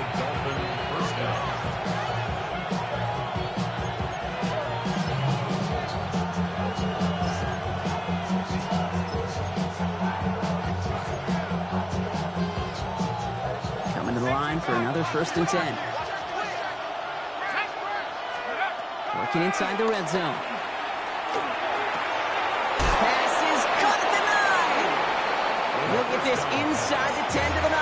Coming to the line for another 1st and 10. Working inside the red zone. Pass is cut at the 9. He'll get this inside the 10 to the 9.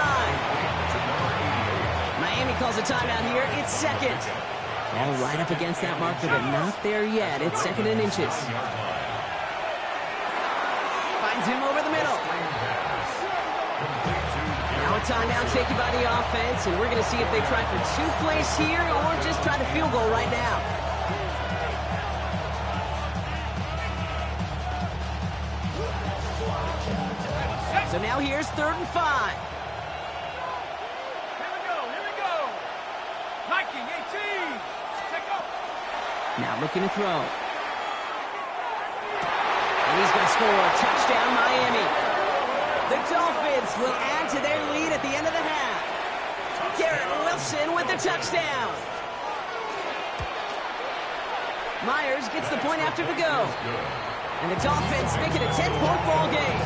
Miami calls a timeout here. It's second. All right up against that marker, but not there yet. It's second and inches. Finds him over the middle. Now a timeout taken by the offense, and we're going to see if they try for 2 plays here or just try the field goal right now. So now here's 3rd and 5. Here we go. Nike 18. Take off. Now looking to throw. And he's going to score a touchdown, Miami. The Dolphins will add to their lead at the end of the half. Garrett Wilson with the touchdown. Myers gets the point after the go. And the Dolphins make it a 10-point ball game.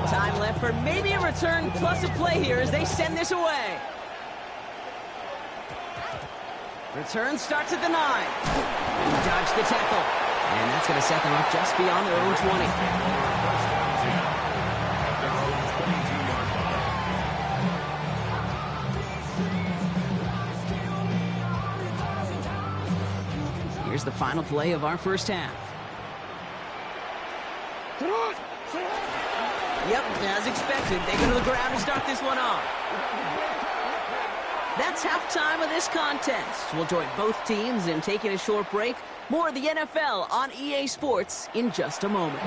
Time left for maybe a return plus a play here as they send this away. Return starts at the 9. Dodge the tackle. And that's going to set them up just beyond their own 20. Here's the final play of our first half. Yep, as expected, they go to the ground to start this one off. That's halftime of this contest. We'll join both teams in taking a short break. More of the NFL on EA Sports in just a moment.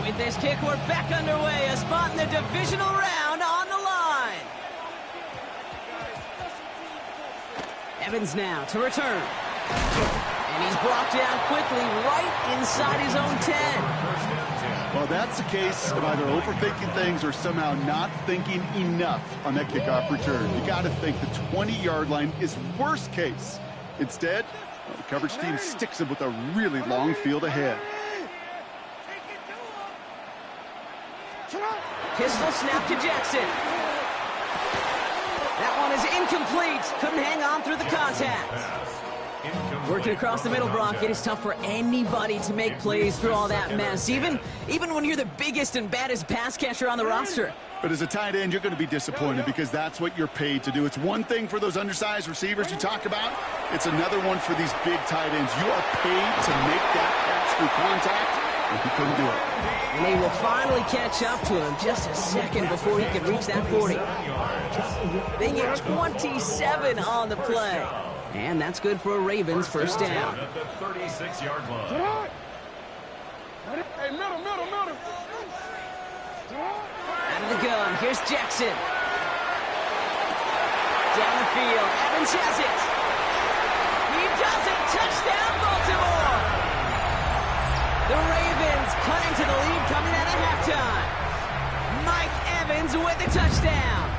With this kick, we're back underway. A spot in the divisional round on the line. Evans now to return. And he's brought down quickly right inside his own 10. Well, that's the case of either overthinking things or somehow not thinking enough on that kickoff return. You got to think the 20-yard line is worst case. Instead, the coverage team sticks him with a really long field ahead. Pistol snap to Jackson. That one is incomplete. Couldn't hang on through the contact. Working across the middle, Brock, it is tough for anybody to make plays through all that mess, even when you're the biggest and baddest pass catcher on the roster. But as a tight end, you're going to be disappointed because that's what you're paid to do. It's one thing for those undersized receivers you talk about. It's another one for these big tight ends. You are paid to make that catch through contact, and he couldn't do it. And they will finally catch up to him just a second before he can reach that 40. They get 27 on the play. And that's good for a Ravens first down. At the 36-yard line. Hey, middle. Out of the gun, here's Jackson. Down the field, Evans has it. He does it, touchdown Baltimore! The Ravens cutting to the lead coming out of halftime. Mike Evans with the touchdown.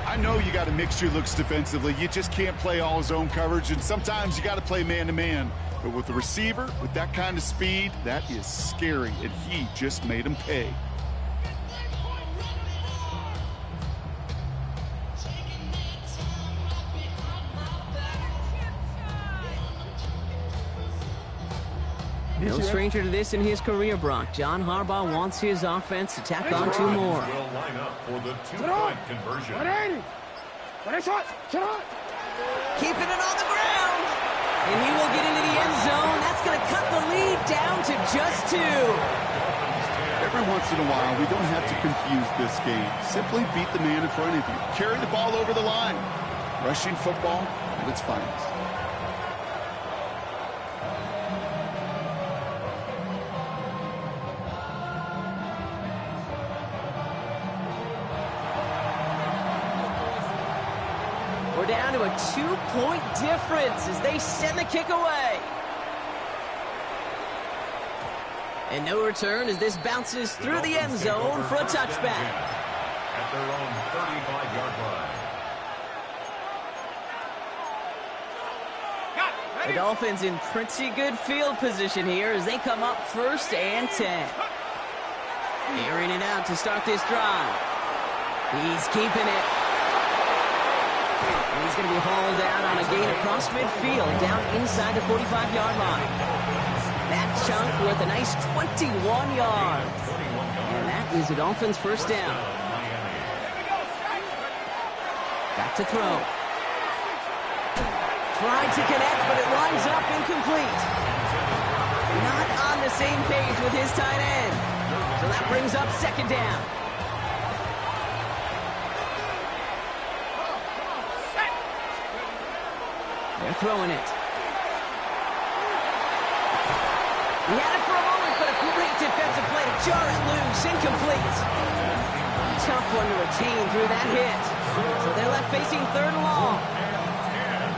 I know you got a mixture looks defensively. You just can't play all zone coverage, and sometimes you got to play man-to-man. But with the receiver, with that kind of speed, that is scary, and he just made him pay. No stranger to this in his career, Brock. John Harbaugh wants his offense to tack on 2 more. Will line up for the 2-point conversion. Keeping it on the ground. And he will get into the end zone. That's going to cut the lead down to just 2. Every once in a while, we don't have to confuse this game. Simply beat the man in front of you. Carry the ball over the line. Rushing football at its finest. Down to a 2-point difference as they send the kick away. And no return as this bounces through the end zone for a touchback. At their own 35-yard line. The Dolphins in pretty good field position here as they come up 1st and 10. Airing it out to start this drive. He's keeping it. And he's going to be hauled out on a gain across midfield down inside the 45-yard line. That chunk worth a nice 21 yards. And that is the Dolphins' first down. Back to throw. Tried to connect, but it lines up incomplete. Not on the same page with his tight end. So that brings up 2nd down. They're throwing it. He had it for a moment, but a great defensive play to jar it loose. Incomplete. Tough one to retain through that hit. So they're left facing 3rd and long.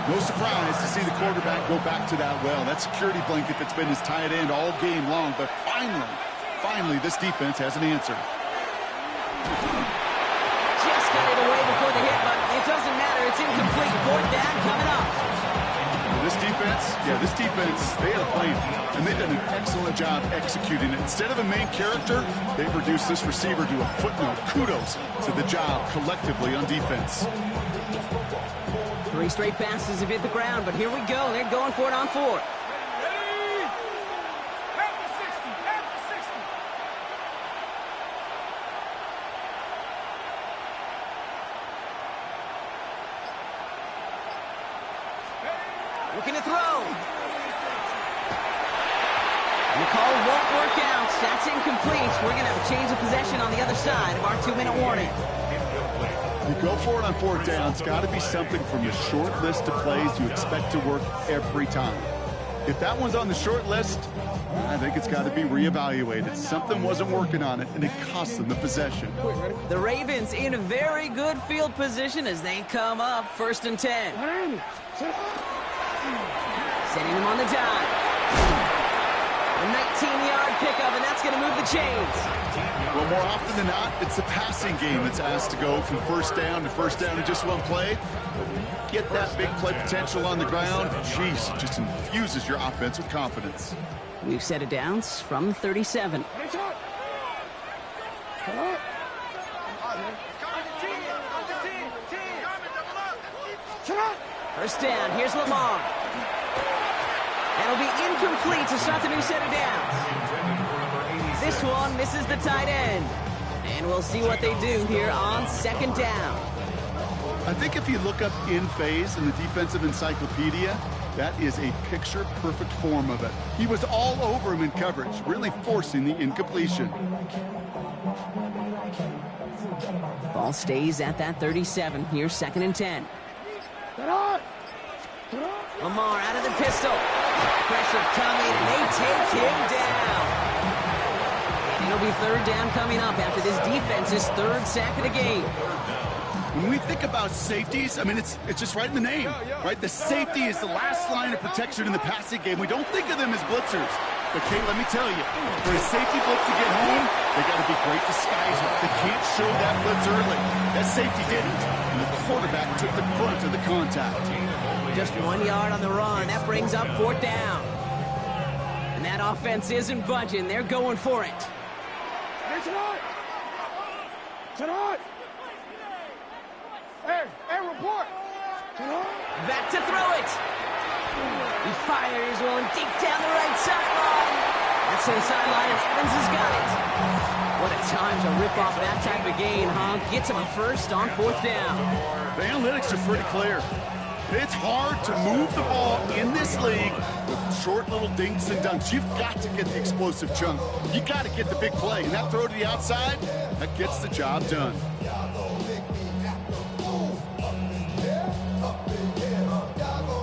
No surprise to see the quarterback go back to that well. That security blanket that's been his tight end all game long. But finally, this defense has an answer. Just got it away before the hit, but it doesn't matter. It's incomplete. 4th down coming up. This defense, they had a plan, and they've done an excellent job executing it. Instead of a main character, they've reduced this receiver to a footnote. Kudos to the job collectively on defense. 3 straight passes have hit the ground, but here we go. They're going for it on 4th. Looking to throw. And the call won't work out. That's incomplete. We're going to have a change of possession on the other side of our 2-minute warning. You go for it on 4th down. It's got to be something from the short list of plays you expect to work every time. If that one's on the short list, I think it's got to be reevaluated. Something wasn't working on it, and it cost them the possession. The Ravens in a very good field position as they come up 1st and 10. Setting them on the dive. A 19-yard pickup, and that's going to move the chains. Well, more often than not, it's the passing game that's asked to go from 1st down to 1st down in just one play. But when you get that big play potential on the ground, geez, it just infuses your offense with confidence. We've set it down from 37. First down, here's Lamar. That'll be incomplete to start the new set of downs. This one misses the tight end. And we'll see what they do here on 2nd down. I think if you look up in phase in the defensive encyclopedia, that is a picture-perfect form of it. He was all over him in coverage, really forcing the incompletion. Ball stays at that 37. Here's 2nd and 10. Lamar out of the pistol. Pressure coming, and they take him down. And it'll be 3rd down coming up after this defense's 3rd sack of the game. When we think about safeties, I mean, it's just right in the name, right? The safety is the last line of protection in the passing game. We don't think of them as blitzers. But, Kate, let me tell you, for a safety blitz to get home, they got to be great disguisers. They can't show that blitz early. That safety didn't, and the quarterback took the brunt of the contact. Just 1 yard on the run. That brings up 4th down. And that offense isn't budging. They're going for it. Hey, report. Back to throw it. He fires one deep down the right sideline. That's to the sideline, and Evans has got it. What a time to rip off that type of gain, huh? Gets him a first on 4th down. The analytics are pretty clear. It's hard to move the ball in this league with short little dinks and dunks. You've got to get the explosive chunk. You got to get the big play. And that throw to the outside, that gets the job done.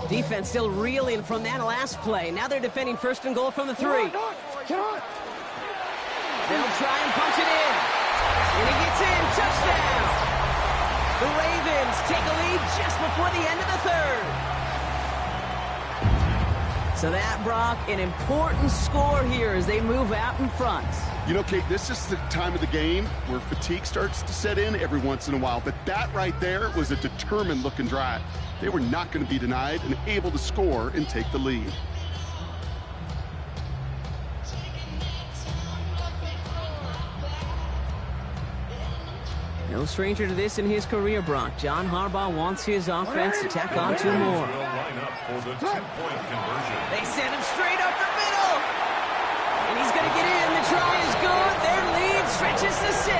Defense still reeling from that last play. Now they're defending 1st and goal from the 3. They'll try and punch it in. And he gets in. Touchdown. The Ravens take a lead just before the end of the 3rd. So that, Brock, an important score here as they move out in front. You know, Kate, this is the time of the game where fatigue starts to set in every once in a while. But that right there was a determined-looking drive. They were not going to be denied and able to score and take the lead. No stranger to this in his career, Brock. John Harbaugh wants his offense to tack on 2 more. They send him straight up the middle. And he's going to get in. The try is good. Their lead stretches to 6.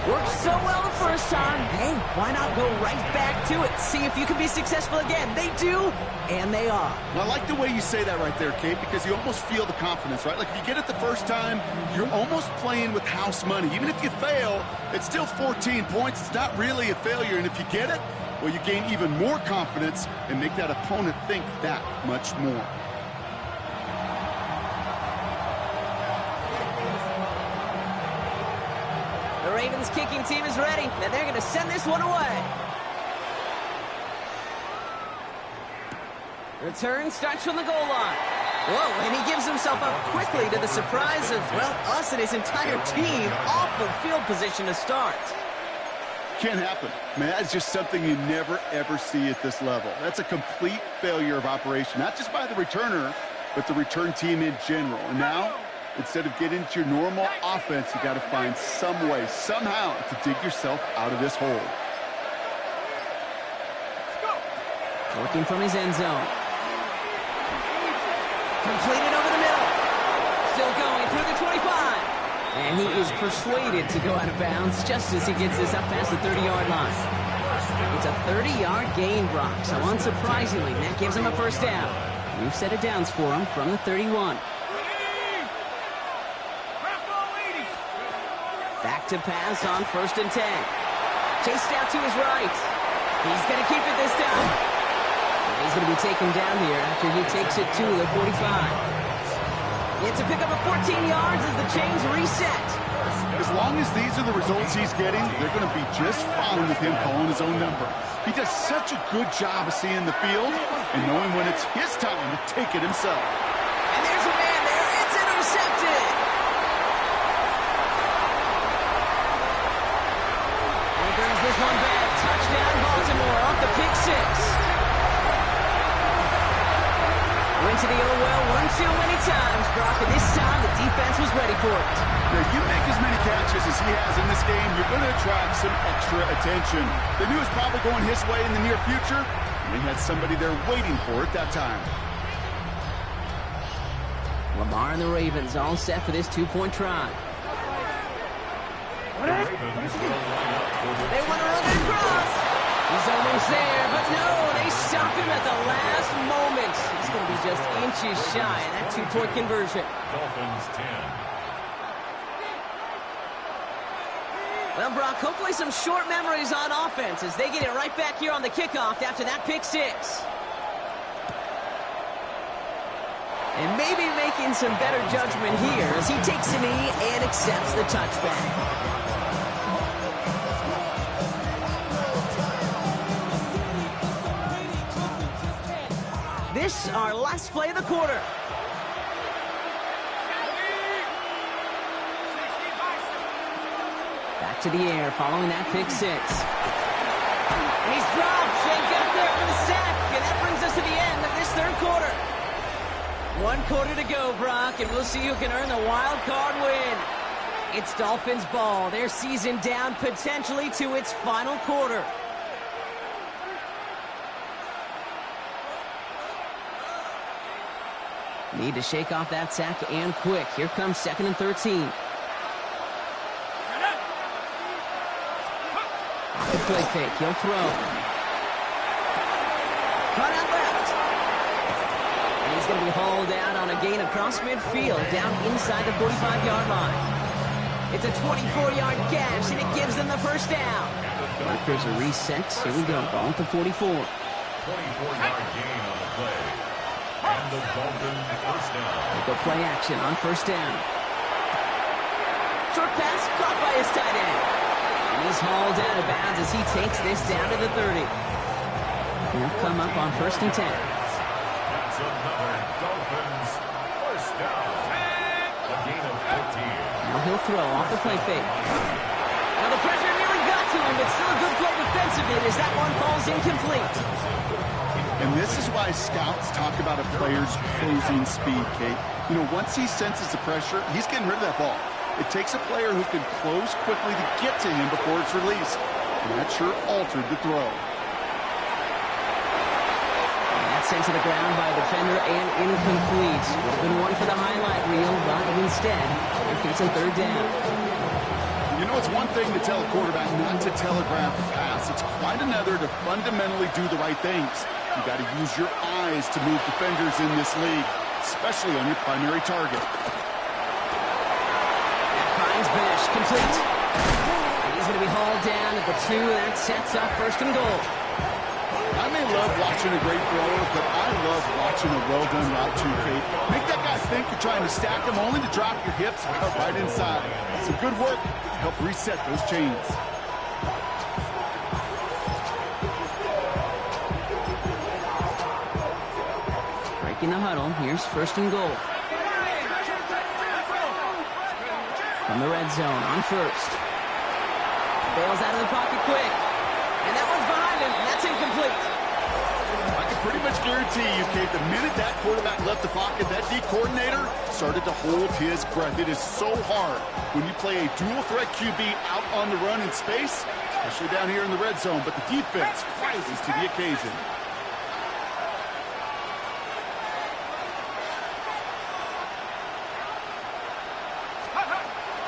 Worked so well the first time. Hey, why not go right back to it? See if you can be successful again. They do, and they are. Well, I like the way you say that right there, Kate, because you almost feel the confidence, right? Like if you get it the first time, you're almost playing with house money. Even if you fail, it's still 14 points. It's not really a failure. And if you get it, well, you gain even more confidence and make that opponent think that much more. The Ravens kicking team is ready, and they're going to send this one away. Return starts from the goal line. Whoa, and he gives himself up quickly to the surprise of, well, us and his entire team. Awful field position to start. Can't happen. Man, that's just something you never, ever see at this level. That's a complete failure of operation, not just by the returner, but the return team in general. And now, instead of getting into your normal offense, you got to find some way, somehow, to dig yourself out of this hole. Working from his end zone. Completed over the middle. Still going through the 25. And he is persuaded to go out of bounds just as he gets this up past the 30-yard line. It's a 30-yard gain, Brock, so unsurprisingly, that gives him a first down. New set of downs for him from the 31. Back to pass on 1st and 10. Chased out to his right. He's going to keep it this time. And he's going to be taken down here after he takes it to the 45. It's a pickup of 14 yards as the chains reset. As long as these are the results he's getting, they're going to be just fine with him calling his own number. He does such a good job of seeing the field and knowing when it's his time to take it himself. And there's a man there. It's intercepted. And he brings this one back. Touchdown, Baltimore off the pick 6. Went to the oh well one too many times, Brock, and this time the defense was ready for it. Now, you make as many catches as he has in this game, you're going to attract some extra attention. They knew it was probably going his way in the near future, and they had somebody there waiting for it that time. Lamar and the Ravens all set for this 2-point try. They want to run it across. He's almost there, but no, they stop him at the last moment. He's going to be just inches shy of that 2-point conversion. Dolphins 10. Well, Brock, hopefully some short memories on offense as they get it right back here on the kickoff after that pick 6. And maybe making some better judgment here as he takes a knee and accepts the touchback. This, our last play of the quarter. Back to the air following that pick 6. And he's dropped and got there for the sack. And that brings us to the end of this 3rd quarter. 1 quarter to go, Brock, and we'll see who can earn the wild card win. It's Dolphins ball. Their season down potentially to its final quarter. Need to shake off that sack and quick. Here comes 2nd and 13. Off the play fake. He'll throw. Cut out left. And he's going to be hauled out on a gain across midfield down inside the 45-yard line. It's a 24-yard gash, and it gives them the first down. Markers are reset. Here we go. Ball at the 44. 24-yard gain on the play. And the Dolphins first down. They go play action on 1st down. Short pass caught by his tight end. And he's hauled out of bounds as he takes this down to the 30. He'll come up on 1st and 10. It's another Dolphins first down. A gain of 14. Now he'll throw off the play fake. Now the pressure nearly got to him, but still a good play defensively as that one falls incomplete. And this is why scouts talk about a player's closing speed, Kate. You know, once he senses the pressure, he's getting rid of that ball. It takes a player who can close quickly to get to him before it's released. And that sure altered the throw. And that's sent to the ground by a defender and incomplete. Would have been one for the highlight reel, but instead, they're facing third down. You know, it's one thing to tell a quarterback not to telegraph a pass. It's quite another to fundamentally do the right things. You got to use your eyes to move defenders in this league, especially on your primary target. That finds Bash, complete. And he's going to be hauled down at the 2, and that sets up first and goal. I may love watching a great thrower, but I love watching a well-done route too, Kate. Make that guy think you're trying to stack him only to drop your hips and cut right inside. Some good work to help reset those chains. In the huddle, here's first and goal. From the red zone, on first. Bails out of the pocket quick. And that one's behind him, and that's incomplete. I can pretty much guarantee you, Kate, the minute that quarterback left the pocket, that D coordinator started to hold his breath. It is so hard when you play a dual-threat QB out on the run in space, especially down here in the red zone, but the defense rises to the occasion.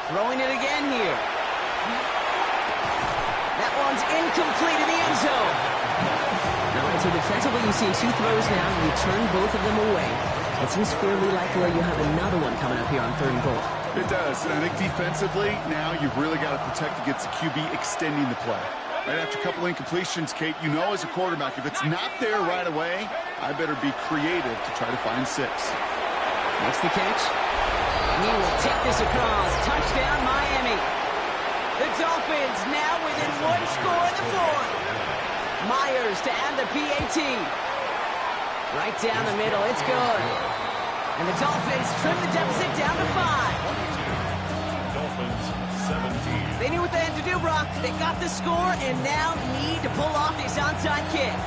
Throwing it again here. That one's incomplete in the end zone. All right, so defensively you've seen 2 throws now, and you turn both of them away. It seems fairly likely you have another one coming up here on third and goal. It does, and I think defensively, now you've really got to protect against the QB extending the play. Right after a couple incompletions, Kate, you know as a quarterback, if it's not there right away, I better be creative to try to find 6. Makes the catch. He will take this across. Touchdown, Miami. The Dolphins now within 1 score in the 4th. Myers to add the PAT. Right down the middle. It's good. And the Dolphins trim the deficit down to 5. Dolphins 17. They knew what they had to do, Brock. They got the score and now need to pull off this onside kick.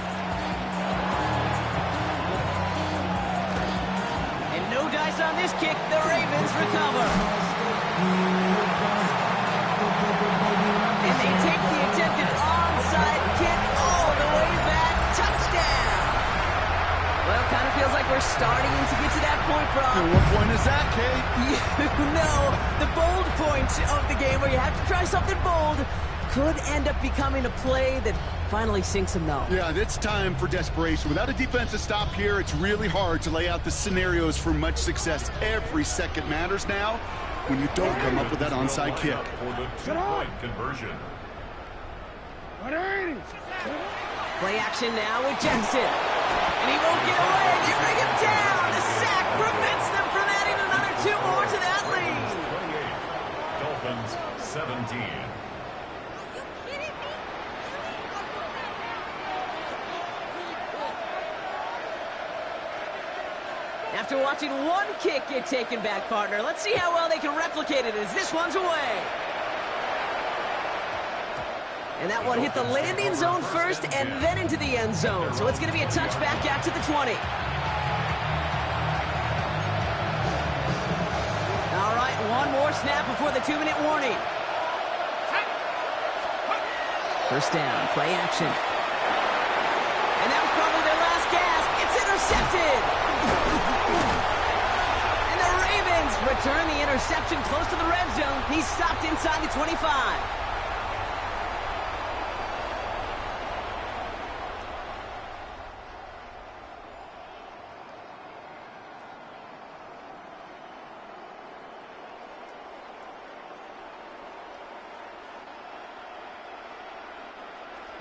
No dice on this kick. The Ravens recover. And they take the attempted onside kick all the way back. Touchdown. Well, kind of feels like we're starting to get to that point, Brock. And what point is that, Kate? You know, the bold point of the game where you have to try something bold could end up becoming a play that finally sinks him, though. Yeah, it's time for desperation. Without a defensive stop here, it's really hard to lay out the scenarios for much success. Every second matters now when you don't come up with that onside kick. For the 2-point conversion. Play action now with Jackson. And he won't get away. They bring him down. The sack prevents them from adding another 2 more to that lead. 28. Dolphins 17. After watching one kick get taken back, partner, let's see how well they can replicate it as this one's away. And that one hit the landing zone first and then into the end zone. So it's going to be a touchback out to the 20. All right, one more snap before the 2-minute warning. First down, play action. And that was probably their last gasp. It's intercepted. And the Ravens return the interception close to the red zone. He's stopped inside the 25.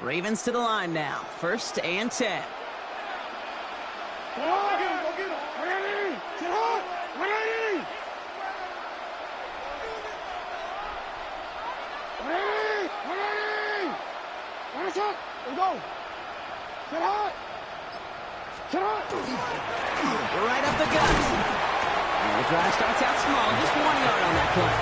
Ravens to the line now. First and 10. Go get him! Ready! Get hot! Ready! Ready! Hands up! There we go! Get hot! Right up the gut. And the drive starts out small, just 1 yard on that play.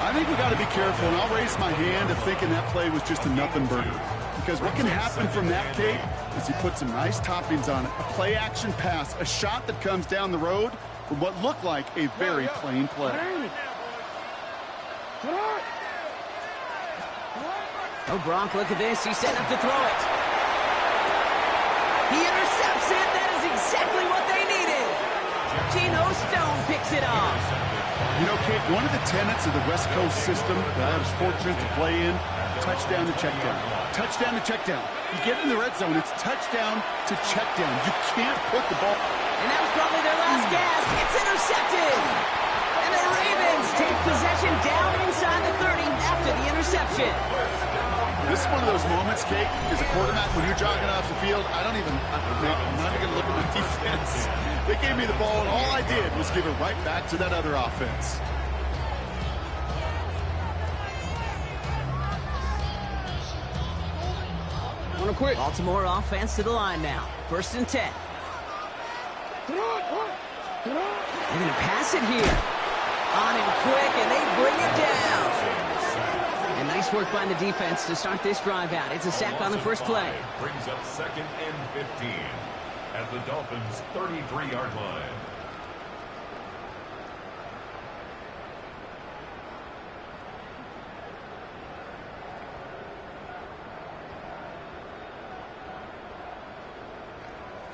I think we got to be careful, and I'll raise my hand of thinking that play was just a nothing burger. Because what can happen from that, Kate, is you put some nice toppings on it. A play-action pass, a shot that comes down the road from what looked like a very plain play. Oh, Gronk, look at this. He's setting up to throw it. He intercepts it. That is exactly what they needed. Geno Stone picks it off. You know, Kate, one of the tenets of the West Coast system that I was fortunate to play in, touchdown to check down. Touchdown to check down. You get in the red zone, it's touchdown to check down. You can't put the ball. And that was probably their last gasp. It's intercepted. And the Ravens take possession down inside the 30 after the interception. This is one of those moments, Kate, as a quarterback, when you're jogging off the field, I'm not even going to look at my defense. They gave me the ball, and all I did was give it right back to that other offense. Baltimore offense to the line now. 1st and 10. They're going to pass it here. On him quick, and they bring it down. And nice work by the defense to start this drive out. It's a sack on the first play. Brings up 2nd and 15 at the Dolphins' 33-yard line.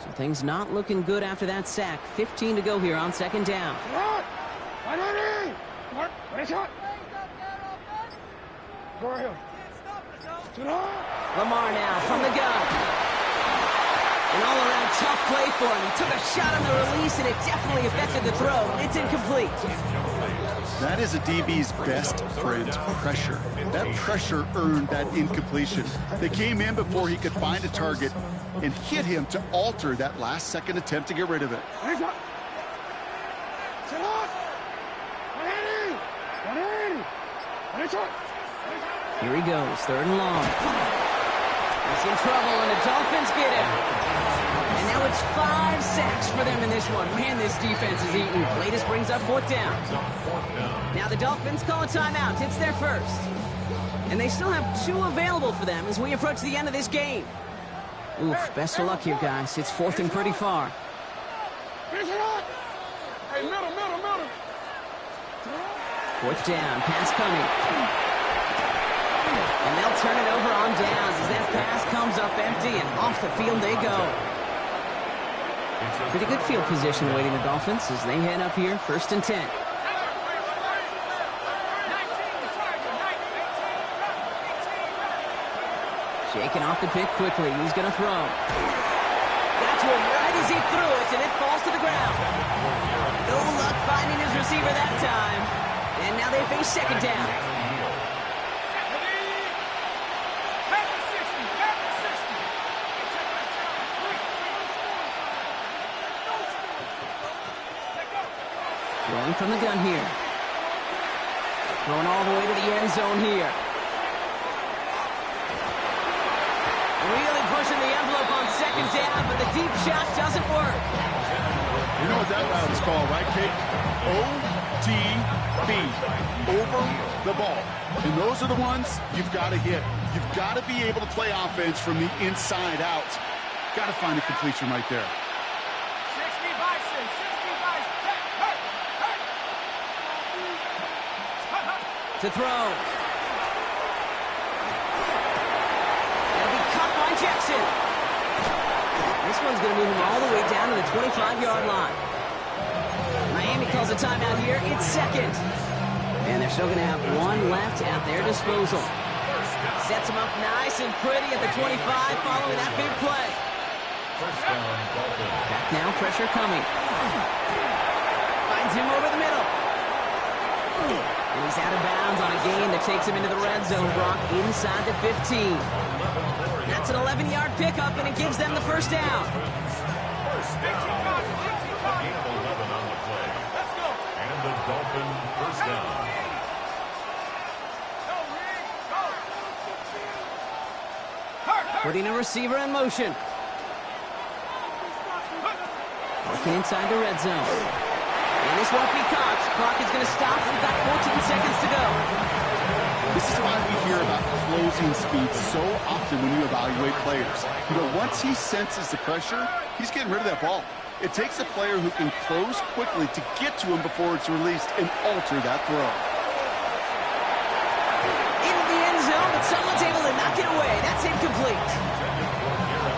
So things not looking good after that sack. 15 to go here on 2nd down. Lamar now from the gun. An all-around tough play for him. He took a shot on the release, and it definitely affected the throw. It's incomplete. That is a DB's best friend, pressure. That pressure earned that incompletion. They came in before he could find a target and hit him to alter that last-second attempt to get rid of it. Here he goes, 3rd and long. He's in trouble, and the Dolphins get him. And now it's 5 sacks for them in this one. Man, this defense is eating. Latest brings up 4th down. Now the Dolphins call a timeout. It's their first. And they still have 2 available for them as we approach the end of this game. Oof, best of luck here, guys. It's 4th and pretty far. Hey, middle. 4th down, pass coming. And they'll turn it over on downs as that pass comes up empty, and off the field they go. Pretty good field position awaiting the Dolphins as they head up here, 1st and 10. Shaking off the pick quickly. He's going to throw. Got to him right as he threw it, and it falls to the ground. No luck finding his receiver that time. And now they face 2nd down. Throwing from the gun here. Going all the way to the end zone here. Really pushing the envelope on 2nd down, but the deep shot doesn't work. You know what that route is called, right, Kate? OTB. Over the ball. And those are the ones you've got to hit. You've got to be able to play offense from the inside out. Got to find a completion right there. To throw. It'll be caught by Jackson. This one's going to move him all the way down to the 25-yard line. Miami calls a timeout here. It's 2nd. And they're still going to have 1 left at their disposal. Sets him up nice and pretty at the 25 following that big play. Back now, pressure coming. Finds him over the middle. And he's out of bounds on a gain that takes him into the red zone, Brock, inside the 15. That's an 11-yard pickup, and it gives them the 1st down. And the Dolphin 1st down. Putting a receiver in motion. Looking inside the red zone. And this won't be caught. Clock is going to stop. We've got 14 seconds to go. This is why we hear about closing speed so often when you evaluate players. You know, once he senses the pressure, he's getting rid of that ball. It takes a player who can close quickly to get to him before it's released and alter that throw. Into the end zone, but someone's able to knock it away. That's incomplete.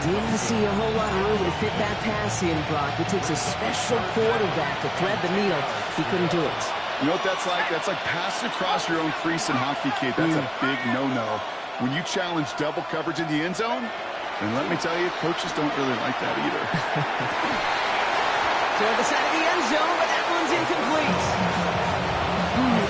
Didn't see a whole lot of room to fit that pass in, Brock. It takes a special quarterback to thread the needle. He couldn't do it. You know what that's like? That's like passing across your own crease in hockey, kid. That's a big no-no. When you challenge double coverage in the end zone, and let me tell you, coaches don't really like that either. Toward the side of the end zone, but that one's incomplete.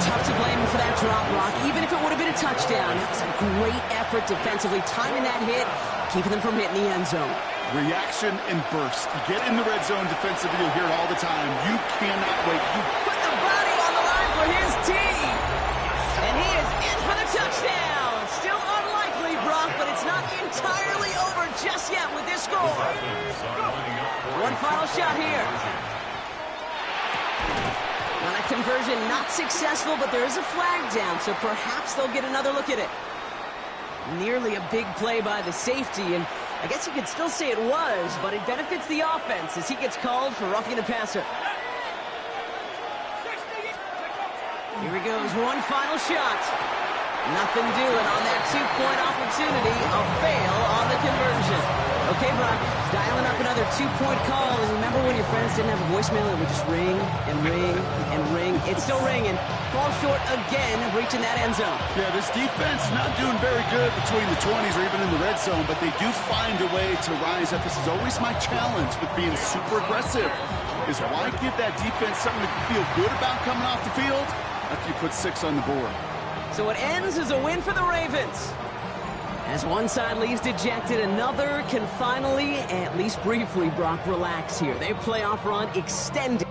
Tough to blame him for that drop, Brock, even if it would have been a touchdown. That was a great effort defensively, timing that hit, keeping them from hitting the end zone. Reaction and burst. You get in the red zone defensively, you'll hear it all the time. You cannot wait. You put the body on the line for his team. And he is in for the touchdown. Still unlikely, Brock, but it's not entirely over just yet with this score. One final shot here. Well, that conversion not successful, but there is a flag down, so perhaps they'll get another look at it. Nearly a big play by the safety, and I guess you could still say it was, but it benefits the offense as he gets called for roughing the passer. Here he goes, one final shot. Nothing doing on that two-point opportunity. A fail on the conversion. Okay, Brock, dialing up another two-point call. And remember when your friends didn't have a voicemail that would just ring and ring and ring? It's still ringing. Fall short again of reaching that end zone. Yeah, this defense not doing very good between the 20s or even in the red zone, but they do find a way to rise up. This is always my challenge with being super aggressive, is why give that defense something to feel good about coming off the field after you put 6 on the board. So it ends as a win for the Ravens. As one side leaves dejected, another can finally, at least briefly, Brock, relax here. Their playoff run extended.